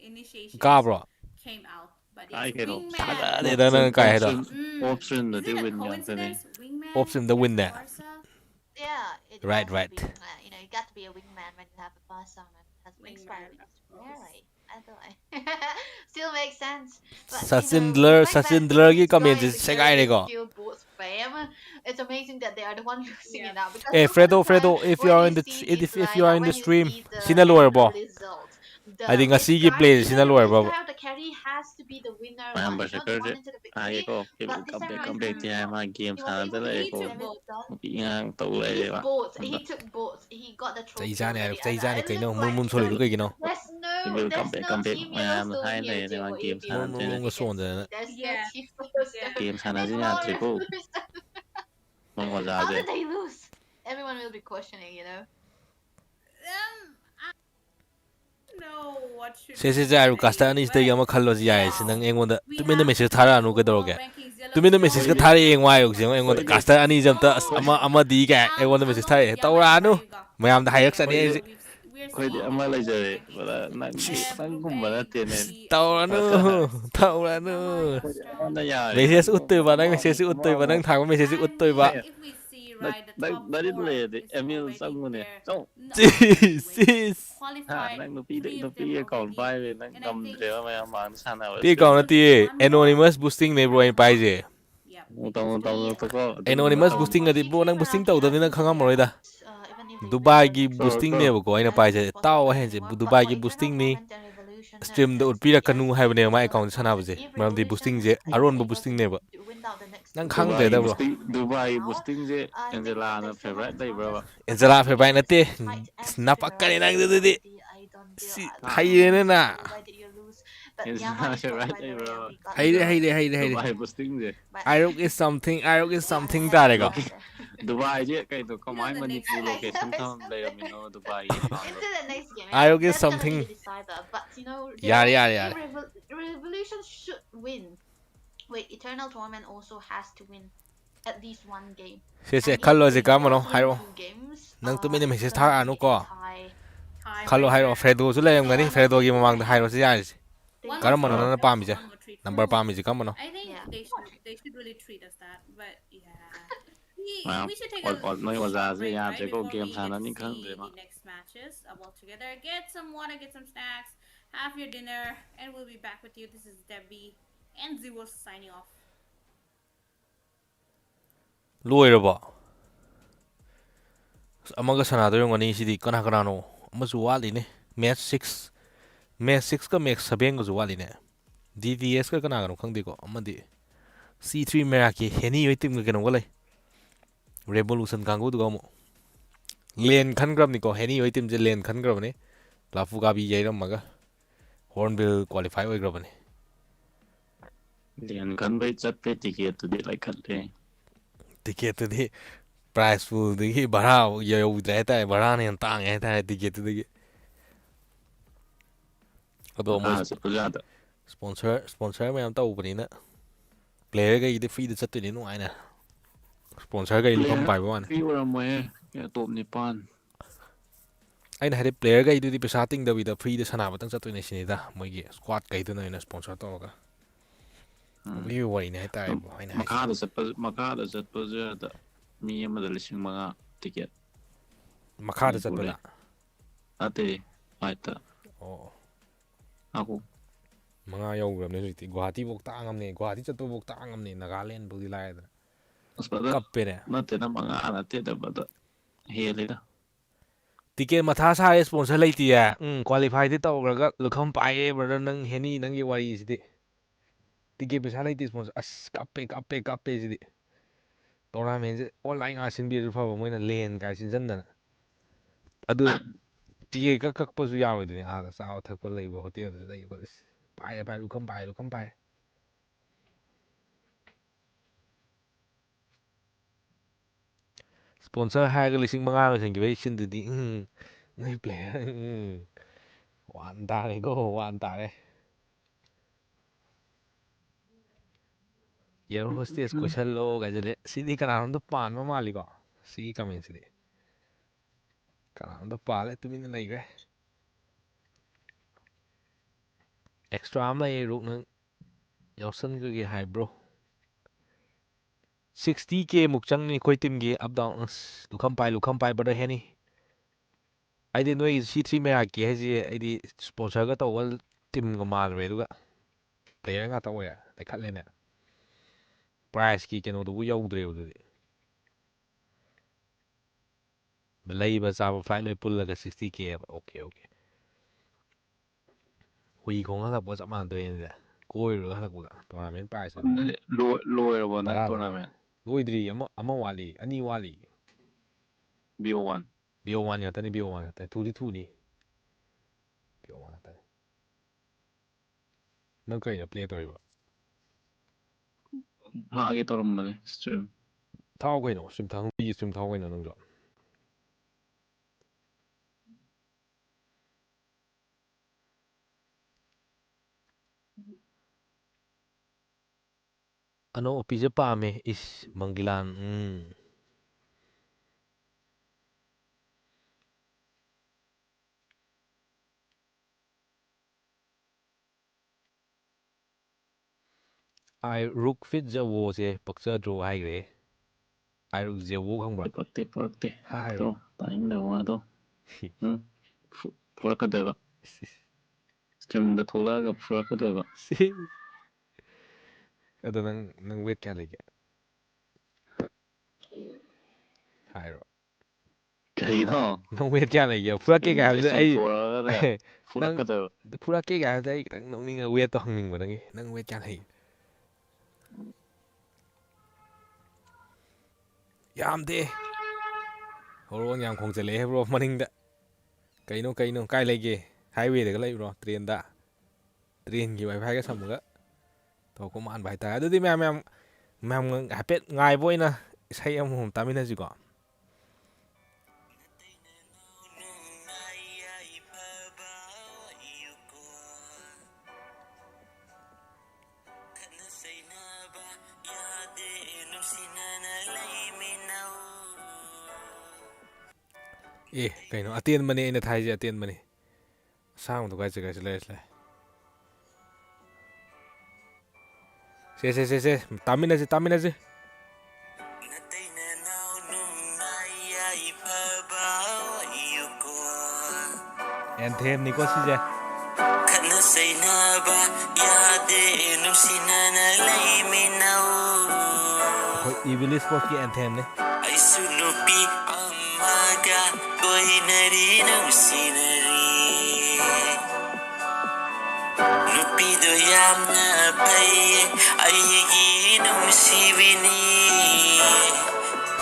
initiation Ka bro. came out. But I yes, get Wingman. De na kai da. Option Is the it a win coincidence? Wingman Option the win against there. Barca? Yeah, it Right, has to right. be, you got to be a wingman when you have a fast summon. That's wings Wingman, fire. of course. Really? I don't know. Still makes sense. But, Sasindler the fact that Sasindler gi this comment guy is is segai re able go. to kill both fam, it's amazing that they are the one losing it now. Because Hey most of the Fredo, time if you when are in the see if this you are lineup, in the when you stream, see the sina lower end bo. result, the I think rich asigi guy, play even sina the lower rich bo. guy of the carry has to be the winner Mà one, bà sẽ the cơ one chứ into the ai victory. có cái But this time around, update thì hai mà game he was sáng able tới to đây get có the damage done. bị ngang tụ He lại did bạn both. He took both. He got the trophy Chai already. chai And ne it kai no looked mun like, mun soli kai no. there's no team Yellowstone hai here, này Joe, mà if game you sáng Mun trên mun can son see. de. There's no Yeah. team Yellowstone. game sáng There's trên no là triple Revolution. mong vào ra How chứ did they lose? Everyone will be questioning, I don't know what should Se we se ja ru say, kasta ani stay but ama khallo ji ai yeah. sinang engon da We tumen have message to thara see anu ke overall doroge. rankings. Tumen message ka thari eng wai ok jeng engon da Wait, kasta ani jam ta ama di ka engon da message thari tawra anu mayam da hayak sani khơi thì ama lại rồi và năng cũng mà tiền này tawra nu tawra nu nó nhà message uttoy ba nang message uttoy ba nang thang message uttoy ba đấy là để Emil xong rồi nè xong sis năng nó pi còn vai về năng cầm thế mà mang sang nào pi kaung na ti anonymous boosting ne bro en pai je tông có anonymous boosting adi bro nang boosting tau da ni nang khangam roi da even if they Dubai win gi the boosting Sure, ne sure. ko ina pai je taw hen je Dubai gi boosting ni ꯁ꯭ꯇ꯭ꯔꯤꯝꯗ ꯎꯠꯄꯤꯔꯛꯀꯅꯨ ꯍꯥꯏꯕꯅꯦꯕ ꯃꯥꯏ ꯑꯦꯀꯥꯎꯟꯁꯦ ꯁꯥꯟꯅꯕꯁꯦ ꯃꯔꯝꯗꯤ ꯕꯨꯁꯇꯤꯡꯁꯦ ꯑꯔꯣꯟꯕ ꯕꯨꯁꯇꯤꯡꯅꯦꯕ ꯅꯪ ꯈꯪꯗ꯭ꯔꯦꯗ bro Dubai boostingꯁꯦ Angelaꯅ favorite ꯂꯩꯕ꯭ꯔꯕ Angela favourite ꯅꯠꯇꯦ ꯅꯄꯛꯀꯅꯤ ꯅꯪꯗꯨꯗꯤ ꯁꯤ ꯍꯩꯔꯦꯅ Angela favorite ꯂꯩꯕ꯭ꯔꯕ ꯍꯩꯔꯦ Dubai boostingꯁꯦ ꯑꯥꯏꯔꯣꯛ ꯏꯁ ꯁꯝꯊꯤꯡ ꯇꯥꯔꯦꯀꯣ ꯗꯨꯕꯥꯏꯁꯦ ꯀꯩꯅꯣ You know ꯀꯃꯥꯏ the next Manipur match. Location ꯂꯩꯔꯝꯃꯤꯅꯣ ꯗꯨꯕꯥꯏꯒꯤ ꯑꯦꯀꯥꯎꯟꯗꯣ Into the next game. ꯑꯥꯏꯔꯣꯛ ꯏꯁ That's gonna something be the decider. But you know, ꯌꯥꯔꯦ Revolution should win. Wait, Eternal Torment also has to win at least one game. ꯁꯤꯁꯦ And if ꯈꯜꯂꯣꯁꯦ they ꯀꯔꯝꯕꯅꯣ both win ꯍꯥꯏꯔꯛꯑꯣ 2 games, ꯅꯪ ꯇꯨꯃꯤꯟꯅ it's message gonna be a ꯊꯥꯔꯛꯑꯅꯨꯀꯣ tie. ꯈꯜꯂꯣ ꯍꯥꯏꯔꯛꯑꯣ ꯐ꯭ꯔꯦꯗꯣꯁꯨ ꯂꯩꯔꯝꯒꯅꯤ ꯐ꯭ꯔꯦꯗꯣꯒꯤ ꯃꯃꯥꯡꯗ ꯍꯥꯏꯔꯣꯁꯤ ꯌꯥꯔꯤꯁꯤ One more ꯀꯔꯝꯕꯅꯣ treat. ꯅꯪꯅ ꯄꯥꯝꯃꯤꯁꯦ One more treat for number us. ꯄꯥꯝꯃꯤꯁꯦ ꯀꯔꯝꯕꯅꯣ I think Yeah. they should really treat us that, but yeah. We, Well, we should take Noi a short ꯑꯣꯖꯥꯁꯦ break, right? ꯌꯥꯗ꯭ꯔꯦꯀꯣ Before game we get to ꯁꯥꯟꯅꯅꯤ see ꯈꯪꯗ꯭ꯔꯦ ꯃꯥ the next matches all together. Get some water, get some snacks, have your dinner, and we'll be back with you. This is Debbie and Zero signing off. ꯂꯣꯏꯔꯕꯣ ꯑꯃꯒ ꯁꯥꯟꯅꯗꯣꯏꯔꯝꯒꯅꯤ ꯁꯤꯗꯤ ꯀꯅꯥꯅꯣ ꯑꯃꯁꯨ ꯋꯥꯠꯂꯤꯅꯦ match 6ꯀ match 7ꯒꯁꯨ ꯋꯥꯠꯂꯤꯅꯦ DTSꯀ ꯀꯅꯥꯒꯅꯣ ꯈꯪꯗꯦꯀꯣ ꯑꯃꯗꯤ C3 ꯃꯦꯔꯥꯀꯤ ꯍꯦꯅꯤ ꯍꯣꯏ ꯇꯤꯝꯒ ꯀꯩꯅꯣꯒ ꯂꯩ ꯔꯦꯚꯣꯂꯨꯁꯟ ꯀꯥꯡꯕꯨꯗꯨꯒ ꯑꯃꯨꯛ ꯂꯦꯟ ꯈꯟꯈ꯭ꯔꯕꯅꯤꯀꯣ ꯍꯦꯅꯤ ꯍꯣꯏ ꯇꯤꯝꯁꯦ ꯂꯦꯟ ꯈꯟꯈ꯭ꯔꯕꯅꯤ ꯂꯥꯐꯨ ꯒꯥꯕꯤ ꯌꯩꯔꯝꯃꯒ ꯍꯣꯔꯟꯕꯤꯜ ꯀ꯭ꯋꯥꯂꯤꯐꯥꯏ ꯑꯣꯏꯈ꯭ꯔꯕꯅꯤ ꯂꯦꯟ ꯈꯟꯕꯩ ꯆꯠꯄꯩ ꯇꯤꯀꯦꯠꯇꯨꯗꯤ ꯂꯩꯈꯠꯂꯦ ꯇꯤꯀꯦꯠꯇꯨꯗꯤ ꯄ꯭ꯔꯥꯏꯁ ꯄꯨꯜꯗꯒꯤ ꯚꯔꯥ ꯌꯧꯗ꯭ꯔꯦ ꯍꯥꯏꯇꯥꯔꯦ ꯚꯔꯥꯅ ꯍꯦꯟꯅ ꯇꯥꯡꯉꯦ ꯍꯥꯏꯇꯥꯔꯦ ꯇꯤꯀꯦꯠꯇꯨꯗꯒꯤ ꯑꯗꯣ ꯃꯣꯏ ꯃꯈꯥꯗ ꯆꯠꯄꯁꯨ ꯌꯥꯗ ꯁ꯭ꯄꯣꯟꯁꯔ ꯃꯌꯥꯝ ꯇꯧꯕꯅꯤꯅ ꯄ꯭ꯂꯦꯌꯔꯈꯩꯗꯤ ꯐ꯭ꯔꯤꯗ ꯆꯠꯇꯣꯏꯅꯤ ꯅꯨꯡꯉꯥꯏꯅ ꯁ꯭ꯄꯣꯟꯁꯔꯈꯩ ꯂꯨꯈꯝ ꯄꯥꯏꯕ ꯋꯥꯅꯤ ꯐ꯭ꯔꯤ ꯑꯣꯏꯔꯝꯃꯣꯏꯍꯦ ꯇꯣꯞ 9 ꯑꯩꯅ ꯍꯥꯏꯗꯤ ꯄ꯭ꯂꯦꯌꯔꯈꯩꯗꯨꯗꯤ ꯄꯩꯁꯥ ꯇꯤꯡꯗꯕꯤꯗ ꯐ꯭ꯔꯤꯗ ꯁꯥꯟꯅꯕꯇꯪ ꯆꯠꯇꯣꯏꯅꯦ ꯁꯤꯅꯤꯗ ꯃꯣꯏꯒꯤ ꯁ꯭ꯀ꯭ꯋꯥꯠꯈꯩꯗꯨꯅ ꯑꯣꯏꯅ ꯁ꯭ꯄꯣꯟꯁꯔ ꯇꯧꯔꯒ ꯑꯗꯨꯒꯤ ꯋꯥꯔꯤꯅꯤ ꯍꯥꯏꯇꯥꯔꯦꯕꯣ ꯑꯩꯅ ꯍꯥꯏꯁꯦ ꯃꯈꯥꯗ ꯆꯠꯄꯁꯨ ꯌꯥꯗ ꯃꯤ ꯑꯃꯗ 5,000 ꯇꯤꯀꯦꯠ ꯃꯈꯥꯗ ꯆꯠꯄꯗ ꯅꯠꯇꯦ ꯐ꯭ꯂꯥꯏꯠꯇ ꯑꯣ ꯑꯍꯨꯝ 5 ꯌꯧꯈ꯭ꯔꯕꯅꯦ ꯍꯧꯖꯤꯛꯇꯤ ꯒꯨꯍꯥꯇꯤꯐꯧ ꯇꯥꯡꯉꯝꯅꯦ ꯒꯨꯍꯥꯇꯤ ꯆꯠꯄꯐꯧ ꯇꯥꯡꯉꯝꯅꯦ ꯅꯥꯒꯥꯂꯦꯟꯐꯧꯗꯤ ꯂꯥꯏꯔꯗꯅ ꯀꯞꯄꯦꯅꯦ ꯅꯠꯇꯦꯗ 5 ꯅꯠꯇꯦꯗ ꯍꯦꯜꯂꯤꯗ ꯇꯤꯀꯦꯠ ꯃꯊꯥ ꯁꯥꯔꯦ ꯁ꯭ꯄꯣꯟꯁꯔ ꯂꯩꯇꯤꯌꯦ ꯀ꯭ꯋꯥꯂꯤꯐꯥꯏꯗꯤ ꯇꯧꯈ꯭ꯔꯒ ꯂꯨꯈꯝ ꯄꯥꯏꯌꯦ ꯕ꯭ꯔꯗꯔ ꯅꯪ ꯍꯦꯅꯤ ꯅꯪꯒꯤ ꯋꯥꯔꯤꯁꯤꯗꯤ ꯇꯤꯀꯦꯠ ꯄꯩꯁꯥ ꯂꯩꯇꯦ ꯁ꯭ꯄꯣꯟꯁꯔ ꯑꯁ ꯀꯞꯄꯦ ꯁꯤꯗꯤ ꯇꯣꯔꯅꯥꯃꯦꯟꯁꯦ ꯑꯣꯟꯂꯥꯏꯟ ꯉꯥꯛ ꯁꯤꯟꯕꯤꯔꯁꯨ ꯐꯕ ꯃꯣꯏꯅ ꯂꯦꯟ ꯀꯥꯏ ꯁꯤꯟꯖꯟꯗꯅ ꯑꯗꯨ ꯇꯤꯀꯦꯠ ꯀꯛꯄꯁꯨ ꯌꯥꯔꯣꯏꯗꯣꯏꯅꯦ ꯑꯥꯗ ꯆꯥꯕ ꯊꯛꯄ ꯂꯩꯕ ꯍꯣꯇꯦꯜꯗ ꯂꯩꯕ ꯄꯥꯏꯔꯦ ꯂꯨꯈꯝ ꯄꯥꯏꯔꯦ ꯁ꯭ꯄꯣꯟꯁꯔ ꯍꯥꯏꯔꯒ 5,000 ꯂꯣꯏꯁꯤꯟꯈꯤꯕꯩ ꯁꯤꯟꯗꯨꯗꯤ ꯅꯣꯏ ꯄ꯭ꯂꯦꯌꯔ ꯋꯥꯟ ꯇꯥꯔꯦꯀꯣ ꯋꯥꯟ ꯇꯥꯔꯦ ꯏꯌꯔ ꯍꯣꯁꯇꯦꯁ ꯀꯣꯏꯁꯜꯂꯣ ꯒꯥꯏꯁꯤꯜꯂꯦ ꯁꯤꯗꯤ ꯀꯅꯥꯅꯣꯝꯇ ꯄꯥꯟꯕ ꯃꯥꯜꯂꯤꯀꯣ ꯁꯤꯒꯤ ꯀꯃꯦꯟꯁꯤꯗꯤ ꯀꯅꯥꯅꯣꯝꯇ ꯄꯥꯜꯂꯦ ꯇꯨꯃꯤꯟꯅ ꯂꯩꯈ꯭ꯔꯦ ꯑꯦꯛꯁꯇ꯭ꯔꯥ ꯑꯃ ꯂꯩꯌꯦ ꯔꯨꯛ ꯅꯪ ꯌꯥꯎꯁꯟꯈ꯭ꯔꯒꯦ ꯍꯥꯏꯕ꯭ꯔꯣ 60K ꯃꯨꯛ ꯆꯪꯅꯤ ꯑꯩꯈꯣꯏ ꯇꯤꯝꯒꯤ ꯑꯞ ꯗꯥꯎꯟ ꯂꯨꯈꯝ ꯄꯥꯏ ꯕ꯭ꯔꯗꯔ ꯍꯦꯅꯤ ꯑꯩꯗꯤ ꯅꯣꯏꯒꯤ C3 ꯃꯦꯔꯥꯛꯀꯤ ꯍꯥꯏꯁꯦ ꯑꯩꯗꯤ ꯁ꯭ꯄꯣꯟꯁꯔꯒ ꯇꯧꯕ ꯇꯤꯝꯒ ꯃꯥꯜꯂꯨꯔꯦ ꯑꯗꯨꯒ ꯄ꯭ꯂꯦꯌꯔ ꯉꯥꯛꯇ ꯑꯣꯏꯔꯦ ꯂꯩꯈꯠꯂꯦꯅꯦ ꯄ꯭ꯔꯥꯏꯖꯀꯤ ꯀꯩꯅꯣꯗꯨꯕꯨ ꯌꯧꯗ꯭ꯔꯦꯕ ꯑꯗꯨꯗꯤ ꯂꯩꯕ ꯆꯥꯕ ꯐ꯭ꯂꯥꯏꯠ ꯂꯣꯏ ꯄꯨꯜꯂꯒ 60K ꯍꯥꯏꯕ ꯑꯣꯀꯦ ꯍꯨꯏ ꯈꯣꯡꯉ ꯍꯜꯂꯛꯄꯒ ꯆꯞ ꯃꯥꯟꯅꯗꯣꯏꯅꯦ ꯑꯗꯨꯗꯤ ꯀꯣꯏꯔꯨꯔꯒ ꯍꯜꯂꯛꯄꯒ ꯇꯣꯔꯅꯥꯃꯦꯟ ꯄ꯭ꯔꯥꯏꯖꯇꯨꯗꯤ ꯂꯣꯏꯔꯕꯣ ꯅꯪ ꯕꯔꯥꯗ ꯇꯣꯔꯅꯥꯃꯦꯟ ꯂꯣꯏꯗ꯭ꯔꯤ ꯑꯃ ꯋꯥꯠꯂꯤ 2 ꯋꯥꯠꯂꯤ BO1 BO1 ꯉꯥꯛꯇꯅꯤ ꯊꯨꯅꯤ BO1 ꯉꯥꯛꯇꯅꯤ ꯅꯪ ꯀꯩꯗ ꯄ꯭ꯂꯦ ꯇꯧꯔꯤꯕ ꯍꯥꯒꯦ ꯇꯧꯔꯝꯕꯅꯦ ꯁ꯭ꯇ꯭ꯔꯤꯝ ꯊꯥꯎ ꯀꯩꯅꯣ ꯅꯨꯡꯇꯤꯒꯤ ꯁ꯭ꯇ꯭ꯔꯤꯝ ꯊꯥꯎ ꯀꯩꯅꯣ ꯅꯪꯁꯨ ꯑꯅꯧ ꯑꯄꯤꯁꯦ ꯄꯥꯝꯃꯦ ꯏꯁ ꯃꯪꯒꯤꯂꯥꯟ ꯑꯥꯏ ꯔꯨꯛ ꯐꯤꯠ ꯖꯋꯣꯁꯦ ꯄꯛꯆꯗ꯭ꯔꯣ ꯍꯥꯏꯈ꯭ꯔꯦ ꯑꯥꯏꯔꯨꯛ ꯖꯦꯋꯣ ꯈꯪꯕ꯭ꯔꯥ ꯄꯛꯇꯦ ꯍꯥꯏꯔꯣ ꯇꯥꯅꯤꯡꯗꯕ ꯋꯥꯗꯣ ꯐꯨꯔꯛꯀꯗꯣꯏꯕ ꯁ꯭ꯇ꯭ꯔꯤꯝꯗ ꯊꯣꯛꯂꯛꯑꯒ ꯐꯨꯔꯛꯀꯗꯣꯏꯕ ꯑꯗꯣ ꯅꯪ ꯋꯦꯠ ꯀꯌꯥ ꯂꯩꯒꯦ ꯍꯥꯏꯔꯣ ꯀꯩꯅꯣ ꯅꯪ ꯋꯦꯠ ꯀꯌꯥ ꯂꯩꯒꯦ ꯐꯨꯔꯛꯀꯦ ꯀꯥꯏ ꯍꯥꯏꯕꯗ ꯑꯩ ꯆꯣꯡꯊꯣꯔꯛꯑꯒꯅꯦ ꯅꯪ ꯐꯨꯔꯛꯀꯗꯕ ꯐꯨꯔꯛꯀꯦ ꯀꯥꯏ ꯍꯥꯏꯕꯗ ꯑꯩ ꯈꯤꯇꯪ ꯅꯣꯛꯅꯤꯡꯉ ꯋꯦꯠꯇꯣ ꯍꯪꯅꯤꯡꯕ ꯅꯪ ꯋꯦꯠ ꯀꯌꯥ ꯂꯩꯒꯦ ꯌꯥꯝꯗꯦ ꯍꯣꯔꯣꯟ ꯌꯥꯝ ꯈꯣꯡꯖꯜꯂꯛꯑꯦ ꯕ꯭ꯔꯣ ꯃꯅꯤꯡꯗ ꯀꯩꯅꯣ ꯀꯥꯏ ꯂꯩꯒꯦ ꯍꯥꯏꯋꯦꯗꯒ ꯂꯩꯕ꯭ꯔꯣ ꯇ꯭ꯔꯦꯟꯗ ꯇ꯭ꯔꯦꯟꯒꯤ ꯋꯥꯏꯐꯥꯏꯒ ꯁꯝꯃꯒ ꯇꯧꯔꯛꯄ ꯃꯥꯟꯕ ꯍꯥꯏꯇꯥꯔꯦ ꯑꯗꯨꯗꯤ ꯃꯌꯥꯝ ꯍꯥꯏꯐꯦꯠ ꯉꯥꯏꯕ ꯑꯣꯏꯅ ꯏꯁꯩ ꯑꯃꯃꯝ ꯇꯥꯃꯤꯟꯅꯁꯤꯀꯣ ꯑꯦ ꯀꯩꯅꯣ ꯑꯇꯦꯟꯕꯅꯦ ꯑꯩꯅ ꯊꯥꯏꯁꯦ ꯑꯇꯦꯟꯕꯅꯦ ꯑꯁꯥꯡꯕꯗꯣ ꯀꯥꯏ ꯆꯠꯈ꯭ꯔꯦ ꯂꯩꯔꯦ ꯁꯦ ꯇꯥꯃꯤꯟꯅꯁꯤ ꯑꯦꯟꯊꯦꯝꯅꯤꯀꯣ ꯁꯤꯁꯦ ꯈꯠꯅ ꯆꯩꯅꯕ ꯌꯥꯗꯦ ꯅꯨꯡꯁꯤꯅꯅ ꯂꯩꯃꯤꯟꯅꯧ ꯑꯩꯈꯣꯏ ꯏꯕꯤꯂꯤ ꯏꯁꯄꯣꯔꯠꯀꯤ ꯑꯦꯟꯊꯦꯝꯅꯤ ꯑꯩꯁꯨ ꯅꯨꯄꯤ ꯑꯃꯒ ꯀꯣꯏꯅꯔꯤ ꯅꯨꯡꯁꯤꯅꯔꯤ ꯅꯨꯄꯤꯗꯣ ꯌꯥꯝꯅ ꯐꯩꯌꯦ ꯑꯩꯒꯤ ꯅꯨꯡꯁꯤꯕꯤꯅꯤ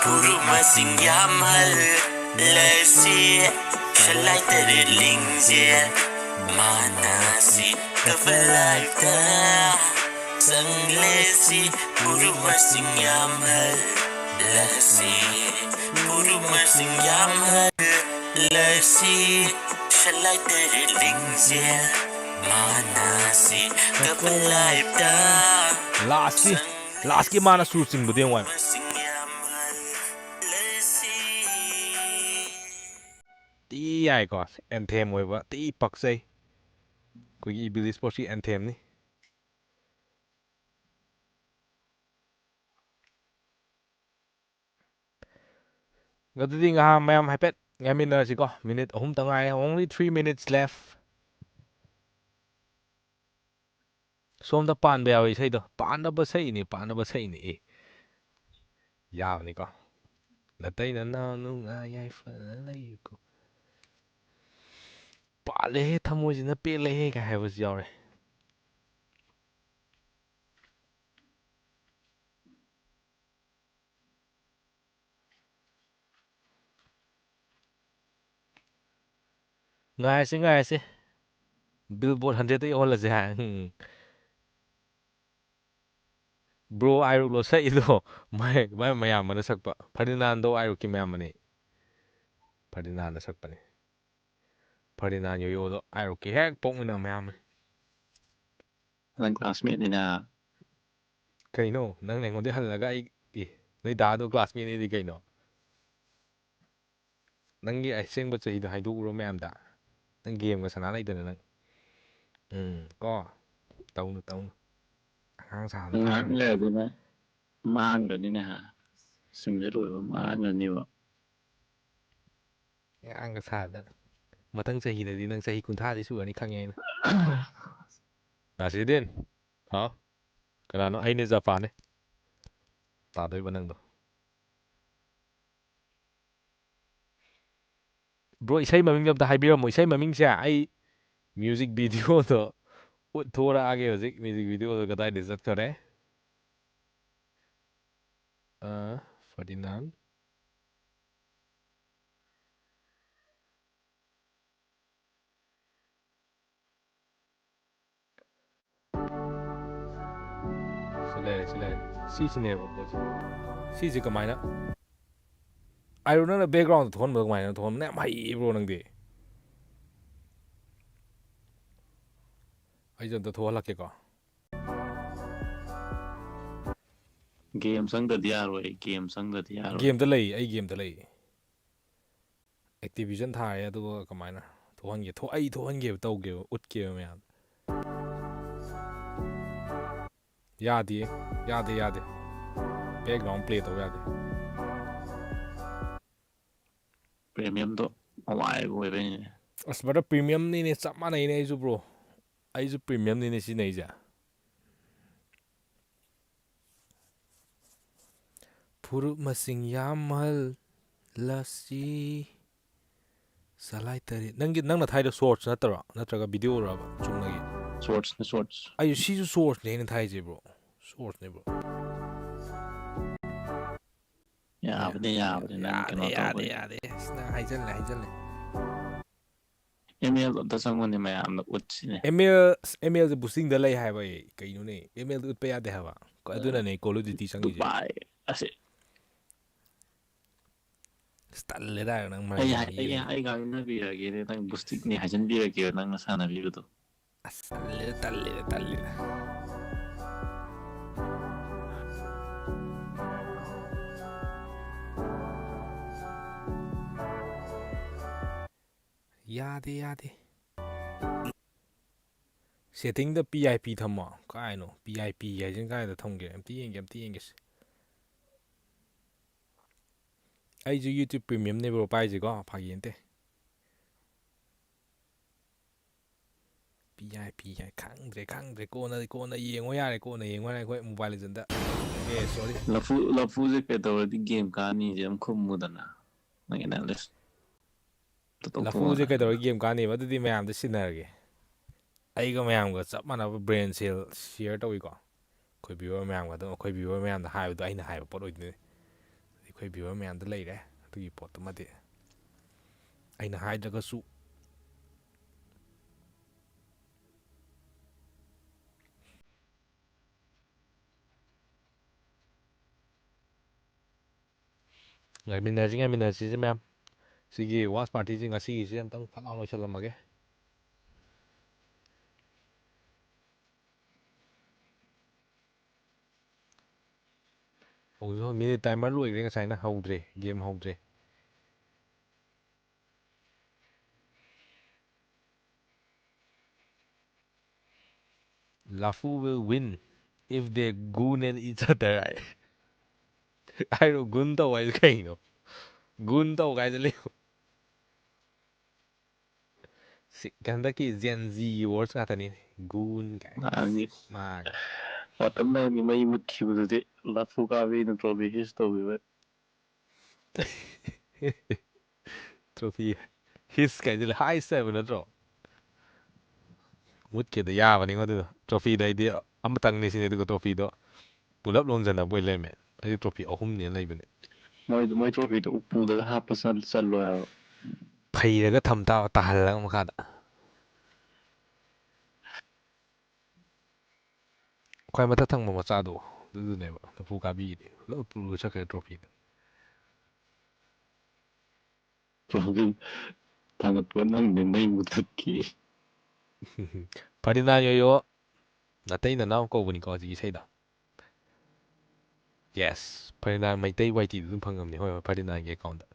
ꯄꯨꯔꯨꯃꯁꯤꯡ ꯌꯥꯝꯍꯜꯂꯁꯤ ꯁꯂꯥꯏ ꯇꯔꯦꯠ ꯂꯤꯡꯖꯦꯜ ꯃꯥꯟꯅꯁꯤ ꯀꯄꯜ ꯂꯥꯏꯐꯇ ꯆꯪꯂꯦꯁꯤ ꯄꯨꯔꯨꯃꯁꯤꯡ ꯌꯥꯝꯍꯜꯂꯁꯤ ꯄꯨꯔꯨꯃꯁꯤꯡ ꯌꯥꯝꯍꯜꯂꯁꯤ ꯁꯂꯥꯏ ꯇꯔꯦꯠ ꯂꯤꯡꯖꯦꯜ ꯃꯥꯟꯅꯁꯤ ꯀꯄꯜ ꯂꯥꯏꯐꯇ ꯂꯥꯁꯀꯤ ꯃꯥꯅ ꯁꯨꯔ ꯆꯤꯡꯕꯗꯣ ꯌꯦꯡꯉꯣ ꯇꯤ ꯌꯥꯏꯀꯣ ꯑꯦꯟꯊꯦꯝ ꯑꯣꯏꯕ ꯇꯤ ꯄꯛꯆꯩ ꯑꯩꯈꯣꯏꯒꯤ ꯏꯕꯤꯂꯤ ꯏꯁꯄꯣꯔꯠꯀꯤ ꯑꯦꯟꯊꯦꯝꯅꯤ ꯑꯗꯨꯗꯤ ꯉꯥꯏꯍꯥꯛ ꯃꯌꯥꯝ ꯍꯥꯏꯐꯦꯠ ꯉꯥꯏꯃꯤꯟꯅꯔꯁꯤꯀꯣ ꯃꯤꯅꯤꯠ 3 ꯉꯥꯏꯔꯦ ꯑꯣꯡꯂꯤ 3 minutes left ꯁꯣꯝꯗ ꯄꯥꯟꯕ ꯌꯥꯎꯋꯦ ꯏꯁꯩꯗꯣ ꯄꯥꯟꯅꯕ ꯁꯛꯏꯅꯤ ꯑꯦ ꯌꯥꯕꯅꯤꯀꯣ ꯅꯇꯩ ꯅꯅꯥꯎ ꯅꯨꯡꯉꯥꯏ ꯌꯥꯏꯐꯅ ꯂꯩꯌꯨꯀꯣ ꯄꯥꯜꯂꯦꯍꯦ ꯊꯃꯣꯏꯁꯤꯅ ꯄꯦꯜꯂꯦꯍꯦ ꯀꯥꯏ ꯍꯥꯏꯕꯁꯨ ꯌꯥꯎꯔꯦ ꯉꯥꯏꯔꯁꯤ ꯕꯤꯜꯕꯣꯔꯗ 100ꯗ ꯌꯧꯍꯜꯂꯁꯦ ꯍꯥꯏ ꯕ꯭ꯔꯣ ꯑꯥꯏꯔꯨꯛꯂꯣ ꯁꯛꯏꯗꯣ ꯃꯥꯏ ꯃꯌꯥꯝꯕꯅ ꯁꯛꯄ ꯐꯔꯗꯤꯅꯥꯟꯗꯣ ꯑꯥꯏꯔꯨꯛꯀꯤ ꯃꯌꯥꯝꯕꯅꯤ ꯐꯔꯗꯤꯅꯥꯟꯗ ꯁꯛꯄꯅꯤ ꯐꯔꯗꯤꯅꯥꯟ ꯌꯣꯌꯣꯗꯣ ꯑꯥꯏꯔꯨꯛꯀꯤ ꯍꯦꯛ ꯄꯣꯛꯃꯤꯟꯅꯕ ꯃꯌꯥꯝꯕꯅꯤ ꯅꯪ ꯀ꯭ꯂꯥꯁꯃꯦꯠꯅꯤꯅ ꯀꯩꯅꯣ ꯅꯪꯅ ꯑꯩꯉꯣꯟꯗ ꯍꯜꯂꯒ ꯑꯩ ꯅꯣꯏ ꯗꯥꯗꯣ ꯀ꯭ꯂꯥꯁꯃꯦꯠꯅꯤꯗꯤ ꯀꯩꯅꯣ ꯅꯪꯒꯤ ꯑꯁꯦꯡꯕ ꯆꯍꯤꯗꯣ ꯍꯥꯏꯗꯣꯛꯎꯔꯣ ꯃꯌꯥꯝꯗ ꯅꯪ ꯒꯦꯝꯒ ꯁꯥꯟꯅ ꯂꯩꯗꯅ ꯅꯪ ꯀꯣ ꯇꯧꯅꯨ ꯑꯉꯥꯡ ꯁꯥꯕꯅ ꯉꯥꯏꯍꯥꯛ ꯐꯔꯕꯅꯤ ꯂꯩꯔꯗꯨꯅ ꯃꯥꯡꯈ꯭ꯔꯅꯤꯅꯦ ꯁꯤꯡꯁꯦ ꯂꯣꯏꯕ ꯃꯥꯡꯉꯅꯤꯕ ꯑꯉꯥꯡꯒ ꯁꯥꯗꯅ ꯃꯊꯪ ꯆꯍꯤꯗꯗꯤ ꯅꯪ ꯆꯍꯤ 30ꯗꯤ ꯁꯨꯔꯅꯤ ꯈꯪꯉꯦ ꯑꯩꯅ ꯅꯥꯁꯤꯗꯤꯟ ꯍꯥꯎ ꯀꯅꯥꯅꯣ ꯑꯩꯅꯦ ꯖꯄꯥꯟꯅꯦ ꯇꯥꯗꯣꯏꯕ ꯅꯪꯗꯣ ꯕ꯭ꯔꯣ ꯏꯁꯩ ꯃꯃꯤꯡꯗꯣ ꯑꯝꯇ ꯍꯥꯏꯕꯤꯔꯝꯃꯣ ꯏꯁꯩ ꯃꯃꯤꯡꯁꯦ ꯑꯩ ꯃ꯭ꯌꯨꯖꯤꯛ ꯚꯤꯗꯤꯑꯣꯗꯣ ꯎꯠꯊꯣꯔꯛꯑꯒꯦ ꯍꯧꯖꯤꯛ ꯃ꯭ꯌꯨꯖꯤꯛ ꯚꯤꯗꯤꯑꯣꯗꯣ ꯀꯗꯥꯏꯗ ꯆꯠꯈꯔꯦ ꯐꯔꯗꯤꯅꯥꯟ ꯁꯤ ꯂꯩꯔꯦ ꯁꯤꯁꯤꯅꯦꯕ ꯁꯤꯁꯦ ꯀꯃꯥꯏꯅ ꯑꯥꯏꯔꯣ ꯅꯪꯅ ꯕꯦꯛꯒ꯭ꯔꯥꯎꯟꯗ ꯊꯣꯛꯍꯟꯕꯗꯣ ꯀꯃꯥꯏꯅ ꯊꯣꯛꯍꯟꯕꯅ ꯌꯥꯝ ꯍꯩꯕ꯭ꯔꯣ ꯅꯪꯗꯤ ꯑꯩꯁꯨ ꯑꯝꯇ ꯊꯣꯛꯍꯜꯂꯛꯀꯦꯀꯣ ꯒꯦꯝ ꯆꯪꯗꯗꯤ ꯌꯥꯔꯣꯏ ꯒꯦꯝ ꯆꯪꯗꯗꯤ ꯌꯥꯔꯣꯏ ꯒꯦꯝꯗ ꯂꯩ ꯑꯩ ꯒꯦꯝꯗ ꯂꯩ ꯑꯦꯛꯇꯤꯚꯤꯖꯟ ꯊꯥꯔꯦ ꯑꯗꯨꯒ ꯀꯃꯥꯏꯅ ꯊꯣꯛꯍꯟꯒꯦ ꯑꯩ ꯊꯣꯛꯍꯟꯒꯦꯕ ꯇꯧꯒꯦꯕ ꯎꯠꯀꯦꯕ ꯃꯌꯥꯝ ꯌꯥꯗꯦ ꯕꯦꯛꯒ꯭ꯔꯥꯎꯟ ꯄ꯭ꯂꯦ ꯇꯧ ꯌꯥꯗꯦ ꯄ꯭ꯔꯦꯃꯤꯌꯝꯗꯣ ꯑꯋꯥꯏꯕ ꯑꯣꯏꯕꯩꯅꯦ ꯑꯁ ꯕ꯭ꯔꯗꯔ ꯄ꯭ꯔꯤꯃꯤꯌꯝꯅꯤꯅꯦ ꯆꯞ ꯃꯥꯟꯅꯩꯅꯦ ꯑꯩꯁꯨ ꯕ꯭ꯔꯣ ꯑꯩꯁꯨ ꯄ꯭ꯔꯤꯃꯤꯌꯝꯅꯤꯅꯦ ꯁꯤꯖꯤꯟꯅꯩꯁꯦ ꯐꯨꯔꯨꯞ ꯃꯁꯤꯡ ꯌꯥꯝꯍꯜꯂꯁꯤ ꯁꯂꯥꯏ ꯇꯔꯦꯠ ꯅꯪꯅ ꯊꯥꯏꯗꯣ ꯁꯣꯔꯠꯁ ꯅꯠꯇ꯭ꯔꯣ ꯅꯠꯇ꯭ꯔꯒ ꯚꯤꯗꯤꯑꯣꯔꯕ ꯆꯨꯝꯅꯒꯤ ꯁꯣꯔꯠꯁ ꯑꯩ ꯁꯤꯁꯨ ꯁꯣꯔꯠꯁꯅꯦ ꯑꯩꯅ ꯊꯥꯏꯁꯦ ꯕ꯭ꯔꯣ ꯁꯣꯔꯠꯁꯅꯦ ꯕ꯭ꯔꯣ ꯌꯥꯕꯅꯤ ꯅꯪ ꯀꯩꯅꯣ ꯇꯧꯕꯩ ꯌꯥꯗꯦ ꯅꯪ ꯍꯥꯏꯖꯜꯂꯦ ML ꯑꯝꯇ ꯆꯪꯉꯨꯅꯦ ꯃꯌꯥꯝꯅ ꯎꯠꯁꯤꯅꯦ ꯑꯦꯝ ꯑꯦꯜꯁꯦ ꯕꯨꯁꯇꯤꯡꯗ ꯂꯩ ꯍꯥꯏꯕ ꯑꯩ ꯀꯩꯅꯣꯅꯦ ꯑꯦꯝ ꯑꯦꯜꯗ ꯎꯠꯄ ꯌꯥꯗꯦ ꯍꯥꯏꯕ ꯑꯗꯨꯅꯅꯦ ꯀꯣꯜ ꯑꯣꯐ ꯗ꯭ꯌꯨꯇꯤ ꯆꯪꯉꯤꯁꯦ ꯗꯨꯕꯥꯏ ꯑꯁꯦ ꯇꯜꯂꯦꯗ ꯅꯪ ꯃꯔꯩ ꯑꯩ ꯌꯥꯝ ꯌꯦꯠꯂꯦ ꯑꯩ ꯉꯥꯡꯅꯕꯤꯔꯒꯦꯅꯦ ꯅꯪ ꯕꯨꯁꯇꯤꯛꯅꯦ ꯍꯥꯏꯖꯟꯕꯤꯔꯒꯦꯕ ꯅꯪꯅ ꯁꯥꯟꯅꯕꯤꯕꯗꯣ ꯑꯁ ꯇꯜꯂꯦꯗ ꯌꯥꯗꯦ ꯁꯦꯠꯇꯤꯡꯗ PIP ꯊꯝꯃꯣ ꯀꯥꯏꯅꯣ PIP ꯍꯥꯏꯁꯤꯅ ꯀꯥꯏꯗ ꯊꯝꯒꯦ ꯑꯝꯇ ꯌꯦꯡꯒꯦꯁꯦ ꯑꯩꯁꯨ ꯌꯨꯇ꯭ꯌꯨꯕ ꯄ꯭ꯔꯤꯃꯤꯌꯝꯅꯦ ꯕ꯭ꯔꯣ ꯄꯥꯏꯁꯦꯀꯣ ꯐꯥꯒꯤ ꯅꯠꯇꯦ PIP ꯍꯥꯏ ꯈꯪꯗ꯭ꯔꯦ ꯀꯣꯟꯅ ꯌꯦꯡꯉꯣ ꯌꯥꯔꯦ ꯑꯩꯈꯣꯏ ꯃꯣꯕꯥꯏꯜ ꯂꯤꯖꯦꯟꯗ ꯁꯣꯔꯤ ꯂꯐꯨꯁꯦ ꯀꯩꯗꯧꯔꯗꯤ ꯒꯦꯝ ꯀꯥꯅꯤꯁꯦ ꯑꯗꯨꯝ ꯈꯨꯝꯃꯨꯗꯅ ꯅꯪ ꯑꯦꯅꯥꯂꯤꯁ ꯂꯐꯨꯁꯦ ꯀꯩꯗꯧꯔꯒ ꯒꯦꯝ ꯀꯥꯟꯅꯦꯕ ꯑꯗꯨꯗꯤ ꯃꯌꯥꯝꯗ ꯁꯤꯟꯅꯔꯒꯦ ꯑꯩꯒ ꯃꯌꯥꯝꯒ ꯆꯞ ꯃꯥꯟꯅꯕ ꯕ꯭ꯔꯦꯟ ꯁꯦꯜ ꯁꯤꯌꯔ ꯇꯧꯏꯀꯣ ꯑꯩꯈꯣꯏ ꯚꯤꯌꯋꯔ ꯃꯌꯥꯝꯒ ꯑꯗꯨꯝ ꯑꯩꯈꯣꯏ ꯚꯤꯌꯋꯔ ꯃꯌꯥꯝꯗ ꯍꯥꯏꯕꯗꯣ ꯑꯩꯅ ꯍꯥꯏꯕ ꯄꯣꯠ ꯑꯣꯏꯗꯣꯏꯅꯤ ꯑꯩꯈꯣꯏ ꯚꯤꯌꯋꯔ ꯃꯌꯥꯝꯗ ꯂꯩꯔꯦ ꯑꯗꯨꯒꯤ ꯄꯣꯠꯇꯨꯃꯗꯤ ꯑꯩꯅ ꯍꯥꯏꯗ꯭ꯔꯒꯁꯨ ꯉꯥꯏꯃꯤꯟꯅꯔꯁꯤꯁꯦ ꯃꯌꯥꯝ ꯁꯤꯒꯤ ꯋꯥꯆ ꯄꯥꯔꯇꯤꯁꯤ ꯉꯁꯤꯒꯤꯁꯤ ꯑꯝꯇꯪ ꯐꯠ ꯂꯥꯎ ꯂꯣꯏꯁꯤꯜꯂꯝꯃꯒꯦ ꯃꯤꯅꯤꯠ ꯇꯥꯏꯃꯔ ꯂꯣꯏꯈ꯭ꯔꯦ ꯉꯁꯥꯏꯅ ꯍꯧꯗ꯭ꯔꯦ game ꯍꯧꯗ꯭ꯔꯦ Lafu will win if they goon at each other. ꯍꯥꯏꯔꯣ ꯒꯨꯟ ꯇꯧ ꯍꯥꯏꯁꯦ ꯀꯩꯅꯣ ꯒꯨꯟ ꯇꯧ ꯀꯥꯏꯗ ꯂꯩꯌꯣ ꯍꯟꯗꯛꯀꯤ ꯖꯦꯟꯖꯤꯒꯤ ꯋꯥꯔꯗꯁ ꯉꯥꯛꯇꯅꯤ ꯒꯨꯟ ꯀꯥꯏ ꯃꯥꯒ ꯋꯥꯇꯔꯃꯦꯂꯟꯒꯤ ꯃꯩ ꯃꯨꯠꯈꯤꯕꯗꯨꯗꯤ ꯂꯐꯨ ꯀꯥꯕꯤꯅ ꯇ꯭ꯔꯣꯐꯤ ꯍꯤꯁ ꯇꯧꯕꯤꯕ ꯇ꯭ꯔꯣꯐꯤ ꯍꯤꯁ ꯀꯥꯏꯁꯤꯜꯂꯦ ꯍꯥꯏꯁ ꯍꯥꯏꯕ ꯅꯠꯇ꯭ꯔꯣ ꯃꯨꯠꯀꯦꯗ ꯌꯥꯕꯅꯤꯉꯣ ꯑꯗꯨꯗꯣ ꯇ꯭ꯔꯣꯐꯤꯗꯣ ꯑꯩꯗꯤ ꯑꯃꯇꯪꯅꯤ ꯁꯤꯅꯤ ꯑꯗꯨꯒ ꯇ꯭ꯔꯣꯐꯤꯗꯣ ꯄꯨꯂꯞ ꯂꯣꯟꯖꯟꯅꯕ ꯑꯣꯏ ꯂꯩꯔꯝꯃꯦ ꯑꯩꯗꯤ ꯇ꯭ꯔꯣꯐꯤ 3 ꯂꯩꯕꯅꯦ ꯃꯣꯏ ꯇ꯭ꯔꯣꯐꯤꯗꯣ ꯎꯄꯨꯗꯒ ꯍꯥꯞꯄ ꯆꯜꯂꯣꯏ ꯍꯥꯏꯕ ꯐꯩꯔꯒ ꯊꯝ ꯇꯥꯕ ꯇꯥꯍꯜꯂꯒ ꯃꯈꯥꯗ ꯈ꯭ꯋꯥꯏ ꯃꯊꯛ ꯊꯪꯕ ꯃꯆꯥꯗꯣ ꯑꯗꯨꯗꯨꯅꯦꯕ ꯂꯐꯨ ꯀꯥꯕꯤꯒꯤꯗꯤ ꯄꯨꯂꯞ ꯄꯨꯔꯒ ꯆꯠꯈ꯭ꯔꯦ ꯇ꯭ꯔꯣꯐꯤꯗꯣ ꯊꯥꯡꯒꯠꯄ ꯅꯪꯗꯦ ꯃꯩ ꯃꯨꯊꯠꯈꯤ ꯐꯔꯗꯤꯅꯥꯟ ꯌꯣꯌꯣ ꯅꯥꯇꯩ ꯅꯅꯥꯎ ꯀꯧꯕꯅꯤꯀꯣ ꯍꯧꯖꯤꯛꯀꯤ ꯏꯁꯩꯗꯣ ꯌꯦꯁ ꯐꯔꯗꯤꯅꯥꯟ ꯃꯩꯇꯩ ꯋꯥꯏꯇꯤꯗꯨ ꯑꯗꯨꯝ ꯐꯪꯉꯝꯅꯤ ꯍꯣꯏ ꯐꯔꯗꯤꯅꯥꯟꯒꯤ ꯑꯦꯀꯥꯎꯟꯗ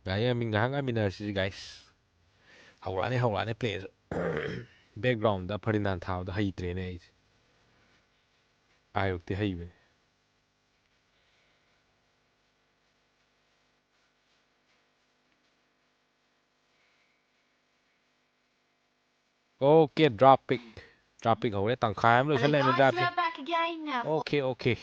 ꯉꯥꯏꯍꯥꯛ ꯉꯥꯏꯃꯤꯟꯅꯔꯁꯤ ꯒꯥꯏꯁ ꯍꯧꯔꯛꯑꯅꯤ ꯄ꯭ꯂꯦꯁꯨ ꯕꯦꯛꯒ꯭ꯔꯥꯎꯟꯗ ꯐꯔꯗꯤꯅꯥꯟ ꯊꯥꯕꯗꯣ ꯍꯩꯇ꯭ꯔꯦꯅꯦ ꯑꯩꯁꯦ ꯑꯥꯏꯔꯨꯛꯇꯤ ꯍꯩꯕꯅꯦ ꯑꯣꯀꯦ ꯗ꯭ꯔꯥꯞ ꯄꯤꯛ ꯍꯧꯔꯦ ꯇꯪꯈꯥꯏ ꯑꯃ Hello ꯂꯣꯏꯁꯜꯂꯛꯑꯦ guys, drop we are back again for okay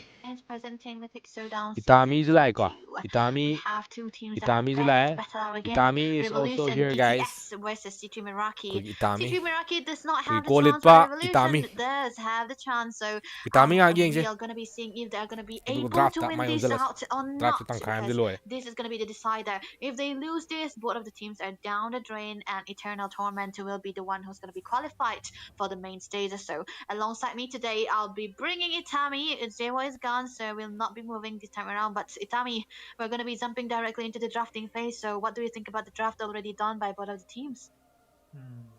presenting Mythic Showdown ꯏꯇꯥꯃꯤꯁꯨ Season ꯂꯥꯛꯑꯦꯀꯣ 2. ꯏꯇꯥꯃꯤ We have two teams at ꯏꯇꯥꯃꯤꯁꯨ best ꯂꯥꯛꯑꯦ battle out again. ꯏꯇꯥꯃꯤ is also Revolution here guys PCS versus C2 Meraki. ꯑꯩꯈꯣꯏꯒꯤ ꯏꯇꯥꯃꯤ C2 Meraki does not ꯑꯩꯈꯣꯏꯒꯤ have the call chance, ꯂꯤꯠꯄ but Revolution ꯏꯇꯥꯃꯤ does have the chance. So ꯏꯇꯥꯃꯤ ꯉꯥꯏꯍꯥꯛ ꯌꯦꯡꯁꯦ we are going to be seeing if they're going to be ꯑꯗꯨꯒ able to ꯗ꯭ꯔꯥꯐꯇ win my this ꯑꯣꯟꯁꯤꯜꯂꯁꯤ out or ꯗ꯭ꯔꯥꯐꯁꯦ not, ꯇꯪꯈꯥꯏ because ꯑꯃꯗꯤ ꯂꯣꯏꯔꯦ this is going to be the decider. If they lose this, both of the teams are down the drain, and Eternal Torment will be the one who's going to be qualified for the main stage. So alongside me today, I'll be bringing Itami. Zewa is gone, so we'll not be moving this time around. But Itami, we're going to be jumping directly into the drafting phase. So what do you think about the draft already done by both of the teams?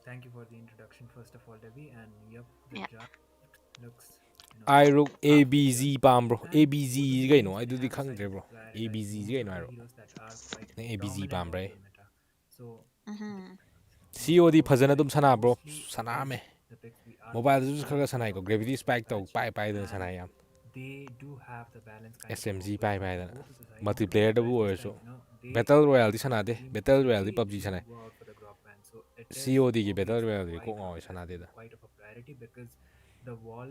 Thank you for the introduction, first of all, Debbie. And yep, the Yeah. draft looks, ꯑꯥꯏꯔꯨꯛ ꯑꯦ halfway ꯕꯤ done. ꯖꯤ ꯄꯥꯝꯕ꯭ꯔꯣ ꯑꯦ And ꯕꯤ both of ꯖꯤꯁꯤ the ꯀꯩꯅꯣ teams, they ꯑꯗꯨꯗꯤ have ꯈꯪꯗ꯭ꯔꯦ decided to ബ്ꯔꯣ ꯑꯦ ꯕꯤ prioritize ꯖꯤꯁꯤ most ꯀꯩꯅꯣ of the ꯍꯥꯏꯔꯣ heroes that are quite ꯅꯪ ꯑꯦ ꯕꯤ ꯖꯤ dominant ꯄꯥꯝꯕ꯭ꯔꯥ over the meta. So ꯁꯤ ꯑꯣꯗꯤ for ꯐꯖꯅ that, ꯑꯗꯨꯝ ꯁꯥꯟꯅꯕ꯭ꯔꯣ mostly it is ꯁꯥꯟꯅꯔꯝꯃꯦ the picks we are going to ꯃꯣꯕꯥꯏꯜꯗꯁꯨ see ꯈꯔ in the ꯁꯥꯟꯅꯩꯀꯣ top グレꯕꯤꯇꯤ 8 ꯁ꯭ꯄꯥꯏꯛ ꯇꯧ patch. ꯄꯥꯏꯗꯅ And ꯁꯥꯟꯅꯩ ꯌꯥꯝ they do have the balance kind ꯑꯦꯁ of ꯑꯦꯝ ꯖꯤ offered from ꯄꯥꯏꯗꯅ both the sides. ꯃꯜꯇꯤꯄ꯭ꯂꯦꯌꯔꯗꯕꯨ But this ꯑꯣꯏꯔꯁꯨ time, they ꯕꯦꯇꯜ ꯔꯣꯌꯥꯜꯗꯤ the ꯁꯥꯟꯅꯗꯦ team ꯕꯦꯇꯜ ꯔꯣꯌꯥꯜꯗꯤ opted ꯄꯞꯖꯤ to ꯁꯥꯟꯅꯩ go out for the grab ban. So it see is O D ꯒꯤ ꯕꯦꯇꯜ obviously ꯔꯣꯌꯥꯜꯗꯤ quite ꯀꯣꯛ ꯉꯥꯎꯋꯦ has been ꯁꯥꯟꯅꯗꯦꯗ quite of a priority, because the wall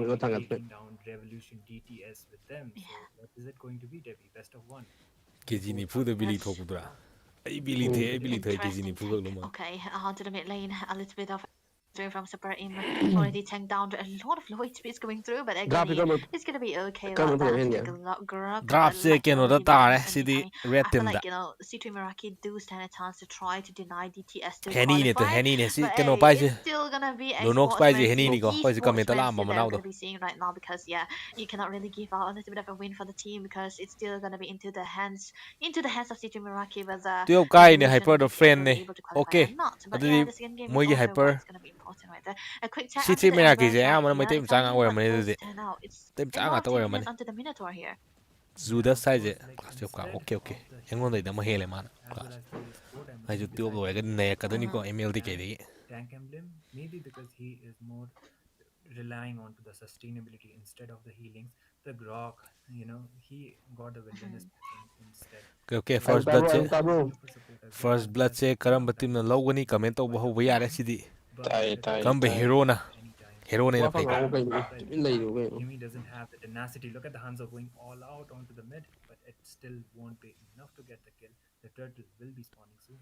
Go thằng ngặt taking down Revolution DTS with them. So what is it going to be, Debbie? Best of one. KG nifuda bili thokudra ai bili the ai bili the KG Interesting nifuga take. luma Okay, I'll admit, Lane, a little bit of from Super Im already tanked down a lot of low HPs going through, but Agony is gonna be okay about that. Drop kenoda tare sidi red I feel team da like, C3 Meraki do stand a chance to try to deny DTS to Henny ne to qualify. Henny ne si But keno hey, pai it's je still gonna be a Lunox sports pai je frenzy, Henny ni ko ko si comment esports la amba frenzy that manau we're do gonna be seeing right now, because you cannot really give out a little bit of a win for the team, because it's still gonna be into the hands of C3 Meraki, whether Tio kai ne Revolution hyper the DTS friend will be ne able to qualify or okay not. But adudi the second game is moi gi also hyper what's gonna be important right there. A quick check si onto ti the me ki embers je right amana mai here. tem The changa timing ora not mane close de stand out. It's tem a changa lot to of ora TPS mane onto the Minotaur here. Zuda of sai je course, like class ka instead okay of the engon dai da ma healing hele buff mana as well class as the support ai emblem ju tio decided lo to ga be ne ka placed ni ko on MLD ke and de tank emblem, maybe because he is more relying on to the sustainability instead of the healings. The Grok, he got the wilderness presence instead. okay So first blood he che is a kind of a support as well, first as well blood as che king karam of team na diamonds logani for comment to quite ho a ba few yare months. sidi But the kam be diamond hero can na drop anytime. hero ne na Wa fa pai ngau kai But ni lei ru kai. Yumi doesn't have the tenacity. Look at the Hanzo going all out onto the mid, but it still won't be enough to get the kill. The turtle will be spawning soon.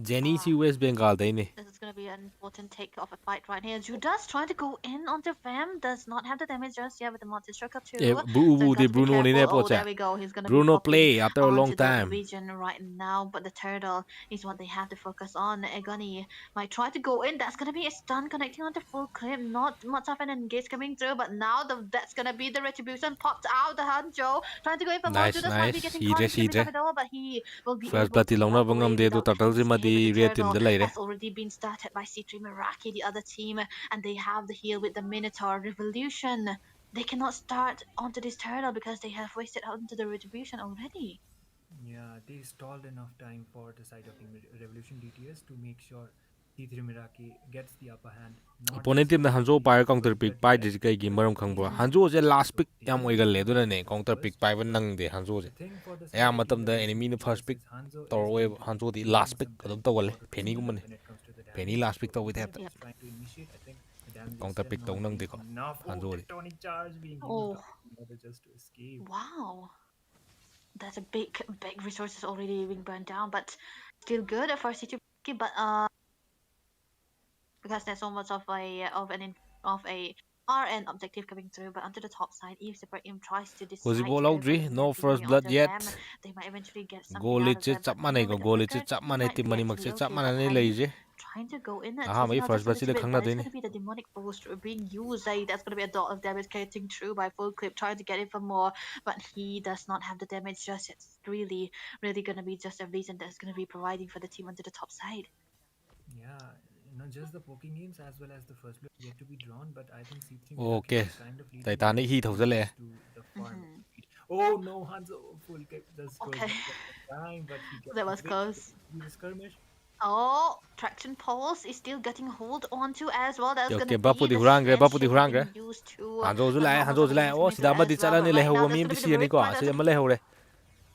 Jenny si West Bengal dai ne This is going to be an important take of a fight right here. Judas trying to go in onto Fam, does not have the damage just yet with the multi-striker too. So de got to be Bruno ni careful. ne Oh, pocha there we go. He's going to be Bruno popping play after a long onto the time region right now. But the turtle is what they have to focus on. Egoni might try to go in. That's going to be a stun connecting onto full clip. Not much of an engage coming through. But now that's going to be the retribution popped out. The Hanjo trying to go in for more. Judas might be getting caught in the middle of it all. But he will be first able blood to long walk na away bangam de do without turtle too ji ma much pain. But di the red team turtle de lai re has already been started by C3 Meraki, the other team, and they have the heal with the Minotaur Revolution. They cannot start onto this turtle because they have wasted out into the retribution already. Yeah, they stalled enough time for the side of Team Revolution DTS to make sure T3 Miraki gets the upper hand. Not opponent just team na Hanzo only pai the counter first pick blood pai yet, de kai gi but maram the khang bro season Hanzo je also last pick taking yam the oigal lead le on do the ne counter pick first. pai ban But nang de Hanzo je the thing for the side ya of Team matam da Revolution enemy ni first DTS pick is Hanzo tor is we going to be Hanzo di doing last pick some adum damage to wale for the penny team gum ne when it comes to the penny damage. last pick So to with even have if he's trying to initiate, I think the damage is counter still pick to not nang being de ko enough. Oh, Hanzo di tectonic charge being used Oh, in order just to escape. wow. That's a big resources already being burned down, but still good for C2. But because there's so much of a RN objective coming through, but onto the top side, if Super Im tries to decide Hosibo to go for Laudry no immediately first going blood onto yet them, they might eventually get something goal out of che them. chap But mane with ko the goal che flicker, chap he mane might team be mani mak actually che chap okay. mane But ne lai Henny je trying to go in, aha mai not first just a blood si little de bit, khangna but it's doi ne going to be the demonic boost being used. That's going to be a lot of damage getting through by full clip, trying to get it for more, but he does not have the damage just yet. It's really going to be just a reason that's going to be providing for the team onto the top side. Yeah, not just the poking games as well as the first blood yet to be drawn, but I think C3 Miraki okay is kind of leading the Titanic game heat when hose it le comes to the farm speed. Oh no, Hanzo full kick just goes Okay, back in time, but he gets that was away close. with the skirmish. Oh, traction pulse is still getting hold onto as well. That's okay gonna be bapu di the hurangre slant bapu di shift hurangre being used to, Hanzo zu but lai not much Hanzo of zu a lai damage oh coming through sida ma as di well. chala But ni le right now, ho that's mi gonna bi be the si ni very ko point. si ma le ho re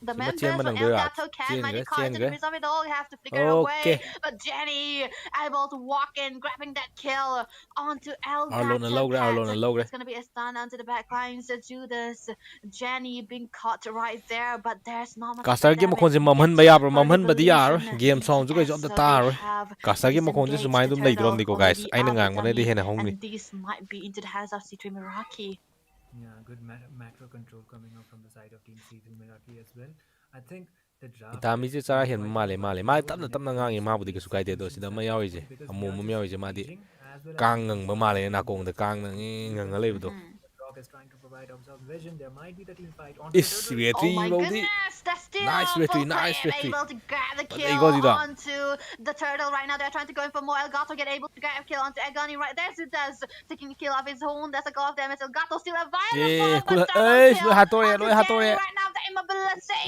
The si ma chen members ma of nang do ya Elgato Can might be caught chen into the gre midst of it all. You have to flicker away. okay But Jenny able to walk in, grabbing that kill onto Arlo na Elgato logre Arlo na Cat. logre It's gonna be a stun onto the back lines. Judas, Jenny being caught right there, but there's not much of a caster ge damage mkhon je mamhan yet ba ya bro for mamhan ba di ya Revolution game sound ju kai DTS. jo da So they tar have caster ge mkhon je disengaged sumai the dum lei drom turtle di ko guys already aina out with ngang bane di Dunny, hena hongni and this might be into the hands of C3 Meraki. Yeah, good macro control coming up from the side of Team C3 Miraki as well. I think the draft itami is je chara being hen quite male advantageous ma tapna when it tapna ngangi comes ma to budi the ke sukai de do execution sida ma side of yawi the je board, because they amu are mu just yawi je ma di engaging as well as kang getting ngang ba shots male na on kong board. de kang nang ngang Even ngai if do the Rock is trying to provide observed vision, there might be the team fight onto the is turtle. Oh retri my bodi goodness, that's still nice full retri claim nice retri able to grab the but kill ei go di da onto the turtle right now. They're trying to go in for more. Elgato get able to grab a kill onto Agony right there. Zudas taking the kill off his own. That's a goal of damage. Elgato still je available, kula but double ei kill lo hatore onto lo Jenny hatore right now. The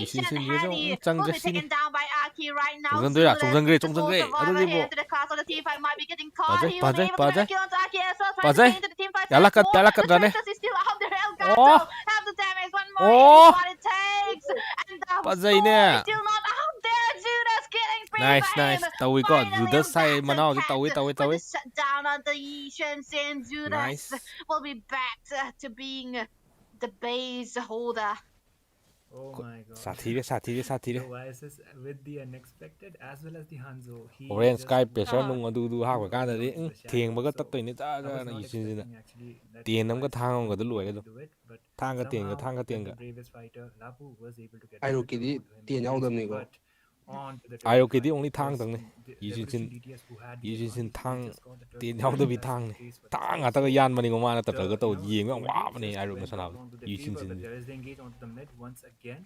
isin immobilization. sin je Henny chang will je be sini taken down by Aki right now. chong doi Zudas, the chong sole gre adu survivor di here bro into the castle. The team fight might be getting caught. pajai He will be pajai able to grab a pajai kill onto Aki as well, trying to pajai stay into the team fight yala as kat well. The rane Traitors is still out there. Elgato oh have the damage. One more hit is oh what it takes. And the pajai score is ne still not out there. Judas getting free nice fame. nice tawi ko Finally, judas sai Elgato manao je Cat with tawi the shutdown on the Shensin. Judas nice will be back to being the base holder. Oh my god. Sathire. The Oasis with the unexpected as well as the Hanzo. He Orange just Sky moved pressure Uh-huh. nung adu too hak ka early da onto the shadow. thengba ga So tattoini I was ta na not yisin expecting actually that the ten nam ga Oasis thang would ga da be loy able ga to do it, but thang somehow with the tenga bravest fighter, Lapu was able to get the control Aerokidi onto him tiền at nhau least. đầm này có. But on to the turtle ayo ke di fight, only it thang was tang ne the yisin Revolution DTS who had the yisin advantage. They thang just got the ten turtle yaw fight da bi just thang in ne case for this thang fight. ata ga So yan mani ngoma na tatar ga the to yeng the na wa engage ne just ayo na went sana out onto the yisin cleaver, but sin there is the engage onto the mid once again.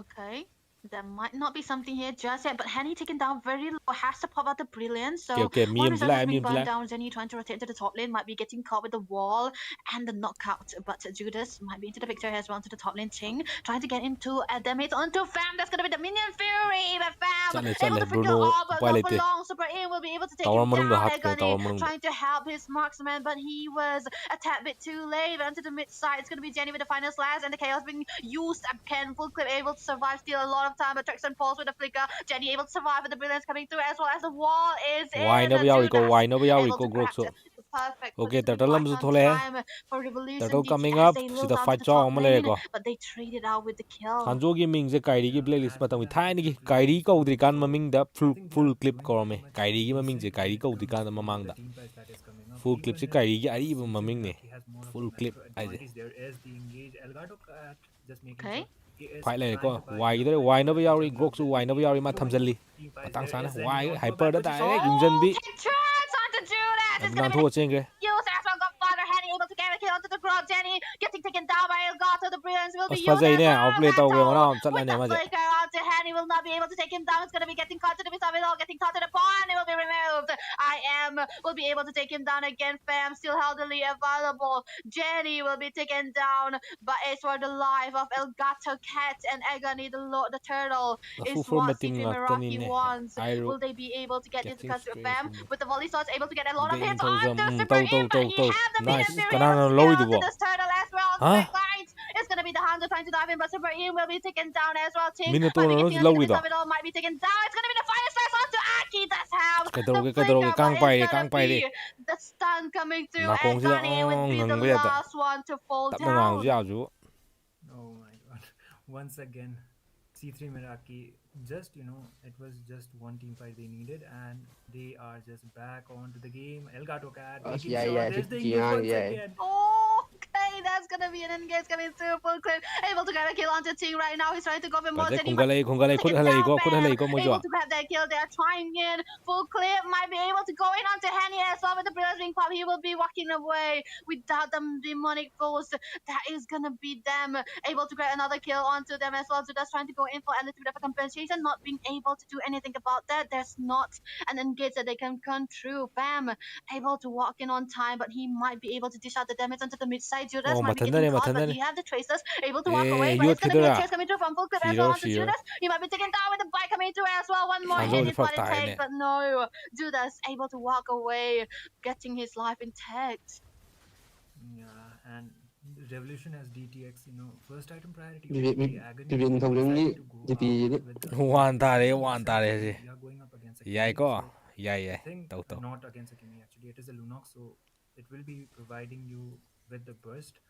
Okay. There might not be something here just yet, but Henny taken down very low, has to pop out the brilliance. So okay me one am resource has me been am burned down. Zenny trying to rotate into the top lane, might be getting caught with the wall and the knockout. But Judas might be into the picture as well to the top lane. Ching trying to get into a damage onto Fam. That's gonna be the minion fury. But Fam able to flicker Bruno all, but upai not for lete long. Super A will be able to take tower him manung da down. hat tower Egani manung trying to help his marksman, but he was a tad bit too late. Onto the mid side, it's gonna be Jenny with the final slash, and the chaos being used again. Full clip able to survive, steal a lot of time. But Trixon falls with the flicker. Jenny able to survive with the brilliance coming through, as well as the wall is why in. na ba yawi ko Judas why na ba yawi able ko to grok crack so the perfect okay positioning turtle lam right su on thole he time for Revolution turtle coming DTS. up They lose sida down to fight the chaw top ma le lane, ko but they traded out with the kill. Hanzo gi ming je kairi gi playlist As matam well as thai the ni gi Triple kairi H ko also. udri kan So maming da I think they full are clip doing ko me pretty much kairi gi maming je decent when kairi it ko udri comes kan to mamang the da team fights that is coming up. full clip Even se if kairi gi ari ba CJ maming ne Meraki has more of a full clip macro ai je advantage, there is the engage. Elgato Cat just making Okay. sure he is fight le trying ko to buy why enough dre time why so no that ba the yawi jungler grok su will why no be ba able yawi to ma join thamjalli the team fights. patang There sana is Zenny why onto a hyper bad da position. direct yung jan Oh, bi take tracks onto Judas. It's nan gonna be tho chengre used as well. Godfather Henny able to get a kill onto the Grog. Jenny getting taken down by Elgato. The brilliance will be as used fazai as ne well. outplay tawre Gato ngona with chatla ne the ma je flicker onto Henny will not be able to take him down. It's gonna be getting caught to the bit of it all, getting caught to the pawn. It will be removed. I am will be able to take him down again. Fam still healthily available. Jenny will be taken down, but it's for the life of Elgato Cat and Agony the turtle fu is from what team C3 ngaktani Meraki ne wants. airo Will they be able to get this? catching Because strays Fam with the volley shots able to get a lot of Bigay hits intel on jam the Super taw Aim, but he taw have the nice Minion Fury able kanana to get lowi onto dubo this turtle as well on the ha back lines. It's gonna be the Hanzo trying to dive in, but Super Aim will be taken down as well. Ting minuto might be no getting onto the lowi bits do of it all, might be taken down. It's gonna be the final slash onto Aki. Does have the kay flicker, but kang it's pai gonna kang pai be the stun coming through, na and kong sida Gani would be the ngang ba da last one to fall tap na ngang down. ja ju Oh my god. Once again, C3 Meraki just, it was just one team fight they needed, and they are just back onto the game. Elgato Cat making sure Dạ there's thích the chị engage ăn once vậy. again. Okay, that's gonna be an engage coming through. Full clip, able to grab a kill onto Ting right now. He's trying to go for more. ba je Jenny khung ga lei khut halai go mo jo able to grab that kill. They're trying in. Full clip might be able to go in onto Henny as well with the brilliant ring pop. He will be walking away without the demonic force. That is gonna be them able to grab another kill onto them as well. So that's trying to go in for a little bit of a compensation, not being able to do anything about that. There's not an engage that they can come through. Bam, able to walk in on time, but he might be able to dish out the damage onto the mid side. Judas oh might be getting caught, but matanda he ne have the traces, able to walk away. But youth it's gonna be a kidora chase coming through from full clip as well zero onto zero Judas. He might be taken down with the bike coming through as well. One more Hanzo hit the is what fuck it tai takes, ne but no, Judas able to walk away, getting his life intact. Yeah, and Revolution has DTX, first item priority Vì over vì the Agony. vì vì thầu đứng đi Decided to go thì out đấy. with the wan ta re Lunox and a je Kimi. We are going up against a yai Kimi, ko so yai I think tau tau not against a Kimi actually. It is a Lunox, so it will be providing you with the burst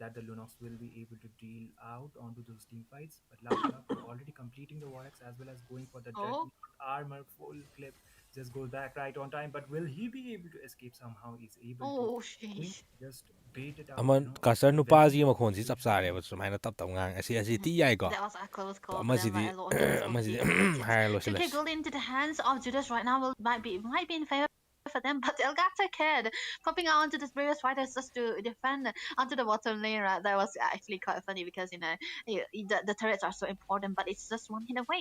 that the Lunox will be able to deal out onto those team fights. But Lapu already completing the Vorax as well as going for the Oh, Dreadnought armor full clip. Just goes back right on time. But will he be able to escape somehow? He's able to. oh, I think sheesh. just bait it out, aman kasar nu pa ji ma khon si eventually chap will sa be re able ba to sumaina tap tap ngang asi ti yai ko That was a close to call, but ama then like, a lot of kills will si be added. hai lo 2K silas gold into the hands of Judas right now might be in favor for them, but Elgato Kid popping out onto this previous fighters just to defend onto the bottom lane. Right, that was actually quite funny because the turrets are so important, but it's just one hit away.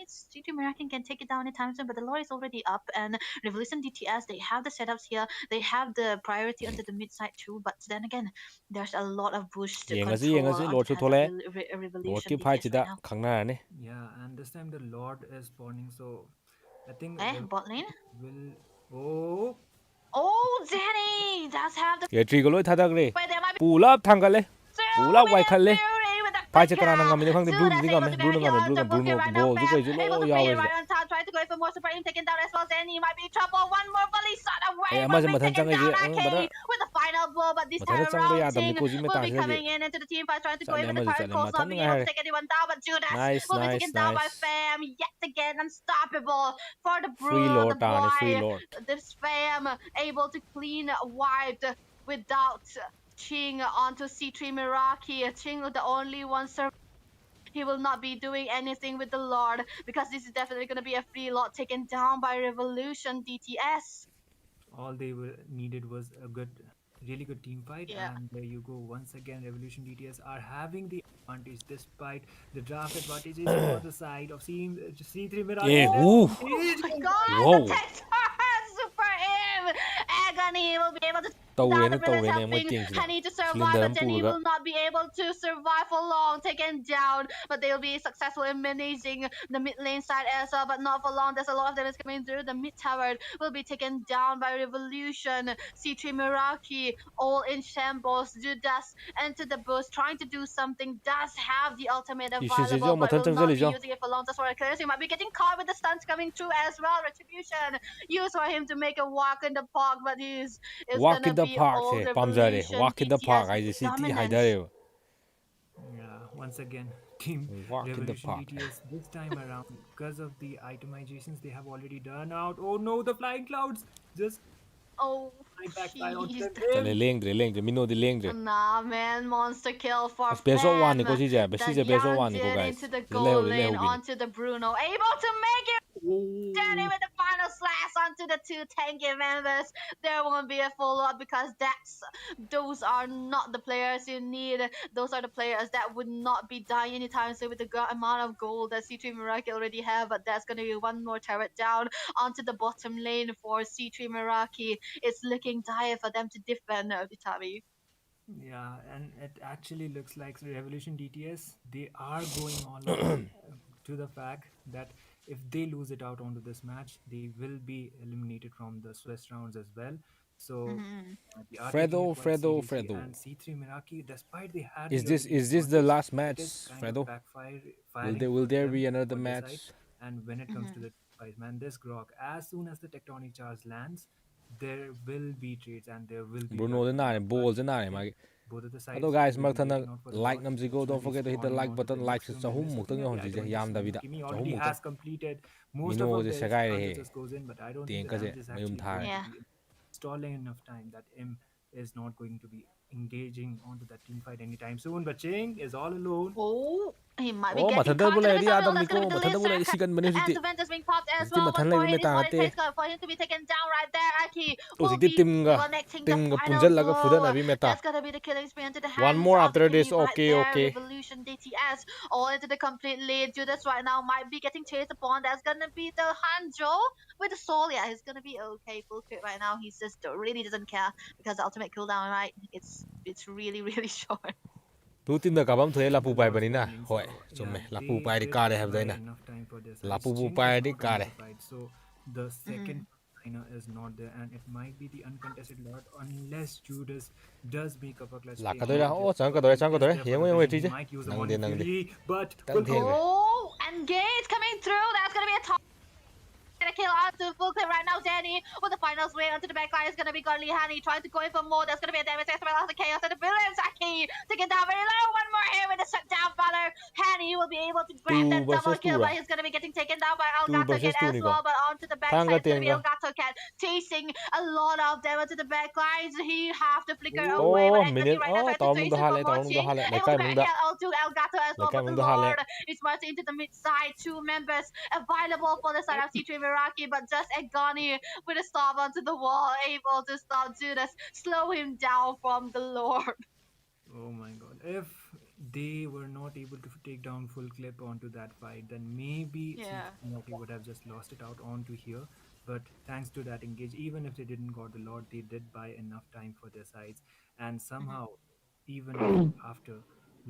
It's GT American can take it down anytime soon, but the lore is already up, and Revolution DTS they have the setups here, they have the priority onto the mid side too. But then again, there's a lot of bush to control onto lord the chu hands of thole lord Revolution ki fight DTS chi right da now. khangna ne Yeah, and this time the Lord is spawning, so I think Bot lane. will. Oh, Oh, Danny does have the ye tri go loi thadak re but there might be pulap thangale pulap wai khalle Fury with the Fight check kanana ngamine khangde blue ni ngame blue na ngame blue Bruno ball du kai ju Able lo to play yawe it right on time, trying to go for more super him taken down as well. Then he might be in trouble. One more volley shot away ay from ama je being mathan taken chang ai je down. bada Aki with the final blow, but this mathan time chang ba around ya dam ni Ting ko ji me will ta be se coming in into the team fight, trying to go in chale with the ama current chale course, not mathan being nga able hai to take anyone down. But Judas nice will be nice taken down by nice Fam yet again, unstoppable for the free the lord ta ne free boy. lord This Fam able to clean wiped without Ching onto C3 Miraki. Ching the only one surviving. He will not be doing anything with the Lord because this is definitely going to be a free lot taken down by Revolution DTS. All they were needed was a good, really good team fight, Yeah. and there you go. Once again, Revolution DTS are having the advantage despite the draft advantage is on the side of C3 Mirage. yeah Let's woo engage. Oh my god, the whoa Texas Super M! Agony will be able to down the tawene brilliance tawene mo helping ting sida Honey to survive, cylinder but am Jenny puruga will not be able to survive for long, taken down. But they'll be successful in managing the mid lane side as well, but not for long. There's a lot of damage coming through. The mid tower will be taken down by Revolution. C3 Miraki, all in shambles. Judas enter the boost, trying to do something, does have the ultimate isi je available, jo but mathan will chang not jali be jo using it for long. Just for a clear, so he might be getting caught with the stunts coming through as well. Retribution used for him to make a walk in the park, but he's it's walk in gonna the be park all se pamjare Revolution walk in the park DTS ai je city dominance. haidare Yeah, once again, Team walk in the Revolution park DTS this time around, because of the itemizations they have already done out. Oh no, the flying clouds! Just Oh, flying backfire onto jeez. chale them. lengdre mino di lengdre Nah, man, monster kill for as best of one Fam. ni ko si je be si The je best of one ni ko Yanjin guys into the le leho goal le lane leho bini onto the Bruno, able to make it. Danny Oh, with the final slash onto the two tanky members. There won't be a follow-up because those are not the players you need. Those are the players that would not be dying anytime soon with the amount of gold that C3 Meraki already have. But that's gonna be one more turret down onto the bottom lane for C3 Meraki. It's looking dire for them to defend Vitami. yeah, and it actually looks like Revolution DTS, they are going all out to the fact that if they lose it out onto this match, they will be eliminated from the Swiss rounds as well. So they are taking it quite seriously. Fredo And C3 Miraki, despite they had is the this early is this the advantage, last it match is kind of Fredo firing will for there them be another for their side. match And when it comes to the fight, man, this Grok, as soon as the tectonic charge lands, there will be trades and there will be Bruno blood de coming nare out. ball But de nare again, magi both of the ado sides guys will be marthana waiting out for the like Lord, namjigo which will don't be forget to hit the spawning like onto the button like next room. And sahum just muktang looking at yon the ji yam itemization, davida Kimmy sahum already mukta has completed most mino of je this. sagai Hunter he just goes in, but I don't think the tenka je damage is mayum actually thar going to Yeah. be stalling enough time that M is not going to be engaging onto that team fight anytime soon. But Ching is all alone. Oh, he might be oh getting mathanda caught bu to the leri missile. adam That's niko gonna be the mathanda list bu leri circle. sigan bane And hujiti the vent is being popped as hujiti well. mathan One lei more hit me is what it tangate takes for him to be taken down right there. Aki will hujiti be timga connecting the final punjal laga blow. fudan abi meta That's gonna be the killing spree into the one hands more of the after this team right okay there. okay Revolution DTS all into the complete lead. Judas right now might be getting chased upon. That's gonna be the Hanjo with the soul. Yeah, he's gonna be okay. Full crit right now. He's just really doesn't care because the ultimate cooldown, right? It's really really short. tu tim da kabam thoe The lapu pai Lord bani na spawning. hoi So chumme yeah, lapu they pai ri did kare have buy daina enough time for their sides. lapu bu Ching pai is ri not onto kare the fight, so the second liner is not there, and it might be the uncontested lot unless Judas does make up a clutch play lakadoi ra onto oh this. chang ka But doi he chang ka is doi there for yengo the yengo vision. He tije might use the nang de Morning nang de Fury, but tang theng re Oh, and Gates coming through. That's gonna be a top. Gonna kill out to full clip right now. Danny with the final swing onto the back line is gonna be Godly Honey trying to go in for more. There's gonna be a damage as well as the chaos and the brilliance. Aki taking down very low. One more here with the shutdown father. Honey will be able to grab 2 that double versus 2 kill, ra but he's gonna be getting taken down by 2 Elgato versus Cat 2 as ni ko well. But onto the tanga backside, it's gonna be tenga Elgato Cat chasing a lot of damage to the back lines. He have to flicker away, but oh Agony minute right now oh trying to chase him for watching. le Able kai to grab mung da kill to Elgato as le well, kai but the mung da hale Lord is marching into the mid side. Two members available for the side of C3 Miraki, but just Agony with a stop onto the wall, able to stop Judas, slow him down from the Lord. oh my god. If they were not able to take down full clip onto that fight, then maybe Yeah. Rocky would have just lost it out onto here. But thanks to that engage, even if they didn't got the Lord, they did buy enough time for their sides. And somehow, even if after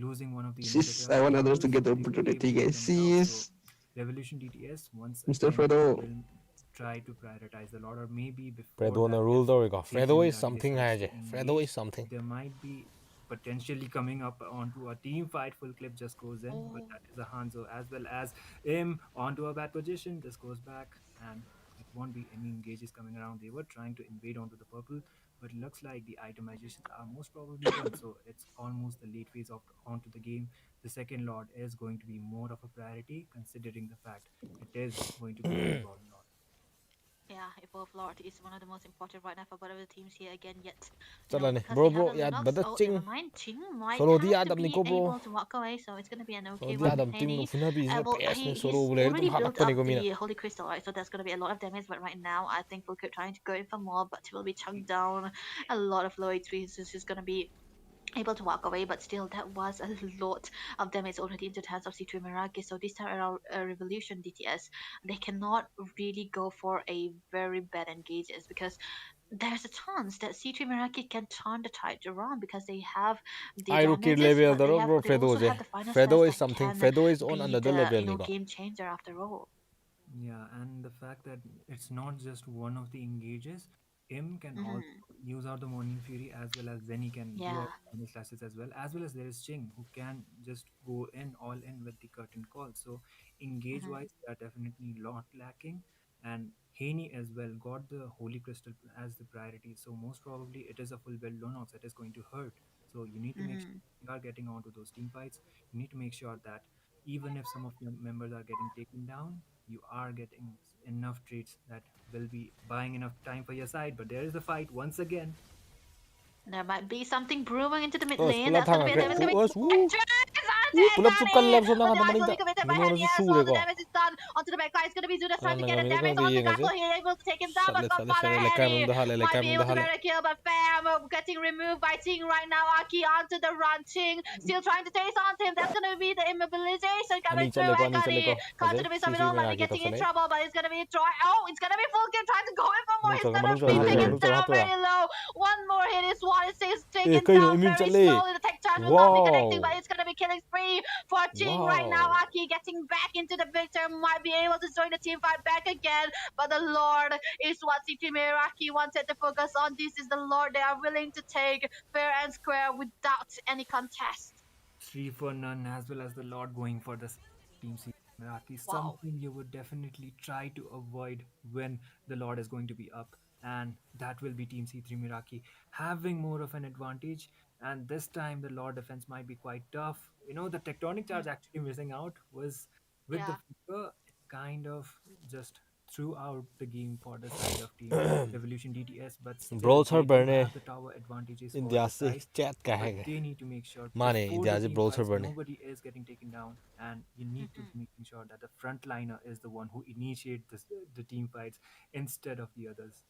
losing one of the Sis, initiator I want others to tables, get the they were able opportunity, to pull guys. them out. So Sis, Revolution DTS once Mr. again Fredo. will try to prioritize the Lord, or maybe before fredo that, na if rule do ko C3 fredo is Miraki something decides hai je to fredo is engage, something there might be potentially coming up onto a team fight. Full clip just goes in, but Oh. that is a Hanzo as well as him onto a bad position. This goes back, and it won't be any engages coming around. They were trying to invade onto the purple, but looks like the itemizations are most probably done. So it's almost the late phase of onto the game. The second Lord is going to be more of a priority, considering the fact it is going to be an evolved Lord. Yeah, Evolve Lord is one of the most important right now for both of the teams here again. Yet, Chalani because bro they have bro the ya Lunox. bada Oh, ching never mind. Ching might solo di have to adam ni be ko bro able to walk away, so it's gonna be an okay solo di one adam for team no Henny. funa bi Well, PS ni he's solo bule dum already built halak up ko mina the Holy Crystal, right? So that's gonna be a lot of damage. But right now, I think Fulkut trying to go in for more, but will be chunked down. A lot of low HP, so he's gonna be able to walk away, but still that was a lot of damage already into the hands of C2 Meraki. So this time around Revolution DTS, they cannot really go for a very bad engages because there's a chance that C3 Meraki can turn the tide around because they have the I rookie damages, level but daro bro they also Fredo je have the final Fredo stance is that something can Fredo is on be another the level ni ko game changer after all. Yeah, and the fact that it's not just one of the engages, Im can also Hmm. use out the Morning Fury as well as Zenny can do Yeah. out final slashes as well as there is Ching who can just go in all in with the curtain call. So engage Hmm. wise, they are definitely not lacking. And Haney as well got the Holy Crystal as the priority. So most probably it is a full build Lonox that is going to hurt. So you need to make sure Hmm. you are getting onto those team fights. You need to make sure that even if some of your members are getting taken down, you are getting enough treats that will be buying enough time for your side. But there is a fight once again. There might be something brewing into the mid us lane. pula That's gonna be a thangakre damage pu coming. us pulap chu Danny! kallab som But nang the da eyes will maning be da committed by mino Henny su as sure well. The ko damage is done onto the back line. It's gonna be Zudas trying ala to get nga a mini ko damage bi on the yenga grapple je here, able to take him down, but Godfather sale kai mum Henny da hale le might kai be mum able da to hale grab a kill, but Fam getting removed by Ting right now. Aki onto the run. Ting still trying to chase onto him. That's gonna be the immobilization coming ani through. chale ko ani chale Ekari ko counter fajai to be si something si on, me might be ra ki getting in tapsane trouble, but it's gonna be Troy. Oh, it's gonna be Fulkin trying to go in for more. He's gonna manung be chal taken down hapura very low. One more hit is what it is eh taken kaino down immune very chatle slowly. The tech charge will not be connecting, but wow it's gonna be killing spree for Ting right now. wow Aki getting back into the picture, might be able to join the team fight back again. But the Lord is what CP Meraki wanted to focus on. This is the Lord they are willing to take fair and square without any contest. Three for none, as well as the Lord going for this team C. Meraki, Wow. something you would definitely try to avoid when the Lord is going to be up, and that will be Team C3 Miraki having more of an advantage. And this time, the Lord defense might be quite tough. You know, the tectonic charge actually missing out was with the Yeah. Flicker, it kind of just threw out the game for the side of Team Revolution DTS, but still, brawl they server do ne have the tower advantages for india the se side, chat ka but hai they need to make sure mane before the india se team brawl fights server ne nobody is getting taken down, and you need to Mhm. be making sure that the frontliner is the one who initiates the team fights instead of the others.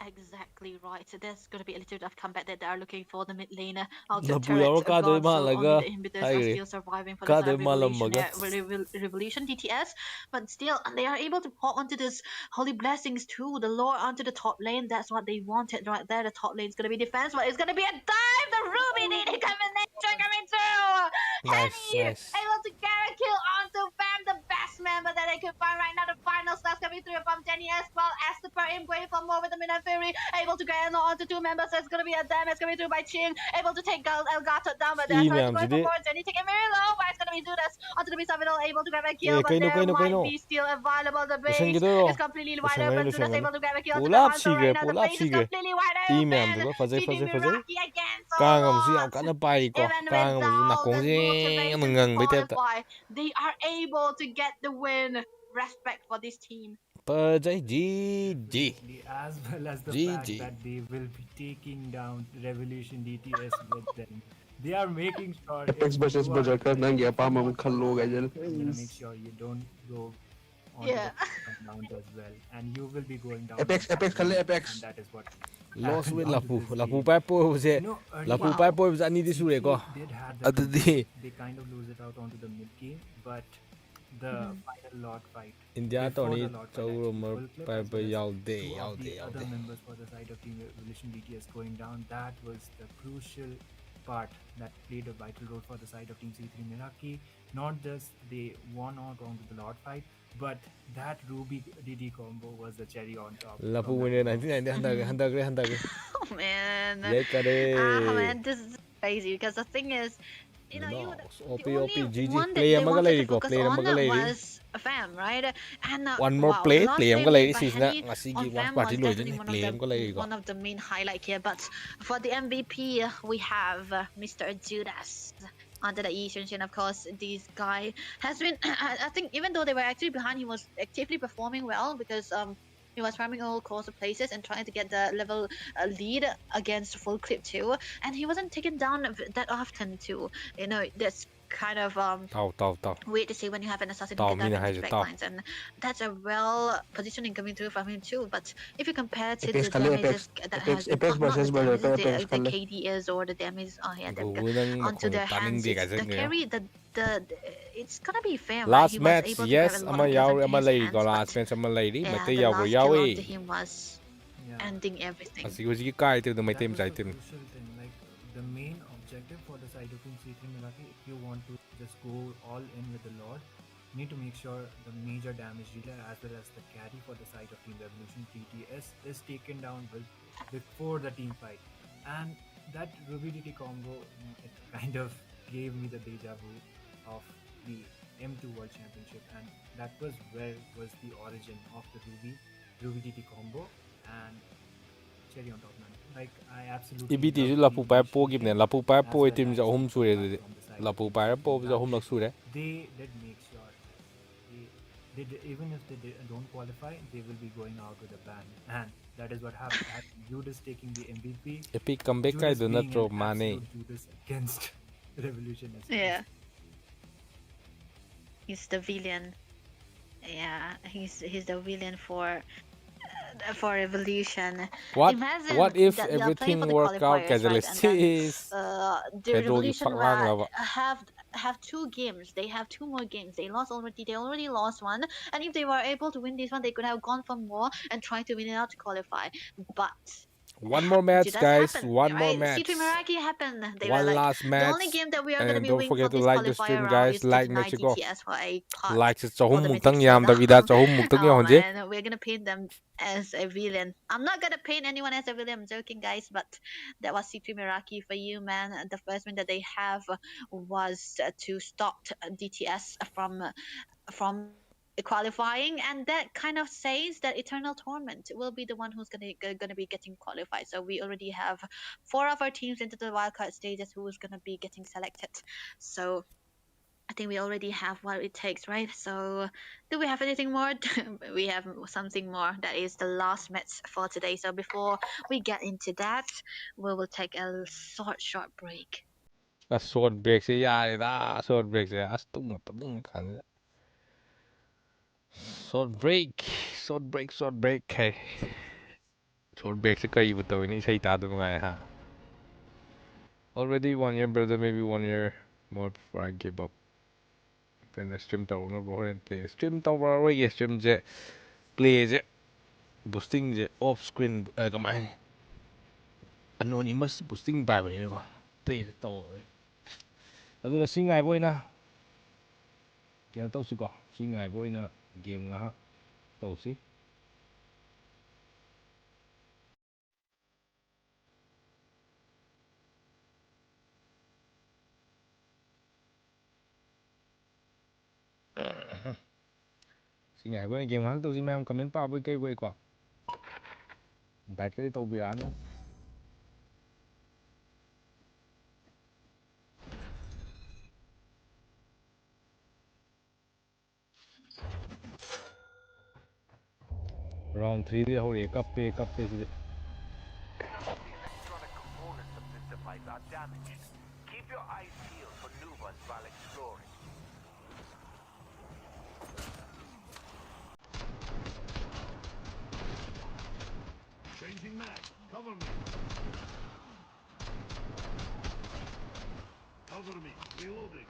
Exactly right. So there's going to be a little bit of comeback that they are looking for. The mid laner out of labu turret yaur ka do gone, so malaga only the inhibitors are haigre still surviving for the ka side do of malamaga Revolution DTS. But still, they are able to pop onto this Holy Blessings too. The lore onto the top lane. That's what they wanted right there. The top lane is going to be defense, but it's going to be a dive. The Ruby DD combination coming through. nice Henny nice able to get a kill onto Bam, the best member that they could find right now. The final slash coming through from Jenny as well as the per going for more with the Minute Fury, able to get onto two members. There's gonna be a damage coming through by Ching, able to take Elgato down, but they're e trying to ma'am go in for jide more. Jenny taking very low, but it's gonna be Judas onto the Misavidal, able to grab a kill, eh but there might kaino be still available. The lusen base gidoro is completely wide lusen open. Judas gani able to grab a kill onto the pulap Hanzo sigre right now. The pulap base is sigre completely wide e ma'am open. do fazai CP fazai fazai Miraki again, so kangam si yam lost. kana pai ko Even kangam su without the nakongje motivation to ngang bai tepta qualify, they are able to get the win. Respect for this team. pajai ji Definitely, as well as the fact ji that they will be taking down Revolution DTS with them. They are making sure if Apex versus you are Berserker nang ya if you pamam not khallo qualify, gajal. I'm gonna make sure you don't go onto Yeah. the round as well, and you will be going down Apex onto the Apex khalle lane, and Apex. that is what lost happened with onto lapu this lapu game. pai po je You know, lapu earlier pai po ani di sure ko C3 did have the control. adudi They kind of lose it out onto the mid game, but the final Lord fight india to before ni the Lord fight chauro actually ma full clip pai as pa well as yaude two of yaude the other yaude members for the side of Team Revolution DTS going down. That was the crucial part that played a vital role for the side of Team C3 Meraki. Not just they won out onto the Lord fight, but that Ruby DD combo was the cherry on top. Lapu winner 1990 100 Oh man. Lekare. Man, this is crazy because the thing is, you know, OP the only GG one that play they amaga wanted to lady ko focus play on amaga lady. was Fam, right? And One more wow, play the last play play amaga made lady by sisna Henny ngasi on gi watch Fam party was loy definitely play amaga lady ko. one of the main highlight here. But for the MVP, we have Mr. Judas under the Eastern Chain. Of course, this guy has been. I think even though they were actually behind, he was actively performing well because he was farming all sorts of places and trying to get the level lead against full clip too. And he wasn't taken down that often too. You know, that's kind of Tao. weird to see when you have an assassin who Tao can dive mina into hai back tao. lines, and that's a well positioning coming through from him too. But if you compare to Apex the Kali, damages that has been Apex not the versus damages, Apex the Kali. KDs or the damage, oh yeah, there we go, Go nang onto makhon their taning hands, di it's ka the ni. carry the it's gonna be fair, right? Last He was match able to grab a yes lot ama of kills yaw into ama his lady ko hands, last but match ama lady yeah, mate the yaw last kill yawe. onto him was Yeah. ending everything. Asi ko kai te mate That was chai the tim. crucial thing. Like the main objective for the side of Team C3 Meraki, if you want to just go all in with the Lord, you need to make sure the major damage dealer as well as the carry for the side of Team Revolution TTS is taken down before the team fight. And that Ruby DT combo, it kind of gave me the deja vu of the M2 World Championship, and that was where was the origin of the Ruby DT combo and cherry on top, man. Like I absolutely EBT love ju the lapu pai po initiation gimne game lapu pai as po well team as ja ahum the sure comeback de. from the side of Lapu Team pai C3 po ja ahum Meraki. lak sure. They did make sure even if they don't qualify, they will be going out with a bang, and that is what happened. Judas taking the MVP, Epic comeback kai Judas do being an natro mane. absolute Judas against Revolutionists. Yeah, he's the villain. Yeah, he's the villain for Revolution. Imagine What if that they are playing for everything the work out qualifiers, right? And then casualties? the Pedro gi Revolution phak lang lava. have two games. They have two more games. They already. They already lost one, and if they were able to win this one, they could have gone for more and try to win it out to qualify. But One more match, Judas guys. happened, One more right? match. C3 Meraki happened. They were One like, last the only match. game that we are gonna And be don't winning for forget to this like the qualifier stream, round guys. is to Like deny Mexico. DTS for a part Like it's for chahum the Mythic muktang yam da Showdown. vida chahum muktang Oh yonje. man, we're gonna paint them as a villain. I'm not gonna paint anyone as a villain. I'm joking, guys. But that was C3 Meraki for you, man. The first win that they have was to stop DTS from qualifying, and that kind of says that Eternal Torment will be the one who's gonna be getting qualified. So we already have 4 of our teams into the wildcard stages who's gonna be getting selected. So I think we already have what it takes, right? So do we have anything more? We have something more. That is the last match for today. So before we get into that, we will take a short break. A short break se yare da. Short break se astung tung kan. Short break. Short break. Hey. Short break se kai bu to ni sai ta du ngai ha. Already 1 year, brother. Maybe 1 year more before I give up. Then the stream tàu nó bố lên play stream tàu vào rồi cái stream je play je boosting je off screen cái máy anonymous boosting bài vậy mà play tàu rồi đó là xin ngài vui na cái tàu xí có xin ngài vui na game ngã tàu xí xin ngài vui game ngã tàu xí mày comment pa với cây vui quá bạch cái tàu bị án round 3 đi hồi để cặp pe gì Electronic components of this device are damaged. Keep your eyes peeled for new ones while exploring. Changing mag. Cover me. Cover me. Reloading.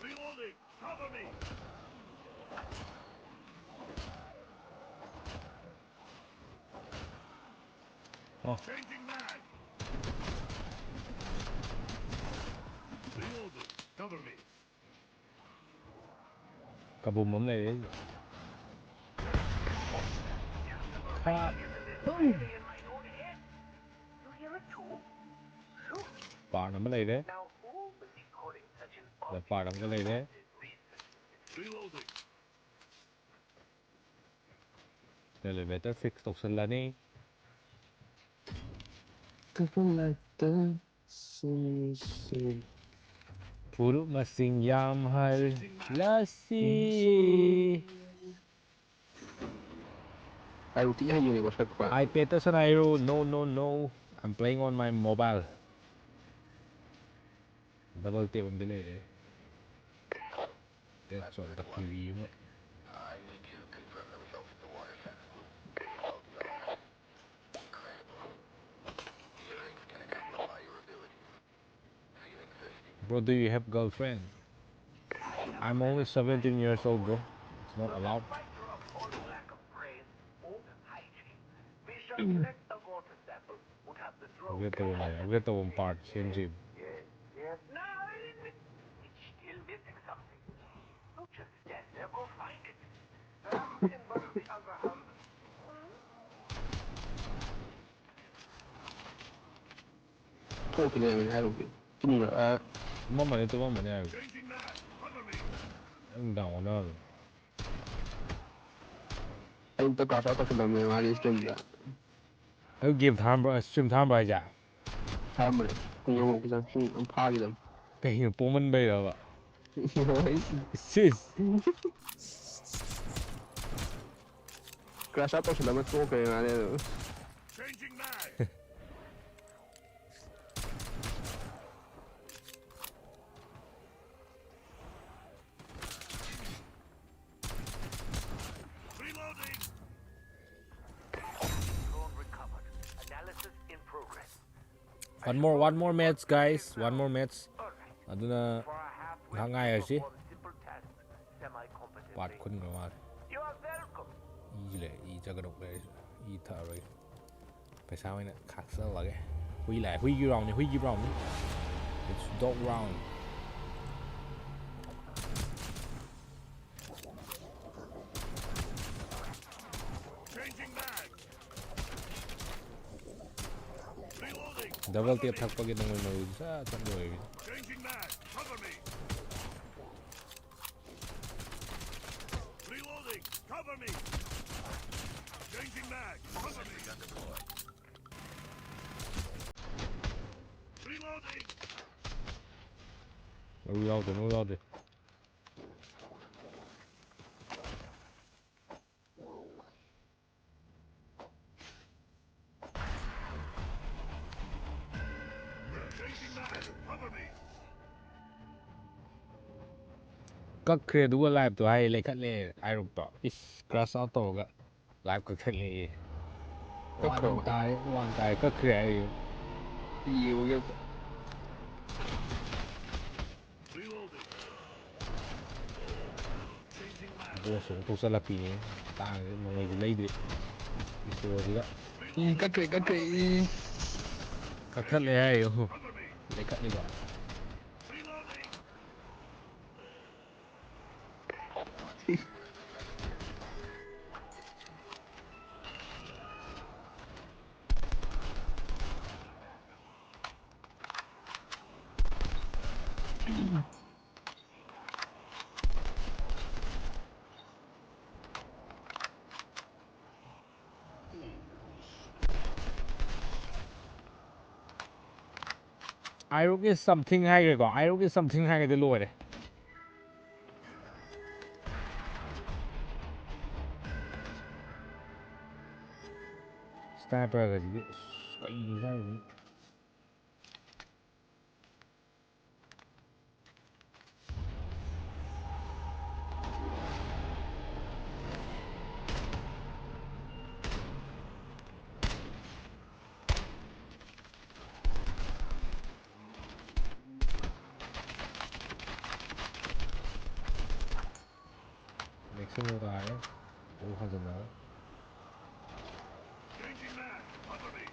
Reloading. Cover me. Changing mag. Reloading. Cover me. กระบุมผมเลยครับปากน้ำอะไรเด้ Now, who was he calling such an เดี๋ยวปากน้ำก็เลยเด้ Reloading. เดี๋ยวเลยเบเตอร์ฟิกตกสันแล้วนี่ Puro masingyam hal lasi. ไอ้ที่ให้อยู่ในวัดกว่า I better scenario. No, no, no. I'm playing on my mobile. Double tap on delay. That's on the TV. I need to confirm the results of the water sample. Well done. Incredible. Hearing's can exemplify your abilities. Feeling thirsty? Bro, do you have girlfriend? I'm only 17 years old, bro. It's not allowed. lack of brain or hygiene? We shall collect the water sample. Would have the drone. I'll get the one part. Same gym. Yes. No, it's still missing something. Don't just stand there. Go find it. In one of the other houses. โทษเลยไม่ได้หรอกจริงเหรอ Mama, ito mama niya. Changing mag. Cover me. Ang down na. ไอ้ตะกร้าเขาก็สลับมาเรียนได้ I'll give time, bro. Stream time, bro. Ja. ทำเลยคุณยังบอกว่าคุณพากี่ดำ Kaya puman ba yun ba? Sis. กระชับก็สลับมาโต้กันมาเลย Changing mag. Reloading. Drone recovered. Analysis in progress. One more match, guys. One more match. Aduna For a halfway hangay si. perform simple tasks semi-competently. Pat kun nga ma. You are welcome. Ile I jagadok le. I tha rồi. Phải sao anh ạ? Khạc sơ là cái. Huy lại huy round này, huy round này. It's dog round. Changing mag. Reloading. Double tap thak pa gid ng manood sa tandoy. Changing mag. Cover me. Reloading. Cover me. Changing mag. Cover me. Reloading. Reload. Changing mag. Cover me. ก็เคยดูว่าไลฟ์ตัวให้เลยคัดเลยไอรูปต่อ is grass auto ก็ไลฟ์ก็คัดเลยก็วางใจก็เคย ยิวเยอะ Reloading. Changing mag. โบสูงตุสลับปีนี้ต่างมองไปเลยดิอีโซ่ดีก็ ก็เกรก็เกร ก็คัดเลยโอ้โห Cover me. เลยคัดเลยก่อน Reloading. I look is something ให้เลยก่อน I look is something ให้กันได้รวยเลย Sniper ก็จะก็ยิงได้เลย Maximum tayo. Bukas na. Changing mag. Cover me.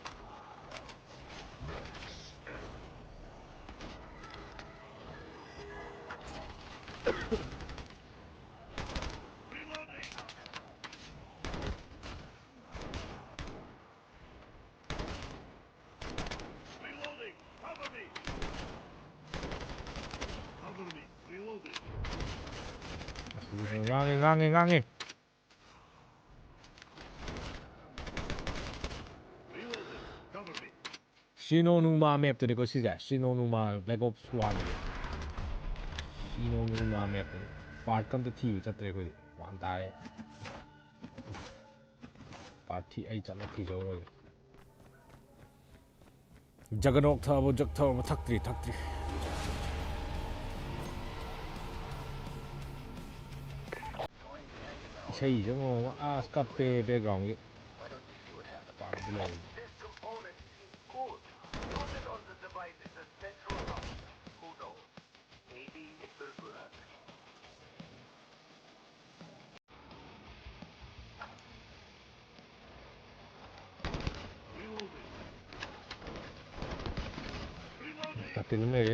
Reloading! Cover me! Cover me! Reloading! ngang Reloading! Cover me! Shinonuma map ตัวนี้ก็สิจ้ะ Shinonuma Black Ops 1 Shinonuma map ตัวนี้ part กันตัวที่จัดเลยคือวันตาย part ที่ไอ้จัดแล้วที่เจ้าเลยจักรนกทาวจักรทาวทักตรีใช่จังว่าสกัดเปย์แบ็กกราวด์ Why don't you see what happens? ปังไปเลย This component seems good. Use it on the device as a central hub. Who knows? Maybe it will work. Reloading! Reloading! ตัดติดเลย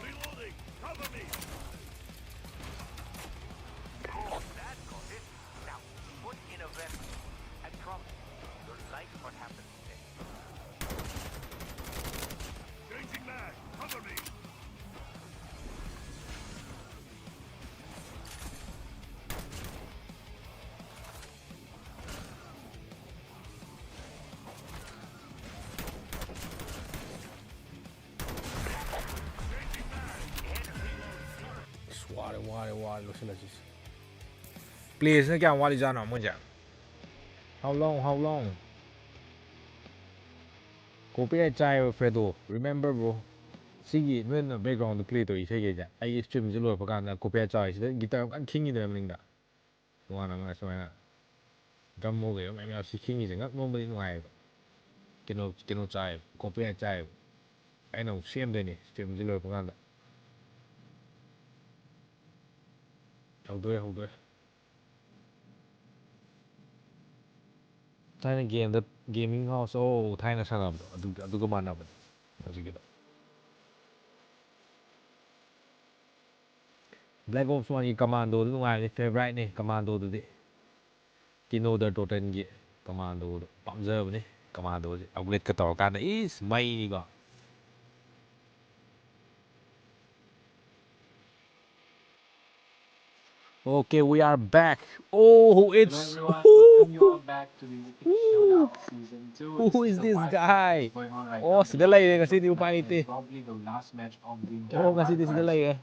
Reloading! Cover me! Oh, that got it. Now, put in a weapon. I promise you'll like what happens next. Changing mag! Cover me! 와래 로실라지 please nó kêu wali jana mo ja how long copy chai fredo remember bro sigi when background play to ise ge ja ai stream je lo pa kan copy chai ise guitar kan king ni de ling da wa na ma so na drum mo ge ma si king ni je ngak mo mai ngoài kino chai copy chai ai no same de ni stream je lo pa kan da hold on. Thai game the gaming house oh Thai na sanam adu ko mana ba adu Black Ops 1 commando du ngai favorite ni commando du di Kino the total gi commando du pamzer ni commando ji upgrade ka tor kan is mai ni go Okay, we are back. Oh, it's Hello everyone, welcome you all back to the Mythic Showdown Season 2. who is the this wild guy? going on right Oh, now. sila lay kasi di upay And niti. probably the last match of the entire Oh, kasi di wild sila cards. lay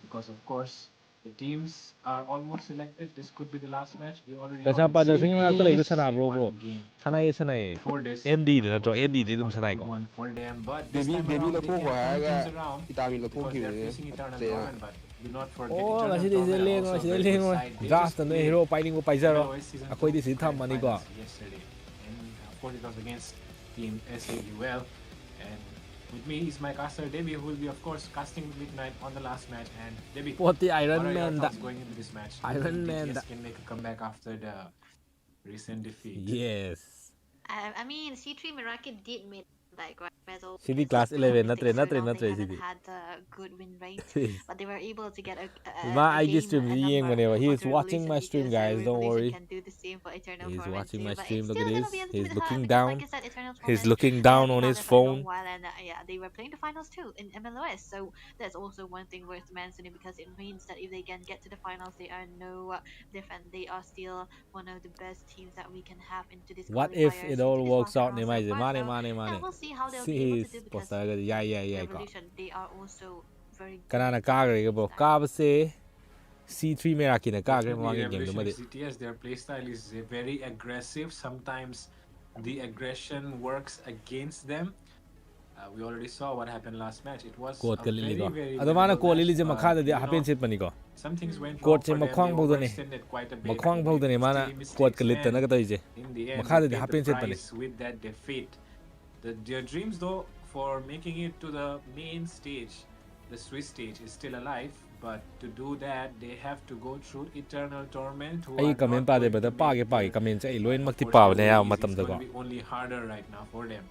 Because of course, the teams are almost selected. This could be the last match. We already Kasi know pa the dasing na talay ko sana bro. one game. Sanay. Before this, MD na to, MD di dum sanay good ko. one for them. But this time Debbie around, la they po can ko turn aga things around itamin la po because ki they're facing Eternal Te- Torment. But do not forget Oh, Eternal kasi di Torment sila are also a sila very good lingo. side. They Just just na played hero fighting ko paizaro. LOS Season Ako di 2 si tam mani ko. finals yesterday. And of course it was against Team SAUL. And with me is my caster Debbie, who will be of course casting Midnight on the last match. And Debbie, Poti what Iron are your Man da. thoughts going into this match? Iron Do you think Man BTS da. can make a comeback after the recent defeat? Yes. I mean, C3 Meraki did make like medal. CD because class 11 Mythic natre Showdown, they CD. haven't had a good win rate, but they were able to get a Ma IG game, stream a yeng number whenever. He for is the watching my Revolution stream, because, guys. Don't Revolution worry. can do the same for Eternal He's Torment watching too, my but stream. it's Look still at gonna this. be a little He's bit looking hard because, down. like you said, Eternal He's Torment looking have down been on out his there for a long phone. while, and yeah, they were playing the finals too in MLOS, so that's also one thing worth mentioning because it means that if they can get to the finals, they are no different. They are still one of the best teams that we can have into this What if qualifiers, it into all this works last out? round so far. So yeah, Money. we'll see how they'll be able to do because Yeah. Revolution, they are also very good. Kanana kagre ko bro. Kabase C3 Meraki na kagre Definitely, mga game Revolution dumadi. CTS, their playstyle is very aggressive. Sometimes the aggression works against them. We already saw what happened last match. It was Code a ka lili ko. very Ado mana winnable ko lili match, je makada di you know, happen set pani ko. some things went wrong Code for se them. makwang They bawdo ni. overextended quite a bit. Makwang They bawdo ni made mana silly code ka mistakes, lit na and katayo je. in the end, Makada they di paid happen the set pani. price with that defeat. Their dreams though for making it to the main stage, the Swiss stage, is still alive. But to do that, they have to go through Eternal Torment. Who Ay are comment not pa de going bada to make page it comment sa iloin of magti course, paw to na the ya East. matam It's da going ko. to be only harder right now for them.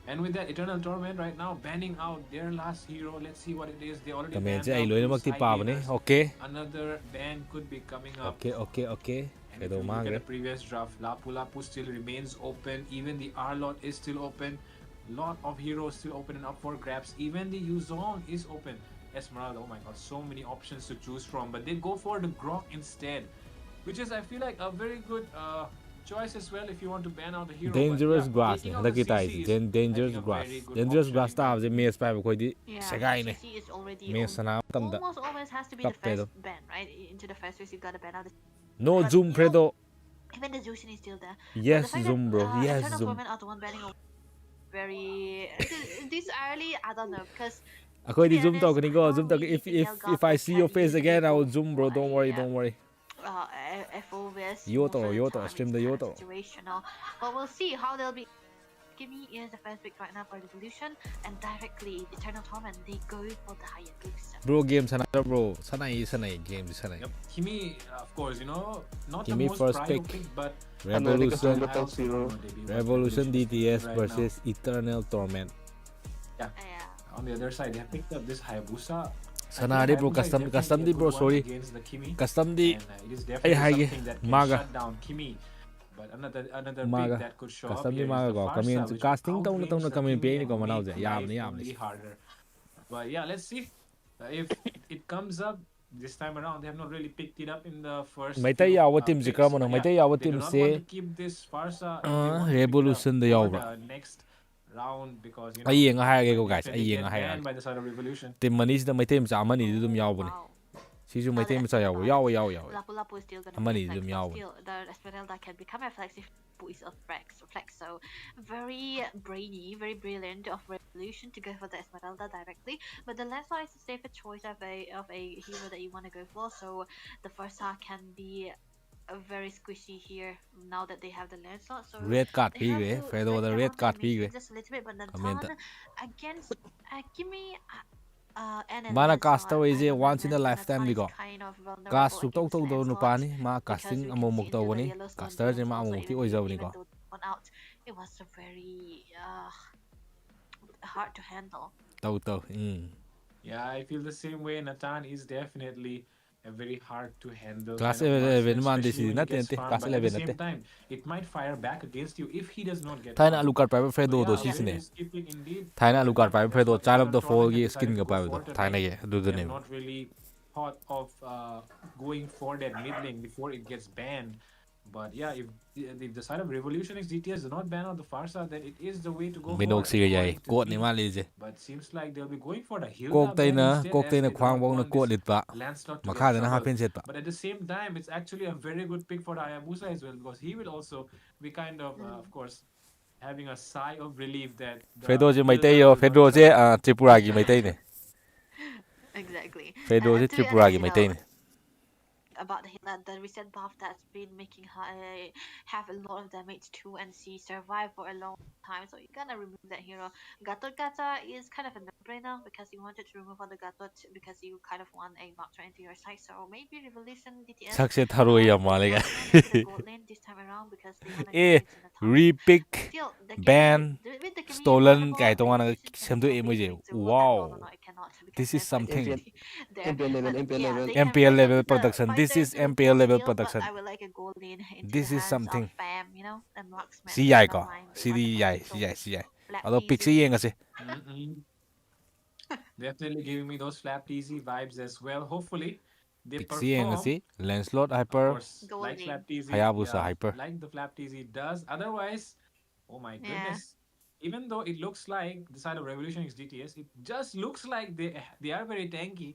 And with that Eternal Torment right now banning out their last hero, let's see what it is. They already Comment banned ai out loi two mak ti side pa bane. laners. Okay. Another ban could be coming up. Okay. And if you look at the previous draft, Lapu Lapu still remains open. Even the Arlot is still open. Lot of heroes still open and up for grabs. Even the Yuzong is open. Esmeralda, oh my god, so many options to choose from. But they go for the Grok instead, which is, I feel like, a very good choice as well if you want to ban out the hero. Dangerous but, yeah, grass taking ne out the hada ki tai CC is, dangerous I think, a grass very good dangerous option grass in ta terms ave of- match pa ko di Yeah, segai ne CC is already me sana tam da almost always has to be the Tappe first do. ban, right? Into the first phase, you gotta ban out the. No But, zoom you know, Fredo. Even the Jushin is still there. Yes, but the fact zoom, that, bro. Yes, Eternal zoom. Torment are the one banning over very this early, I don't know, because Ako to be di zoom honest, to kani ko I zoom don't to really think if I Elgato see your can face easily again I go will zoom, bro. for Don't worry. FOVS Yo most of the to time. stream It's the kind yo of to. situational, but we'll see how they'll be. Gimme is the first pick right now for Revolution, and directly Eternal Torment, they go for the Hayabusa. Bro, game sana bro. Sanai game sanai. Yep. Kimi, of course, not Kimi the most first prio pick. but Revolution, I also don't know debut, but Revolution DTS right versus Eternal Torment. now. Yeah. On the other side, they have picked up this Hayabusa. Sana di bro custom di bro sorry. Custom di. It is definitely something that can Maga. shut down Kimi. But another Maga. pick that could show Custom up di here maga is the go. Farsa, Kami which casting will taon na outrange the kami Kimi pay ni ko and manaw make je. life Yam only ni. harder. But yeah, let's see if it comes up this time around. They have not really picked it up in the first. Maitai few, yawa team picks, zikra mo but na maitai yawa they do team not se want to keep this Farsa if they want to pick it up Revolution da for yawa. the next round because Ay nga might hayage ko guys. definitely Ay get nga banned hayage. by the side of Revolution. Team manis da maitai msa amani di dum yawa ni. Sisu maitai msa yawa. Yawa. Lapu Lapu is still gonna Amani be a dum flex, yawa. but still the Esmeralda can become a flex if Lapu is a flex. So very brainy, very brilliant of Revolution to go for the Esmeralda directly. But the Lancelot is a safer choice of a hero that you want to go for. So the first half can be very squishy here now that they have the Lancelot. So Red card they have pigre. to Fredo the drag red down card the pigre. animation just a little bit, but then Comment. against Kimi. And Mana Lancelot, castaway I je don't know, once in a Lancelot lifetime is ligo. kind of vulnerable Cast suk tok against tok do no Lancelot pani ma because casting we amo can see muk into to the ni. Yellowstone Caster je fields ma also, amo muk ti even oi jaw ni even ko. though they won out, it was a very hard to handle. Tau. Yeah, I feel the same way. Nathan is definitely a very hard to handle. Class kind of 11 marksman, man this especially is when he gets natin farmed, class but at the 11 same natin. time, it might fire back against you if he does not get Taina farmed. Alucard pa Fredo So do yeah, season very eh. risky pick indeed. Taina But Alucard pa that's Fredo what child of Eternal the fall Torment gi have skin decided ga to pa go do. for tonight. Taina ge do They the have name. not really thought of going for that mid lane before it gets banned. But yeah, if the side of Revolution X GTS do not ban out the Farsa, then it is the way to go Minok for. sige jai. according to Kot ni me. ma leje. But seems like they'll be going for the Hilda Kok ban taina instead as they do khwang not bong na want kot this lit pa. Lancelot to Makha get na trouble. hapin set pa. But at the same time, it's actually a very good pick for Hayabusa as well because he will also be kind of course, having a sigh of relief that the Fredo je Hilda maitai yo will not Fredo je trouble. Tripura gi maitai ne. Exactly. Fredo je To be Tripura honest, gi maitai ne. about the recent buff that's been making her have a lot of damage too, and she survived for a long time. So you're gonna remove that hero. Gatot Gata is kind of a no-brainer because you wanted to remove all the Gatot because you kind of want a Mark into your side. So maybe Revolution DTS. Sakse tharo ya male ga. Gold lane this time around because they wanna Eh go into the repick Still, the ban with the Kimi stolen vulnerable, kai to wana Revolution can semdo still emoji. win. So will that Wow. roll or not, I cannot, because This is there's like something. there. MPL level, But MPL yeah, level. they can MPL bring level up the production. This fighter is to the MPL top level still, production. But I would like a gold lane into This the is hands something. of Fam, and marksman. Si yai They ko. don't mind. They Si want the di yai, potential. si yai. Black Ado Keys pixie is- yang kasi. Definitely giving me those flap TZ vibes as well. Hopefully, they Pixie yang perform. kasi. Lancelot Of hyper. course, Gold like lane. flap TZ. Hayabusa yeah, hyper. Like the flap TZ does. Otherwise, oh my Yeah. goodness. Even though it looks like the side of Revolution X GTS, it just looks like they are very tanky.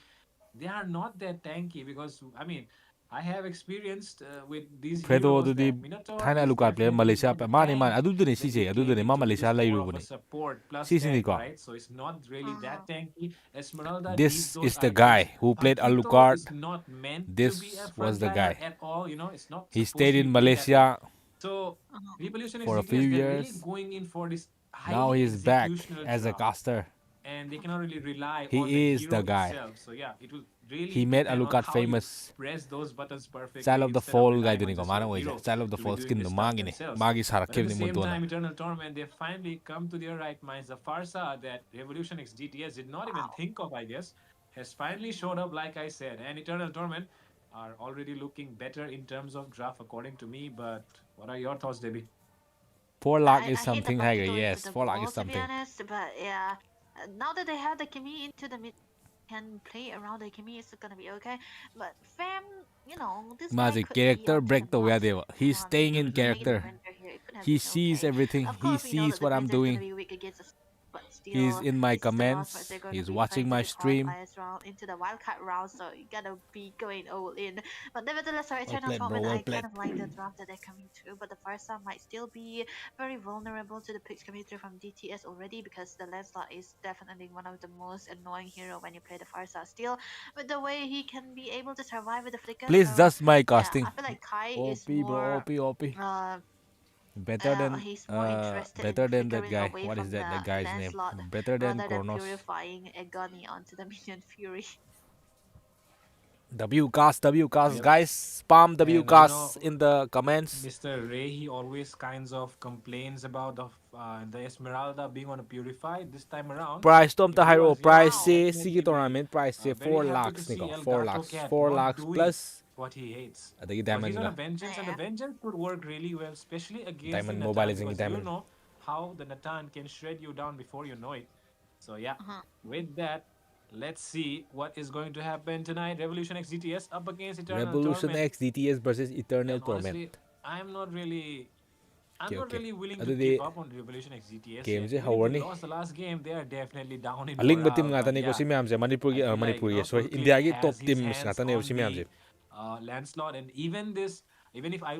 They are not that tanky because I mean, I have experienced with these Fredo heroes dudi that Minotaur Thailand is Alucard player definitely Malaysia more pa the mani man tank adu dune that si they je adu came dune ma into Malaysia is lai more ru of a bune. support plus Si sini tank, ko. right? So it's not really that tanky. Esmeralda This needs those is the items. guy who played Akito Alucard. is not meant This to be a was the frontliner guy. at all. It's not. He supposed stayed to in be played that way. Malaysia So Revolution for a XGTS, few they're really years. going in for this Now highly he's back executional as a draft, caster. and they cannot really rely He on the is hero the guy. itself. So yeah, it will really he made depend on Alucard how you famous. press those buttons perfectly Child of the instead of Fall guy relying on duni ko just mana your oise. hero Child of the to Fall be doing skin this no stuff magi ne. themselves. Magi But at sarakib the ni same mundona. time, Eternal Torment, they finally come to their right minds. The Farsa that Revolution X GTS did not even think of, I guess, has finally showed up, like I said. And Eternal Torment are already looking better in terms of draft, according to me. But what are your thoughts, Debbie? 4 lakh is I hate the something higher. Pakito into Yes, the 4 lakh ball, is to be something. honest. But yeah, now that they have the Kimi into the mid, can play around the Kimi, it's gonna be okay. But Fam, you know, this guy Mazi could be character onto break the to boss. yadeva. He's Come on, staying in maybe make it a character. defender here. It could have He been sees okay. everything. Of He course, we know sees that the what I'm mid is gonna doing. be weak against us, but He's still, in my this is the last match comments. they're gonna He's be watching playing my to the stream. qualifiers round into the wildcard round, so you gotta be going all in. But nevertheless, for Well Eternal played, bro. Torment, Well I played. kind of like the draft that they're coming through, but the Farsa might still be very vulnerable to the picks coming through from DTS already, because the Lancelot is definitely one of the most annoying hero when you play the Farsa. Still, with the way he can be able to survive with the flicker. Please So just my yeah, casting. I feel like Kai is OP bro, more OP. Better than he's more interested in that flickering guy. away What is from that? That the guy's name. Lancelot Better than rather than Kronos. purifying Agony onto the minion Fury. WCast, Yep. guys. Spam And, WCast in the comments. Mr. Ray, he always kinds of complains about the Esmeralda being on a purify this time around. Price to amta He hairo. was, Price definitely sige tournament price very 4 happy to lakhs see niko. El 4 Gato lakhs. Cat 4 not lakhs doing plus. what he hates. Adagi But diamond he's on a na. vengeance, and the vengeance could work really well, especially against Diamond the mobile Natan, is in because diamond. you know how the Natan can shred you down before you know it. So yeah, with that, let's see what is going to happen tonight. Revolution X GTS up against Eternal Revolution Torment. X DTS versus Eternal And honestly, Torment. I'm not really willing to Adudi give up on Revolution X GTS game yet. je Even if hawani. they lost the last game, they are definitely down in Aling batim morale. ngata But ni ko yeah, si myam je Manipur I feel like, sorry Full India Clip gi has top his team hands ngata ni on si myam je. the Lancelot, and even if I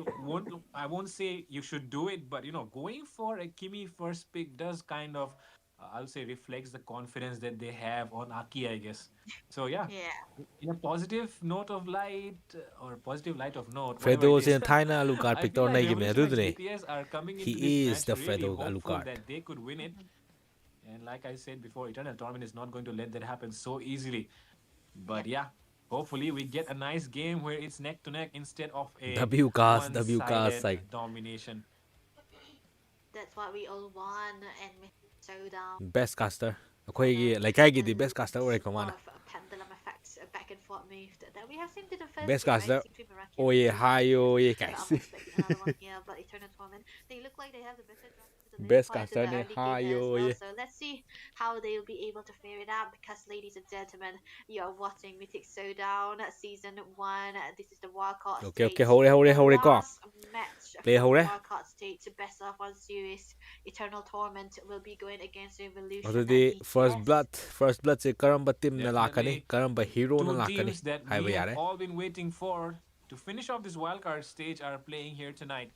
won't say you should do it, but you know, going for a Kimi first pick does kind of I'll say reflects the confidence that they have on Aki, I guess. So yeah, in a positive note of light or positive light of note, whatever Fredo it se is, Thailand Alucard I pick feel to like na game Revolution X ne. GTS are coming into this He is match the really Fredo hopeful Alucard. that they could win it. And like I said before, Eternal Torment is not going to let that happen so easily. But yeah, hopefully we get a nice game where it's neck to neck instead of a WCast one-sided domination. That's what we all want, and Showdown. Best caster. Akoigi laikai di best caster ore ko mana. Pendulum effects, back and forth move that we have seen to the first Best game, caster. right? Seems to be miraculous. Oh yeah, hi oh yeah But guys. I'm expecting another one here, but Eternal Torment, they look like they have the better draft to the Best part to caster the ne early hi game as oh well. yeah. So let's see how they'll be able to fare it out, because ladies and gentlemen, you are watching Mythic Showdown season 1. This is the wildcard stage. Okay, hore ko. Last match Play from hore. the wildcard stage, best of 1 series. Eternal Torment will be going against Revolution. Adudi first blood se karamba team na lakani, Definitely karamba hero na two lakani. teams that Hai we ba have yare. all been waiting for to finish off this wildcard stage are playing here tonight.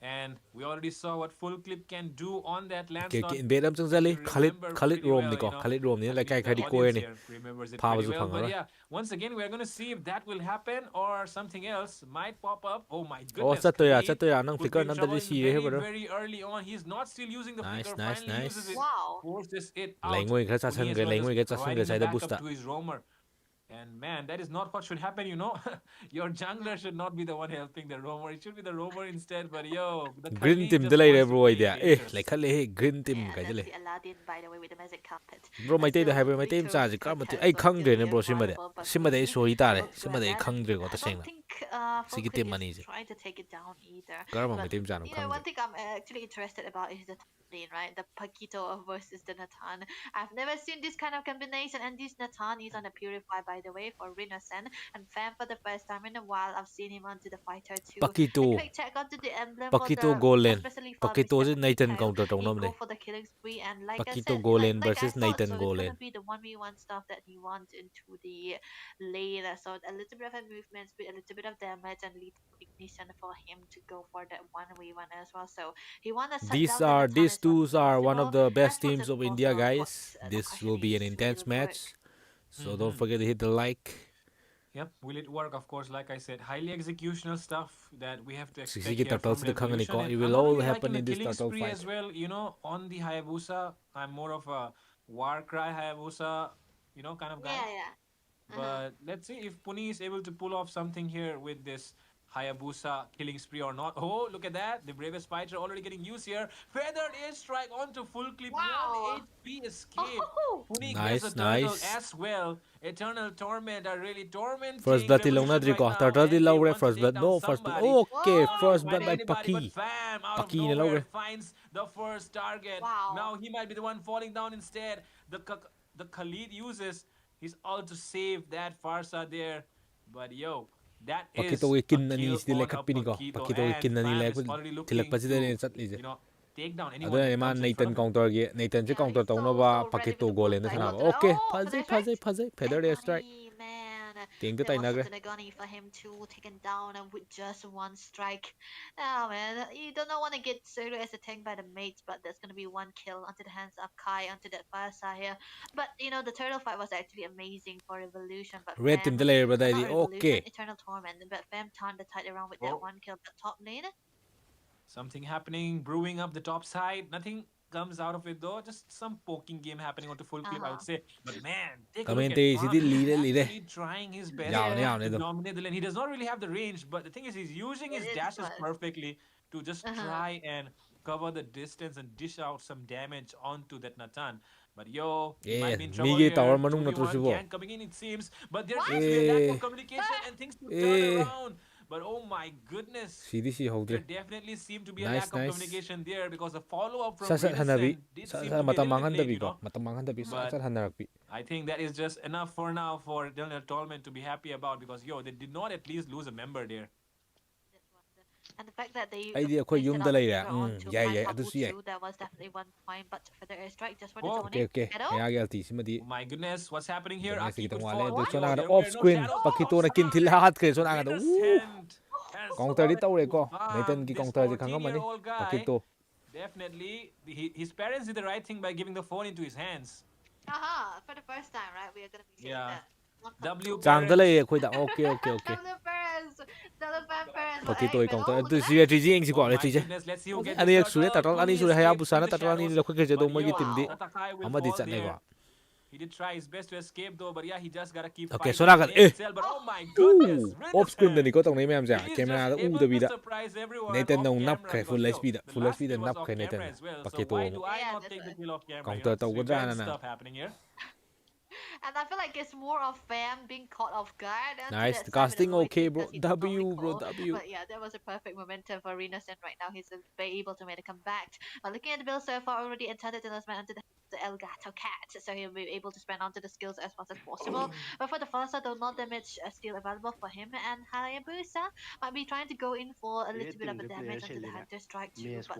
And we already saw what Full Clip can do on that Lancelot. Bedam changzali Khalid Rom ni ko. Khalid Rom ni laikai khadi ko ni. Remembers it Pha pretty bazu well. But phangara. yeah, once again we're going to see if that will happen or something else might pop up. Oh my Oh goodness. chato ya nang could flicker be in nam trouble dali in si he very, bro. very early on. He's not still using the Nice, flicker. nice, Finally nice. uses it. Wow. Forces it out. Laingoi kha Fully as well laingoi as ga providing the side da backup booster. to his roamer. And man, that is not what should happen, you know. Your jungler should not be the one helping the roamer. It should be the roamer instead. But yo, the Green Khalid team just delay wants to bro play idea. dangerous. Like khale green team Yeah, ga that's dile. the Aladdin, by the way, with the magic carpet. Bro mai tai da Still, hai mai tai Rico cha ji kar Clip ma has ai got khang de ne Dillian bro simba de. viable, but Simba de he so i tare. able to Simba de land. khang de ko ta I seng don't na. think Sigi Full team Clip mani is je. trying to take it down either. Kar ma mai But, team janu you know, khang one de. thing I'm actually interested about is the lane, right? The Paquito versus the Natan. I've never seen this kind of combination, and this Natan is on a Purify, by the way, for Rinosen. And Fam, for the first time in a while, I've seen him onto the fighter too. Paquito. A quick check onto the emblem for Paquito the, goal lane. especially for Paquito Mr. is Nathan Paquito. counter to He nam go ne. for the killing spree, and like I Paquito said, goal like, lane like I versus thought, Nathan so goal it's lane. gonna be the 1v1 stuff that he wants into the lane. So a little bit of a movement speed, a little bit of damage, and lead ignition for him to go for that 1v1 as well. So he wanna shut These down the Natan these as much two as are one of possible. the best As much teams as of India, possible, guys. but the This question will be an is, intense will it work? match. So don't forget to hit the like. Yep, will it work? Of course, like I said, highly executional stuff that we have to expect Sigi here from turtles the khang ni Revolution. ko. And It I'm will not all really happen liking in the this killing turtle spree fight. as well. You know, on the Hayabusa, I'm more of a Warcry Hayabusa, you know, kind of guy. Yeah, yeah. But let's see if Puni is able to pull off something here with this Hayabusa killing spree or not. Oh, look at that. The bravest fighter already getting used here. Feathered airstrike onto full clip. Wow. 1 HP escape. Puni gets a Nice, turtle nice. as well. Eternal Torment are really tormenting First blood till Revolution Dri right ko. now. Turtle And di they logre want to first take blood. down No, first blood. somebody. Okay, Not first find blood by anybody, but Paki. Fam out of Paki na nowhere logre. finds the first target. Wow. Now he might be the one falling down instead. The Khalid uses his ult to save that Farsa there. But yo, that is Pakito a gi kin ani kill sti on le a khappini ko. Pakito, Pakito gi and kin ani le Fam is already thilak looking pasida ne to, chatlise. take down anyone Aduna that ema comes in front Nathan of him. counter gi Nathan se Yeah, counter he's so, tawna ba so ready with Pakito the goal full ena side. sana. Oh, Okay, that's phase right. feather airstrike. Man, Ting there to was tainagre. something agony for him to taken down and with just one strike. Oh man, you don't want to get solo as a tank by the mates, but there's gonna be one kill onto the hands of Kai onto that Farsa here. But you know the turtle fight was actually amazing for Revolution, but Red team Fam, the layer not badai. Revolution, Okay. Eternal Torment, but Fam turned the tide around with Oh. that one kill. But top lane, Something happening, brewing up the top side. Nothing comes out of it though. Just some poking game happening onto full clip, I would say. But man, take a look at Commente Fam. sidi He's lire. actually trying his best Yeah. to dominate the lane. He does not really have the range, but the thing is, he's using his it is dashes fun. perfectly to just try and cover the distance and dish out some damage onto that Natan. But yo, he might be in trouble Migi here. tower manung 2v1 natrusibo. gank coming in, it seems. But there seems to be a lack of communication and things to turn around. But oh my goodness. CDC There holdre. definitely seemed to be a Nice, lack of nice. communication there because the follow-up from Sasat hanabi. Renaissance did seem Sasat to be a matam little mangan bit late, dabi you ko. know. Matam mangan dabi. But Sasat hanarakpi. I think that is just enough for now for Daniel Tolman to be happy about because yo, they did not at least lose a member there. And the fact that they Ay di ako wasted yum out dalay the ya. trigger onto Yeah, my adu Papu siya. too, that was definitely one point, but for the airstrike just for the Oh, zoning. Okay. Hello? Kaya galti simadi. Oh my goodness, what's happening here? Ganyan Aki sige could tong fall. wale. Do Yo, so na there off were no screen. shadows. Pakito na kintil lahat kay so na ngada. Renaissance has Counter di tawre ko. farmed Nathan ki this counter di kanga mani. 14-year-old guy. Pakito. Definitely, his parents did the right thing by giving the phone into his hands. Haha, for the first time, right? We are gonna be saying Yeah. that. W Chang parents. dalay ko da. Okay. Double parents! Double parents! Pakito Hey, ay counter. hello, Tu look at siya triji ang si ko Oh my triji. goodness, let's see who gets Ani this ek sure turtle. tatal ani Puni sure haya escaped busana from the tatal ani shadows. lo ko je do But mo gi yo, tim di. Tatakai will Amadi fall chat ne there. ko. He did try his best to escape though, but yeah, he just gotta keep Okay, fighting. so na kan But oh my goodness, off screen Renaissance. dani ko tong nei ma'am ja. He is Camera just da able da to bi da. surprise everyone Nathan off nong nap camera kay because, full yo, speed. the Full last speed kill was nap off kay camera Nathan. as well. So Pakito why mo. do I Yeah, not that's take the right. kill off camera? Counter Yo, tau it's ko dyan revenge na. stuff happening here. And I feel like it's more of Fam being caught off guard. And Nice. that The side with casting the low okay, HP bro. because he does not W, bro. recall. W. But yeah, that was a perfect momentum for Renas, and right now he's able to make a comeback. But looking at the build so far, already intended to spend onto the Elgato cat, so he'll be able to spend onto the skills as much as possible. But for the Farsa, though, not damage still available for him, and Hayabusa might be trying to go in for a little bit of a damage onto the Hunter Strike too, but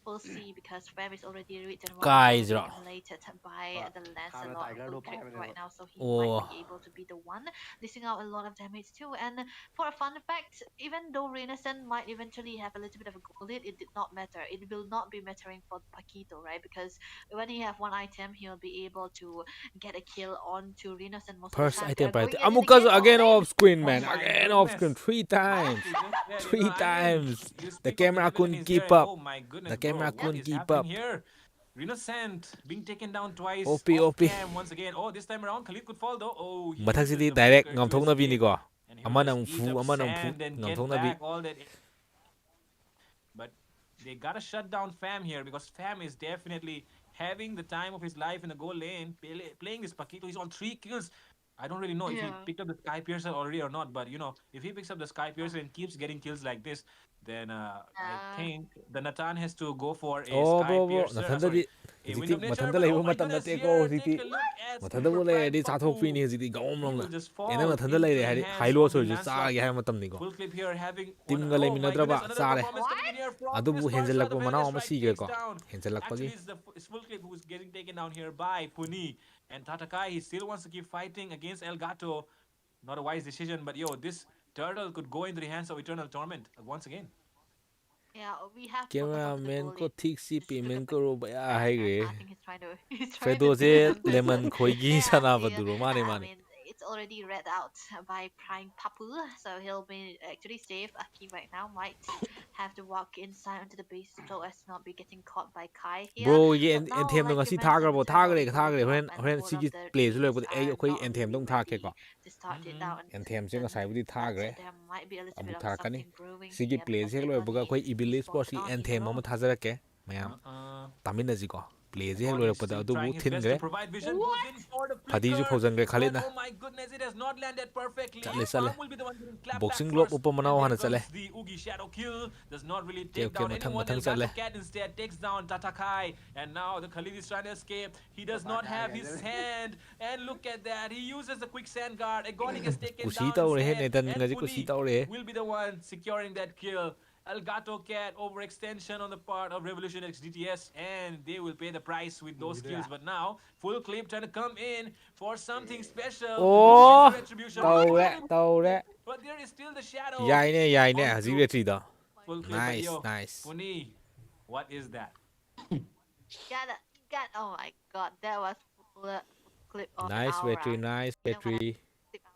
we'll see because Fam is already reached and Guys, emulated by the Lancelot full crit right now, so he might be able to be the one dishing out a lot of damage too. And for a fun fact, even though Renaissance might eventually have a little bit of a goal lead, it did not matter. It will not be mattering for Paquito, right? Because when he have one item, he'll be able to get a kill onto Renaissance most First of the time. item right. Going in Amukazu again all in. off screen, man. my Again off screen. goodness. 3 times. He just said, 3 I mean, times. you The speak of camera devil and couldn't he's keep there, and up. oh my goodness, The bro, camera what couldn't is keep happening up. Here? Renaissance being taken down twice. OP, off OP. cam once again. Oh, this time around Khalid could fall though. Oh, he Mathak uses sidi the direct flicker to ngamthoknabi ni escape, ko. and he'll Ama just nang eat fu, up ama nang sand and get ngamthoknabi. back all that. But they gotta shut down Fam here because Fam is definitely having the time of his life in the goal lane, playing this Paquito. He's on 3 kills. I don't really know if he Yeah. picked up the Sky Piercer already or not, but you know, if he picks up the Sky Piercer and keeps getting kills like this, then I think the Nathan has to go for a Oh, Sky bro. Piercer. Nathanda di. A Wind Hizikti of Nature, mathanda but lay oh bo my matam goodness, nate here, ko take hizikti. a look at Mathanda bo Super lay Prime di chathok pi ni Papu. hizikti gaom He long will la. just fall Ena mathanda lay into the hari hands high low of so the ju Lancelot. sa ge hai matam ni ko. Full clip here having Team one. ga lay Oh my minadra ba goodness, sa another re. performance coming in here from Adu bu this henselak Farsa. bo The mana Feather ama Strike si ge takes ko. down. Henselak pa Actually, gi. it's it's full clip who's getting taken down here by Puni. And Tatakai, he still wants to keep fighting against Elgato. Not a wise decision, but yo, this turtle could go into the hands of Eternal Torment once again. Yeah, we have Cameraman ko ठीक सी payment करो भैया है गे I think he's trying to फेदो do से something. Lemon खोई की Yeah, सना yeah. बदुरो माने I माने mean, it's already read out by Prime Papu, so he'll be actually safe. Aki right now might have to walk inside onto the base so as not be getting caught by Kai here. Bro 이 But now, 엔템도 like you ngasi mentioned, 타그라고 Eternal 타그래 is 타그래 moving up 호렌 and 호렌 both of 시기 the 플레이즈 trees 로이보다 are ꯑꯩꯈꯣꯏ not 엔템 really 동 ready 타케ꯀꯣ to start it down. 엔템ꯁꯦ Then ꯉꯁꯥꯏꯕꯨꯗꯤ that 타ꯒ꯭ꯔꯦ there might be a little bit ꯑꯃꯨꯛ of ꯊꯥꯔꯛꯀꯅꯤ something brewing ꯁꯤꯒꯤ here ꯄ꯭ꯂꯦꯁꯦ because ꯍꯦꯛ they've ꯂꯣꯏꯕꯒ only ꯑꯩꯈꯣꯏ ꯏꯕꯤꯂꯤ spawned ꯁ꯭ꯄꯣꯔꯠꯁꯀꯤ on anthem hero. ꯑꯃ ꯊꯥꯖꯔꯛꯀꯦ ꯃꯌꯥꯝ ꯇꯥꯃꯤꯟꯅꯁꯤꯀꯣ ꯄ꯭ꯂꯦꯁꯦ ꯍꯦꯛ Gon is ꯂꯣꯏꯔꯛꯄꯗ still ꯑꯗꯨꯕꯨ trying his best ꯊꯤꯟꯈ꯭ꯔꯦ to provide vision. Goes in for the ꯐꯗꯤꯁꯨ flicker. ꯐꯧꯖꯟꯈ꯭ꯔꯦ But ꯈꯥꯂꯤꯠꯅ oh my goodness, it has not landed perfectly. ꯆꯠꯂꯦ ꯆꯠꯂꯦ Farm will be the one getting clapped back boxing glove first. ꯎꯞꯄ ꯃꯅꯥꯎ And there ꯍꯥꯟꯅ ꯆꯠꯂꯦ comes the Oogie Shadow kill. Does not really okay take okay down ꯃꯊꯪ anyone. ꯃꯊꯪ Elgato ꯆꯠꯂꯦ Cat instead takes down Tatakai. And now the Khalid is trying to escape. He does not have his sand. And look at that. He uses the quicksand guard. Agonic is taken ꯀꯨꯁꯤ down ꯇꯧꯔꯦꯍꯦ instead. ꯅꯦꯇꯟ And ꯉꯁꯤ ꯀꯨꯁꯤ Puni ꯇꯧꯔꯦꯍꯦ will be the one securing that kill. Elgato Cat overextension on the part of Revolution X DTS, and they will pay the price with those kills. But now, full clip trying to come in for something special. Oh Retribution. ꯇꯧꯔꯦ ꯇꯧꯔꯦ But there is still the shadow. ꯌꯥꯏꯅꯦ ꯌꯥꯏꯅꯦ ꯍꯧꯖꯤꯛ onto ꯔꯦꯇ꯭ꯔꯤꯗꯣ full clip. But nice yo, nice Puni, what is that? Oh my god, that was full clip of Nice aura. Vetri, nice Vetri.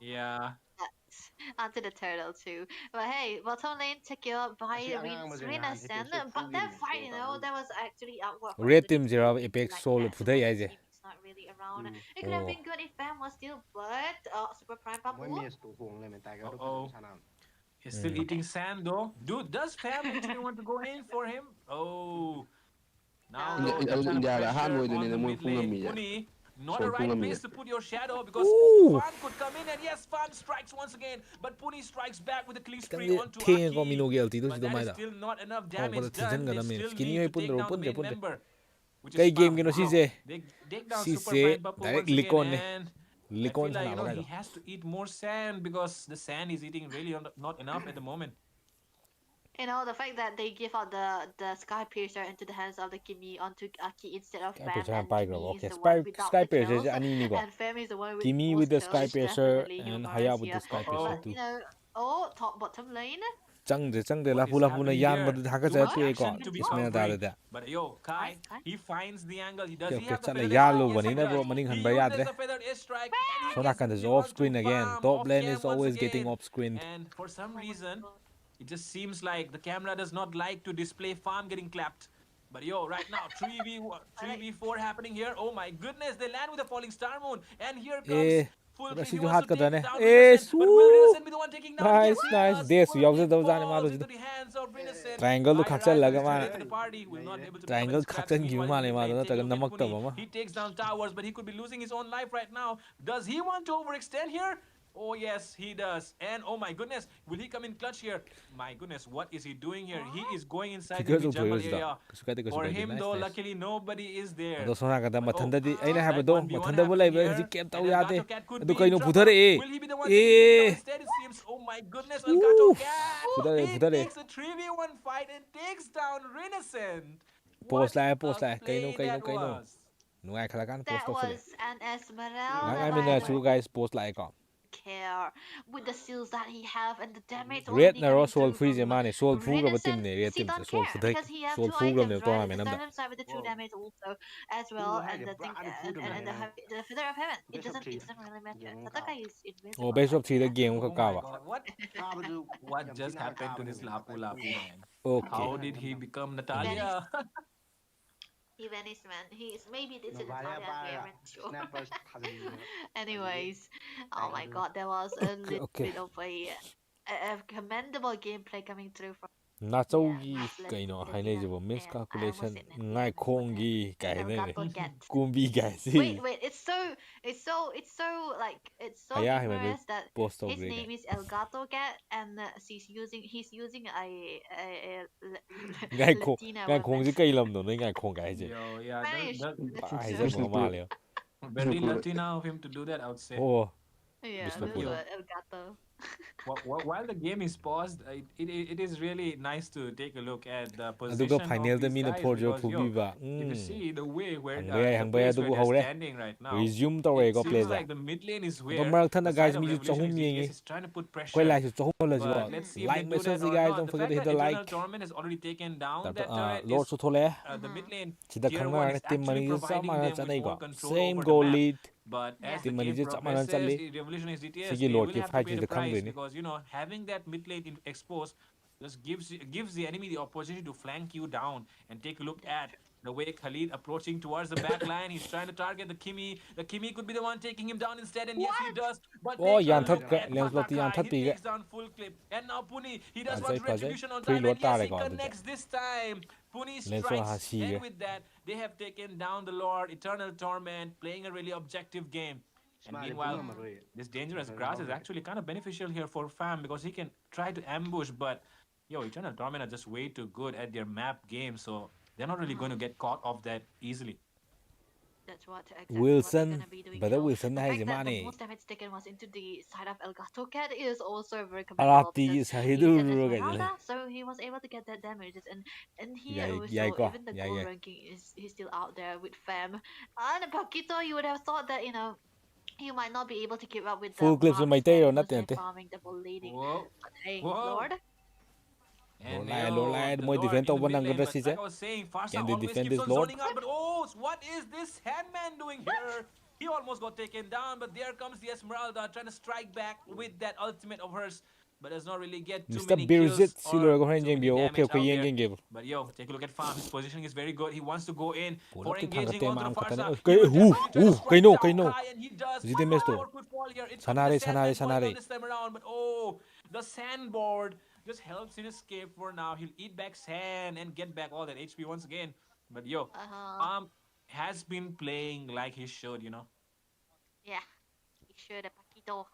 Yeah. Onto the turtle too. But hey, bottom lane secured by Renaissance. But that fight, that was actually outwork. Red team zero Apex Soul fuday yaise. It's not really around. It could have been good if Bam was still, but Super Prime Papu. Uh-oh. He's still eating sand though. Dude, does Pam actually want to go in for him? Oh. Now though, they're trying to pressure on the mid lane. Puni, not a right place to put your shadow because Fan could come in and yes, Fan strikes once again. But Puni strikes back with a clean spree onto Aki. But that is still not enough damage done. They still need to take down the main member. Which is Fan. They take down Super Prime Papu once again and I feel like, he has to eat more sand because the sand is eating really not enough at the moment. The fact that they give out the Sky Piercer into the hands of the Kimi onto Aki instead of Fam, and Kimi is the one without Sky the Piercer kills, and Fam is the one with Kimi most with the kills, Sky which Piercer definitely and humorous Haya with here. the Sky Piercer But, too. top bottom lane. Changde Lapuna Yan Hakaza to be Ismail Dada. But yo, Kai, he finds the angle. He does. Okay, He have the okay, feather? Yalo Yes, he Vanina bro does. Maning He Hanba uses Yadre. the feathered airstrike, and he So gets that the is kill off onto screen again. Farm, Top off lane cam is always once getting again. off screen. And for some reason, it just seems like the camera does not like to display Farm getting clapped. But yo, right now, 3v4 happening here. Oh my goodness, they land with a falling star moon. And here comes full clip. He wants to take down Renaissance. But will Renaissance be the one taking down? Nice, Yes, he nice. does. This Full you also clip those falls animals. into the hands of Renaissance. Triangle to By Kaksal Rivals laga too man. late to the party, will not be able to Triangle pick up his Kaksan scraps. Gyu Meanwhile, mane ma Take do a na look namak at to Puni. mama. He takes down towers, but he could be losing his own life right now. Does he want to overextend here? Oh yes, he does. And oh my goodness, will he come in clutch here? My goodness, what is he doing here? He is going inside the jungle area. For him though, luckily nobody is there. Do sona kada mathandadi aina Like habado 1v1 mathanda bu happening laiba here, haji kem and taw Elgato yade. Cat could Adu be in kaino trouble. pudhare e. Will he be the one taking it down? Instead it seems, oh my goodness, Elgato Cat. He takes a 3v1 fight and takes down Renaissance. Post What la a kaino play that was. Nungai khalakan post That to was an Esmeralda. Nang amina su guys post la ko. Care with the seals that he have and the damage. Red Naro Soul Freeze mane Soul Fuga team ne red team Soul Fudai Soul Fuga ne to right? me namda. Side with the 2 damage also as well, and the thing and the Feather of Heaven. It doesn't really matter. Tataka is invisible. Oh, best of 3 the game ka kawa. What just happened to this Lapu man? Okay. How did he become Natalia? He vanished, man. Maybe this is Natalia. I'm sure. Anyways, oh my god, there was a little bit of a commendable gameplay coming through from. Nachaugi kaino hainaijibo miscalculation ngai khongi kaine kumbi guys. Wait, it's so humorous that his name is Elgato Cat and he's using a ngai Latina khong ji kai lam no ngai khong ga je. Yo, yeah, Ai je mo ma le. very Latina of him to do that, I would say. Oh. Yeah, Elgato. While the game is paused, it is really nice to take a look at the position Aduga of final the these mina guys porjo because, yo, phubiba. if you see the way where the Hangbai place where adugu they're hore. standing right now, Resume tawre it go seems plays like the mid lane is where the marak thana the guys side of mi Revolution chahum XGS yengi. is trying to put pressure. Koi like chahum la But jibo. let's see if Like they do that message or guys not. don't The forget fact to hit that the Eternal like. Torment has already taken down that turret Lord is so thole. the mid lane. Sida Tier khangna 1 is team actually mani providing sama them with chanai more go. control Same over goal the map. lead. But Yeah. as the Team game manager chap manan progresses, challi. Revolution XGTS, Sigi they Lord will ki have to fight pay is the the khang price ni. because having that mid lane exposed just gives the enemy the opportunity to flank you down. And take a look That's at true. the way Khalid approaching towards the back line. He's trying to target the Kimmy. The Kimmy could be the one taking him down instead, and yes, he What? does. But Oh take a yan look that Showdown. at Lancelot yan Patakai. that He piga. takes down full clip. And now Puni, he does want Pazai. retribution on Free time, and Lord yes, tare he ko adu. connects this time. Puni Lancelot strikes, ha and with that, they have taken down the Lord, Eternal Torment, playing a really objective game. And meanwhile, this dangerous grass is actually kind of beneficial here for Fam because he can try to ambush, but yo, Eternal Torment are just way too good at their map game, so they're not really going to get caught off that easily. That's exactly what they're Wilson, gonna be doing. brother You know, Wilson the hai fact that the mani. most damage taken was into the side of Elgato Cat is also very commendable Arati because sahidu he's an ro Esmeralda, so he was able to get that damage. And here Yai also, ko. even the gold ranking is he's still out there with Fam. And Paquito, you would have thought that you might not be able to keep up with the Full clips marksman mai tay who's na been tente. farming the whole lady. Whoa. But hey, Whoa. Lord. And Lord yo, the moi Lord defend in the over mid nang lane, gada but si like I was saying, Farsa Can they always defend keeps this on Lord? zoning out. But oh, what is this Handman doing here? He almost got taken down, but there comes the Esmeralda trying to strike back with that ultimate of hers. But does not really get too Mr. many kills Birzit or silo ko too rin many bio. Okay, damage okay, out yen there. yen game. But yo, take a look at Farm. His positioning is very good. He wants to go in Pull for up the engaging thang onto the am katane. Farsa. Okay, He will definitely try to strike no, down no. Kai, and he does. Zite But mes to. more could fall here. It's going to be the Sanare, Sandman going on sanare. this time around. But oh, the sandboard just helps him escape for now. He'll eat back sand and get back all that HP once again. But yo, has been playing like he should, Yeah, he should. Paquito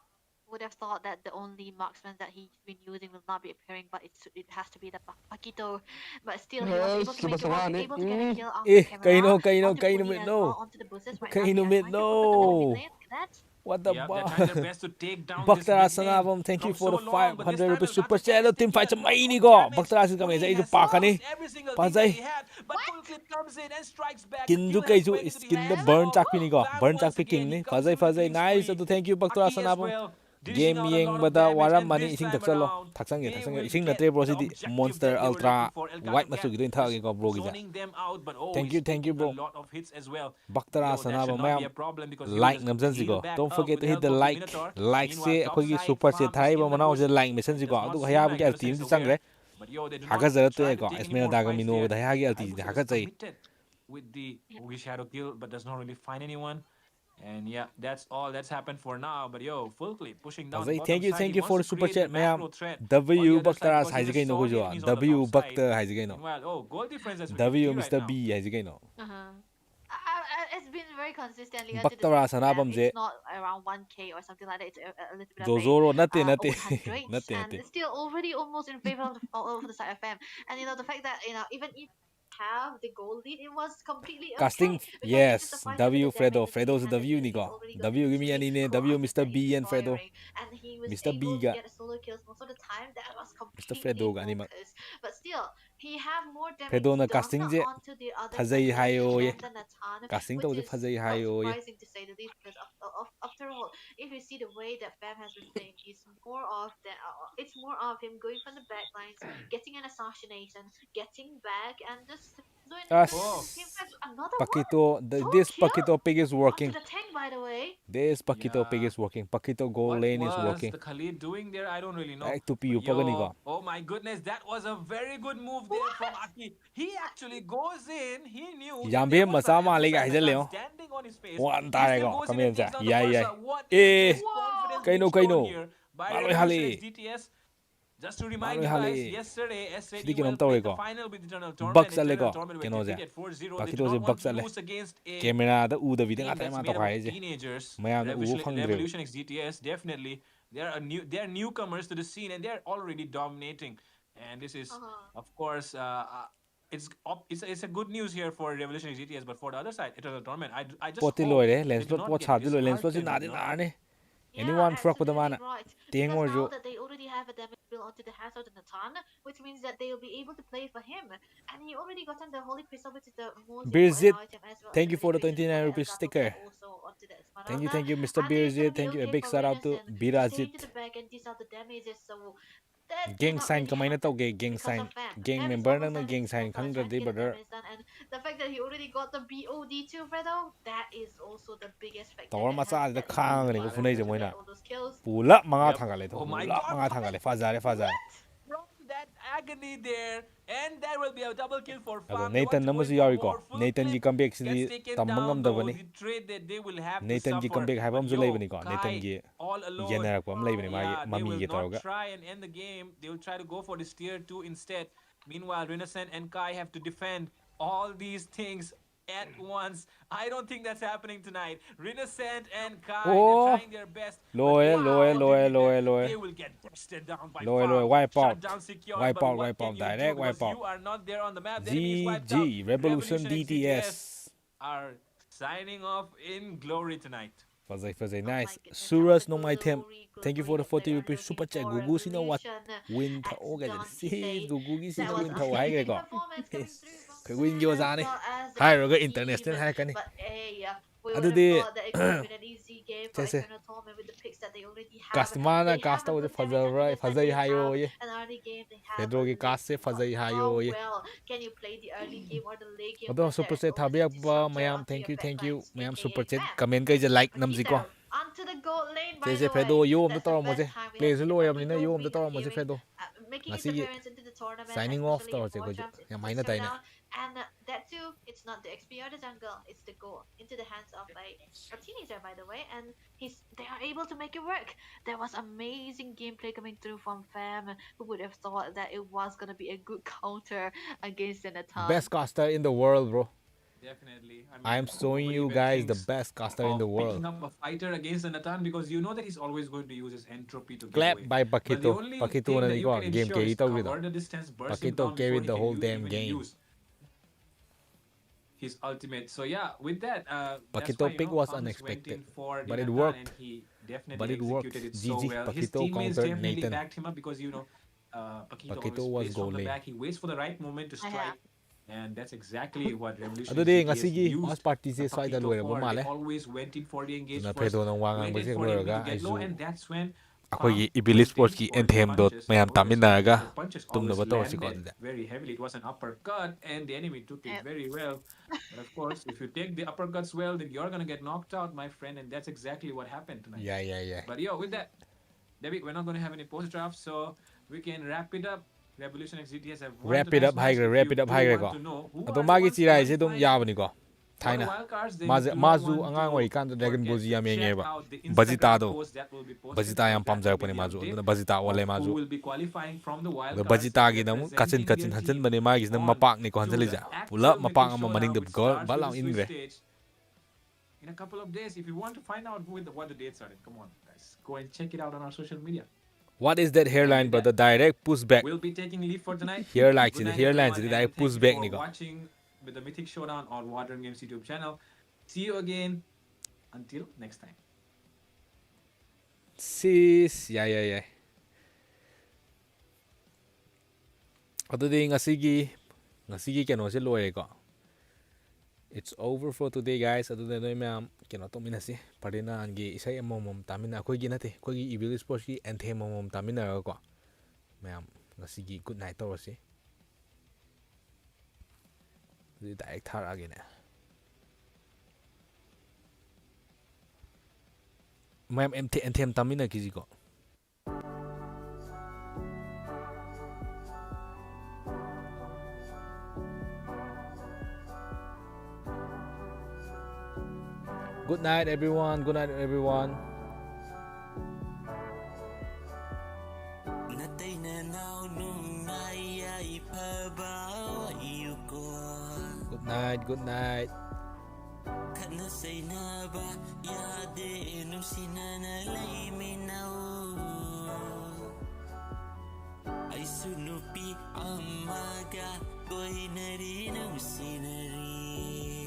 would have thought that the only marksman that he's been using will not be appearing, but it has to be the Paquito. But still, he was able to make able to get a kill off the camera. Onto Puni as well, onto the boosters right now. He has 9 kills booked in the mid lane. Look at that. What the they're trying their best to take down this Baktara big name Sanabam, thank you from for so the long, but this 500 time rupees Elgato super Cat chat. is Team taking fight a lot mai ni of go. damage. Baktara is coming. Puni Is has pakani. lost every single thing Pazai. that he had, but Full Clip comes in and strikes back. Skin The ju kill kai has ju went to the skin the hands burn of chak pi ni go. Fam Burn once chak pi again. king He ni. comes in Fazai with a fazai clean nice. sweep. So thank you Baktara Aki as Sanabam. well, dishing Game out a yeng lot of bada damage, waram and mani this ising time tak salo. around, Taksang they will ising na get tre bro the si objective Monster that they were Ultra looking for. Elgato White Cat masu gidin tha just ko bro gija. zoning them out, but oh, Thank he's you taking bro. a lot of hits as well. Baktara Yo, that should Sanabam not be mayam a problem because he will like just namjan si heal go. back Don't up forget with to the hit the help of the like. Minotaur. Like Meanwhile, se top akogi side, super se Farm is thai in ba the manao bush. je like mission It si does go. not Adu seem hayab like ge Innocent team is si aware, changre. but yo, they do Haga not zarat try to to go. take any Esmena more daga fights mino there. da hagi LT Ibuka haga is zai. committed with the Ugi Shadow kill, but does not really find anyone. And yeah, that's all that's happened for now. But yo, Full Clip pushing down the Fazai bottom side. He thank you wants for to the super create the chat mayam. macro threat on the W other side Baktara because he haji just no saw ko the jo. enemies on the top W side. Bakta haji no. Meanwhile, oh, goal difference has reached W 3 right Mr. now. B haji no. It's been very consistently until Baktara this Sanabam je. It's not around 1k or something like that. It's a little bit of Zoro nate a nate. hundreds, Nate and nate. it's still already almost in favor of the side of Fam. And the fact that even if have the goal lead, it was completely Casting okay because it's just a yes. fight over W the damage Fredo. that he Fredo's has, W and ni he's go. already got W gimi three ani ne. core W items Mr. that B he's and Fredo. firing, and he was Mr. able B to ga. get a solo kills most of the time. That was Mr. completely Fredo ga ni ma. focused, but still he have more damage Fredo na done casting je. onto the other Fazai members hayo ye. than Natan, Casting which to je is fazai quite hayo ye. surprising to say the least. Because after all, if you see the way that Fam has been playing, it's more of him going from the back lines, getting an assassination, getting back, and just doing team fights. Another Pakito, one. this Pakito pig is working. Onto the tank, by the way. This Pakito pig Yeah. is working. Pakito goal What lane is was working. the Khalid doing there? I don't really know. Back to But PU pagani ko. oh my goodness, that was a very good move there from Aki. He actually goes in. He knew that Yambe there was the masama ambush liga and hijal the leo. gun standing on his face. One He tare still ko. goes in Kami and yan takes down yeah the yeah. Barca. What is this Eh. confidence Kaino being shown kaino. here by Maloy Revolution hali. XGTS? Just to remind Maloy you guys, hali. yesterday SAD Sidi kinom played the ko. final with Eternal Torment. Bugs And ale Eternal ko. Torment were Kino ja. defeated 4-0. They did Pakito not se want bugs to ale. lose against a Camera da u da team vidang atay that's ma made to up kaya of je. teenagers. Mayam na u khang drew. Revolution XGTS definitely they're newcomers to the scene and they're already dominating. And this is of course it's a good news here for Revolution XGTS, but for the other side, Eternal Torment. I just Poti hope loire. they do Lancelot not pot get chadu lo. Lancelot si disheartened, nadi nane. Yeah, Anyone truck with the absolutely mana. right. Ting Because or now jo. that they already have a damage build onto the hands of the Natan, which means that they will be able to play for him. And he already gotten the Holy Crystal, which is the most Birzit, important item, as well thank as you the for the Intermission 29 for the rupees Elgato sticker. Cat also onto the Thank you, Esmeralda. Mr. I think it's gonna Birzit. be Thank you. A okay big for shout out to Renaissance to save Birazit. to the back and dish out the damages. So that did gang not sign really kamaina happen tauge gang because sign of Fam. gang Fam is member almost nang done gang with his sign full plan, khangdra trying de to get the brother damage done, and the fact that he already got the BOD too, Fredo, that is also the biggest factor tawar that macha has da led khang him ne to ko be funai je able to moina get all those kills. pula manga Yep. thangale to Oh my pula God, manga thangale fazare fazare from that agony there, and there will be a double kill for ado Farm. They want Nathan to go in namusu for yawi ko more. Full Nathan gi clip comeback gets si taken tambangam down, da though. bani The trade that they will have to Nathan gi suffer. comeback But haibam zu yo, leibani ko Nathan Kai gi all alone. yenarak pam leibani magi Yeah, they mami will gi not taroga try and end the game. They will try to go for this tier 2 instead. Meanwhile, Renaissance and Kai have to defend all these things at once. I don't think that's happening tonight. Renaissance and Kai, they're oh trying their best, but loe they will loe not loe defeat them. loe loe They will get busted down by loe loe Farm. wipe out Shutdown secured, but what wipe can out you do? direct Because wipe out you are not there on the map. The enemy is wiped out. GG Revolution Revolution DTS XGTS are signing off in glory tonight. Fazai fazai Oh my nice goodness, that was Suraj a no my temp thank you for the glory 40 that they are rupees super looking chat for. Gugu sino what Revolution win at thau ga Dawn sis today. Gugu gi That sino was win thau hai ga amazing ko performance coming through from kai win gi Sam as wazani well as the hai roga team. international hai kani But hey, we would have adudi thought that it could have been an easy game for Chese. Equino Tome with the picks that they already have. customer na They have casta a wo good damage fazai on either side. fazai They hayo have ye an early game. They have Pedro a gi late cast se game. But fazai hayo how ye well can you play the early game or the late game Odo when super there is chat always thabiak a ba disruptor mayam onto your thank you backlines, mayam aka super chat Fam. comment kai je like namji ko Pakito onto the gold lane, by Chese the Fredo way. yo am That's to the mo je first time we play have zo seen lo yam ni na Pakito yo am to mo je reappearing, Fredo making his ngasi gi appearance into the tournament, signing off especially in to more je jumps into ya the maina tai ne showdown. And that too, it's not the XP or the jungle, it's the goal into the hands of a teenager, by the way, and they are able to make it work. There was amazing gameplay coming through from Fam. Who would have thought that it was gonna be a good counter against Nathan? best caster in the world bro Definitely. I am showing nobody you even guys the thinks best caster in of the world picking up a fighter against a Nathan because you know that he's always going to use his entropy to get clap away. by But the Pakito only Pakito thing na that ni you ko can game ensure carry is to cover gido the distance, burst him Pakito down before carried he the can whole damn even game use his ultimate. So yeah, with that, that's Pakito why, pick was Thomas unexpected, went in for but the it Nathan worked. and he definitely But it worked. executed it so GG. well. His Pakito teammates countered definitely Nathan. backed him up because Pakito Pakito always was plays from the goalie. back. He waits for the right moment to strike. And that's exactly what Revolution Adudi GTS ngasigi used house party se swai da Pakito loira bo for. They male always went in for the engage na first, Fredo na wangang went ba in se for the enemy loira to get low, aizu and that's when akogi Farm Ibili went Sports in ki for the anthem dot punches. mayam Notice taminaga the punches tumna always ba tawsi ko landed da very heavily. It was an uppercut, and the enemy took it Yep. very well. But of course, if you take the uppercuts well, then you're gonna get knocked out, my friend, and that's exactly what happened tonight. yeah But yo, with that, David, we're not gonna have any post drafts, so we can wrap it up. Revolution XGTS have won wrap it tonight's up match. high grade If wrap you it up do high grade want ko to know who ado are the magi ones chirai se dum qualifying yabani ko for the thaina wildcards, then maze you do not mazu want angang oi to kan Dragon Ball forget Z to yam yenge check ba out the Bazita Instagram do post that will be posted, Bazita yam because that pamjar will be pani the mazu update aduna Bazita wale of who mazu will be qualifying from the the wildcards, Bazita gi namu representing kachin their hanchen team bani magi na on mapak ni ko to hanjalija the pula actual mapak Mythic ama maning Showdown, de which gol starts with balang the Swiss ingre stage in a couple of days. If you want to find out what the dates are, then come on, guys, go and check it out on our social media. what is that hairline brother direct push back We'll be taking leave for tonight. hairline Good night, hairline everyone, direct and push thank back you ni for ko watching with the Mythic Showdown on Water Games YouTube channel. See you again. Until next time. sis yeah adudi ngasigi keno se loire ko it's over for today guys aduda noi ma'am keno to minasi parina angi isai amomom tamina khoi gi nate khoi gi Evil Sports ki anthem amomom tamina ko ma'am ngasigi good night to si direct thar again ma'am anthem tamina kiji ko good night everyone Natay na naw nung nayay pabawayo ko good night Kanasay na ba yade nung sinanalay minaw Ay sunupi amaga ko'y narinang sinari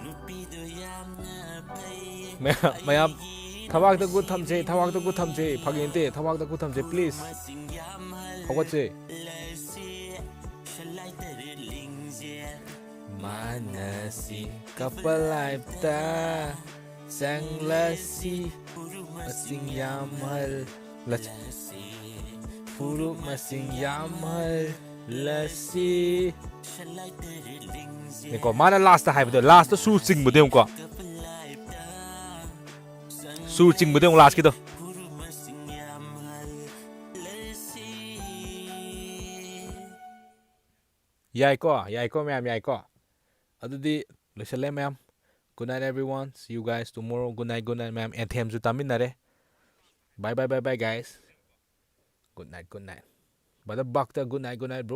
Nupido yam na pay mayam thawak da good thamse phaginte thawak da good thamse please hawatse manasi kapalaipta sanglasi masing yamal Let's Puru masing yamhal lasi. Niko mana last ta haibdo last su sing budem ko. Su sing budem last kido. Yai ko ma'am yai ko. Adudi losale ma'am. Good night everyone. See you guys tomorrow. Good night ma'am. Anthem ju taminare. Bye guys. Good night. Bada bakta good night bro.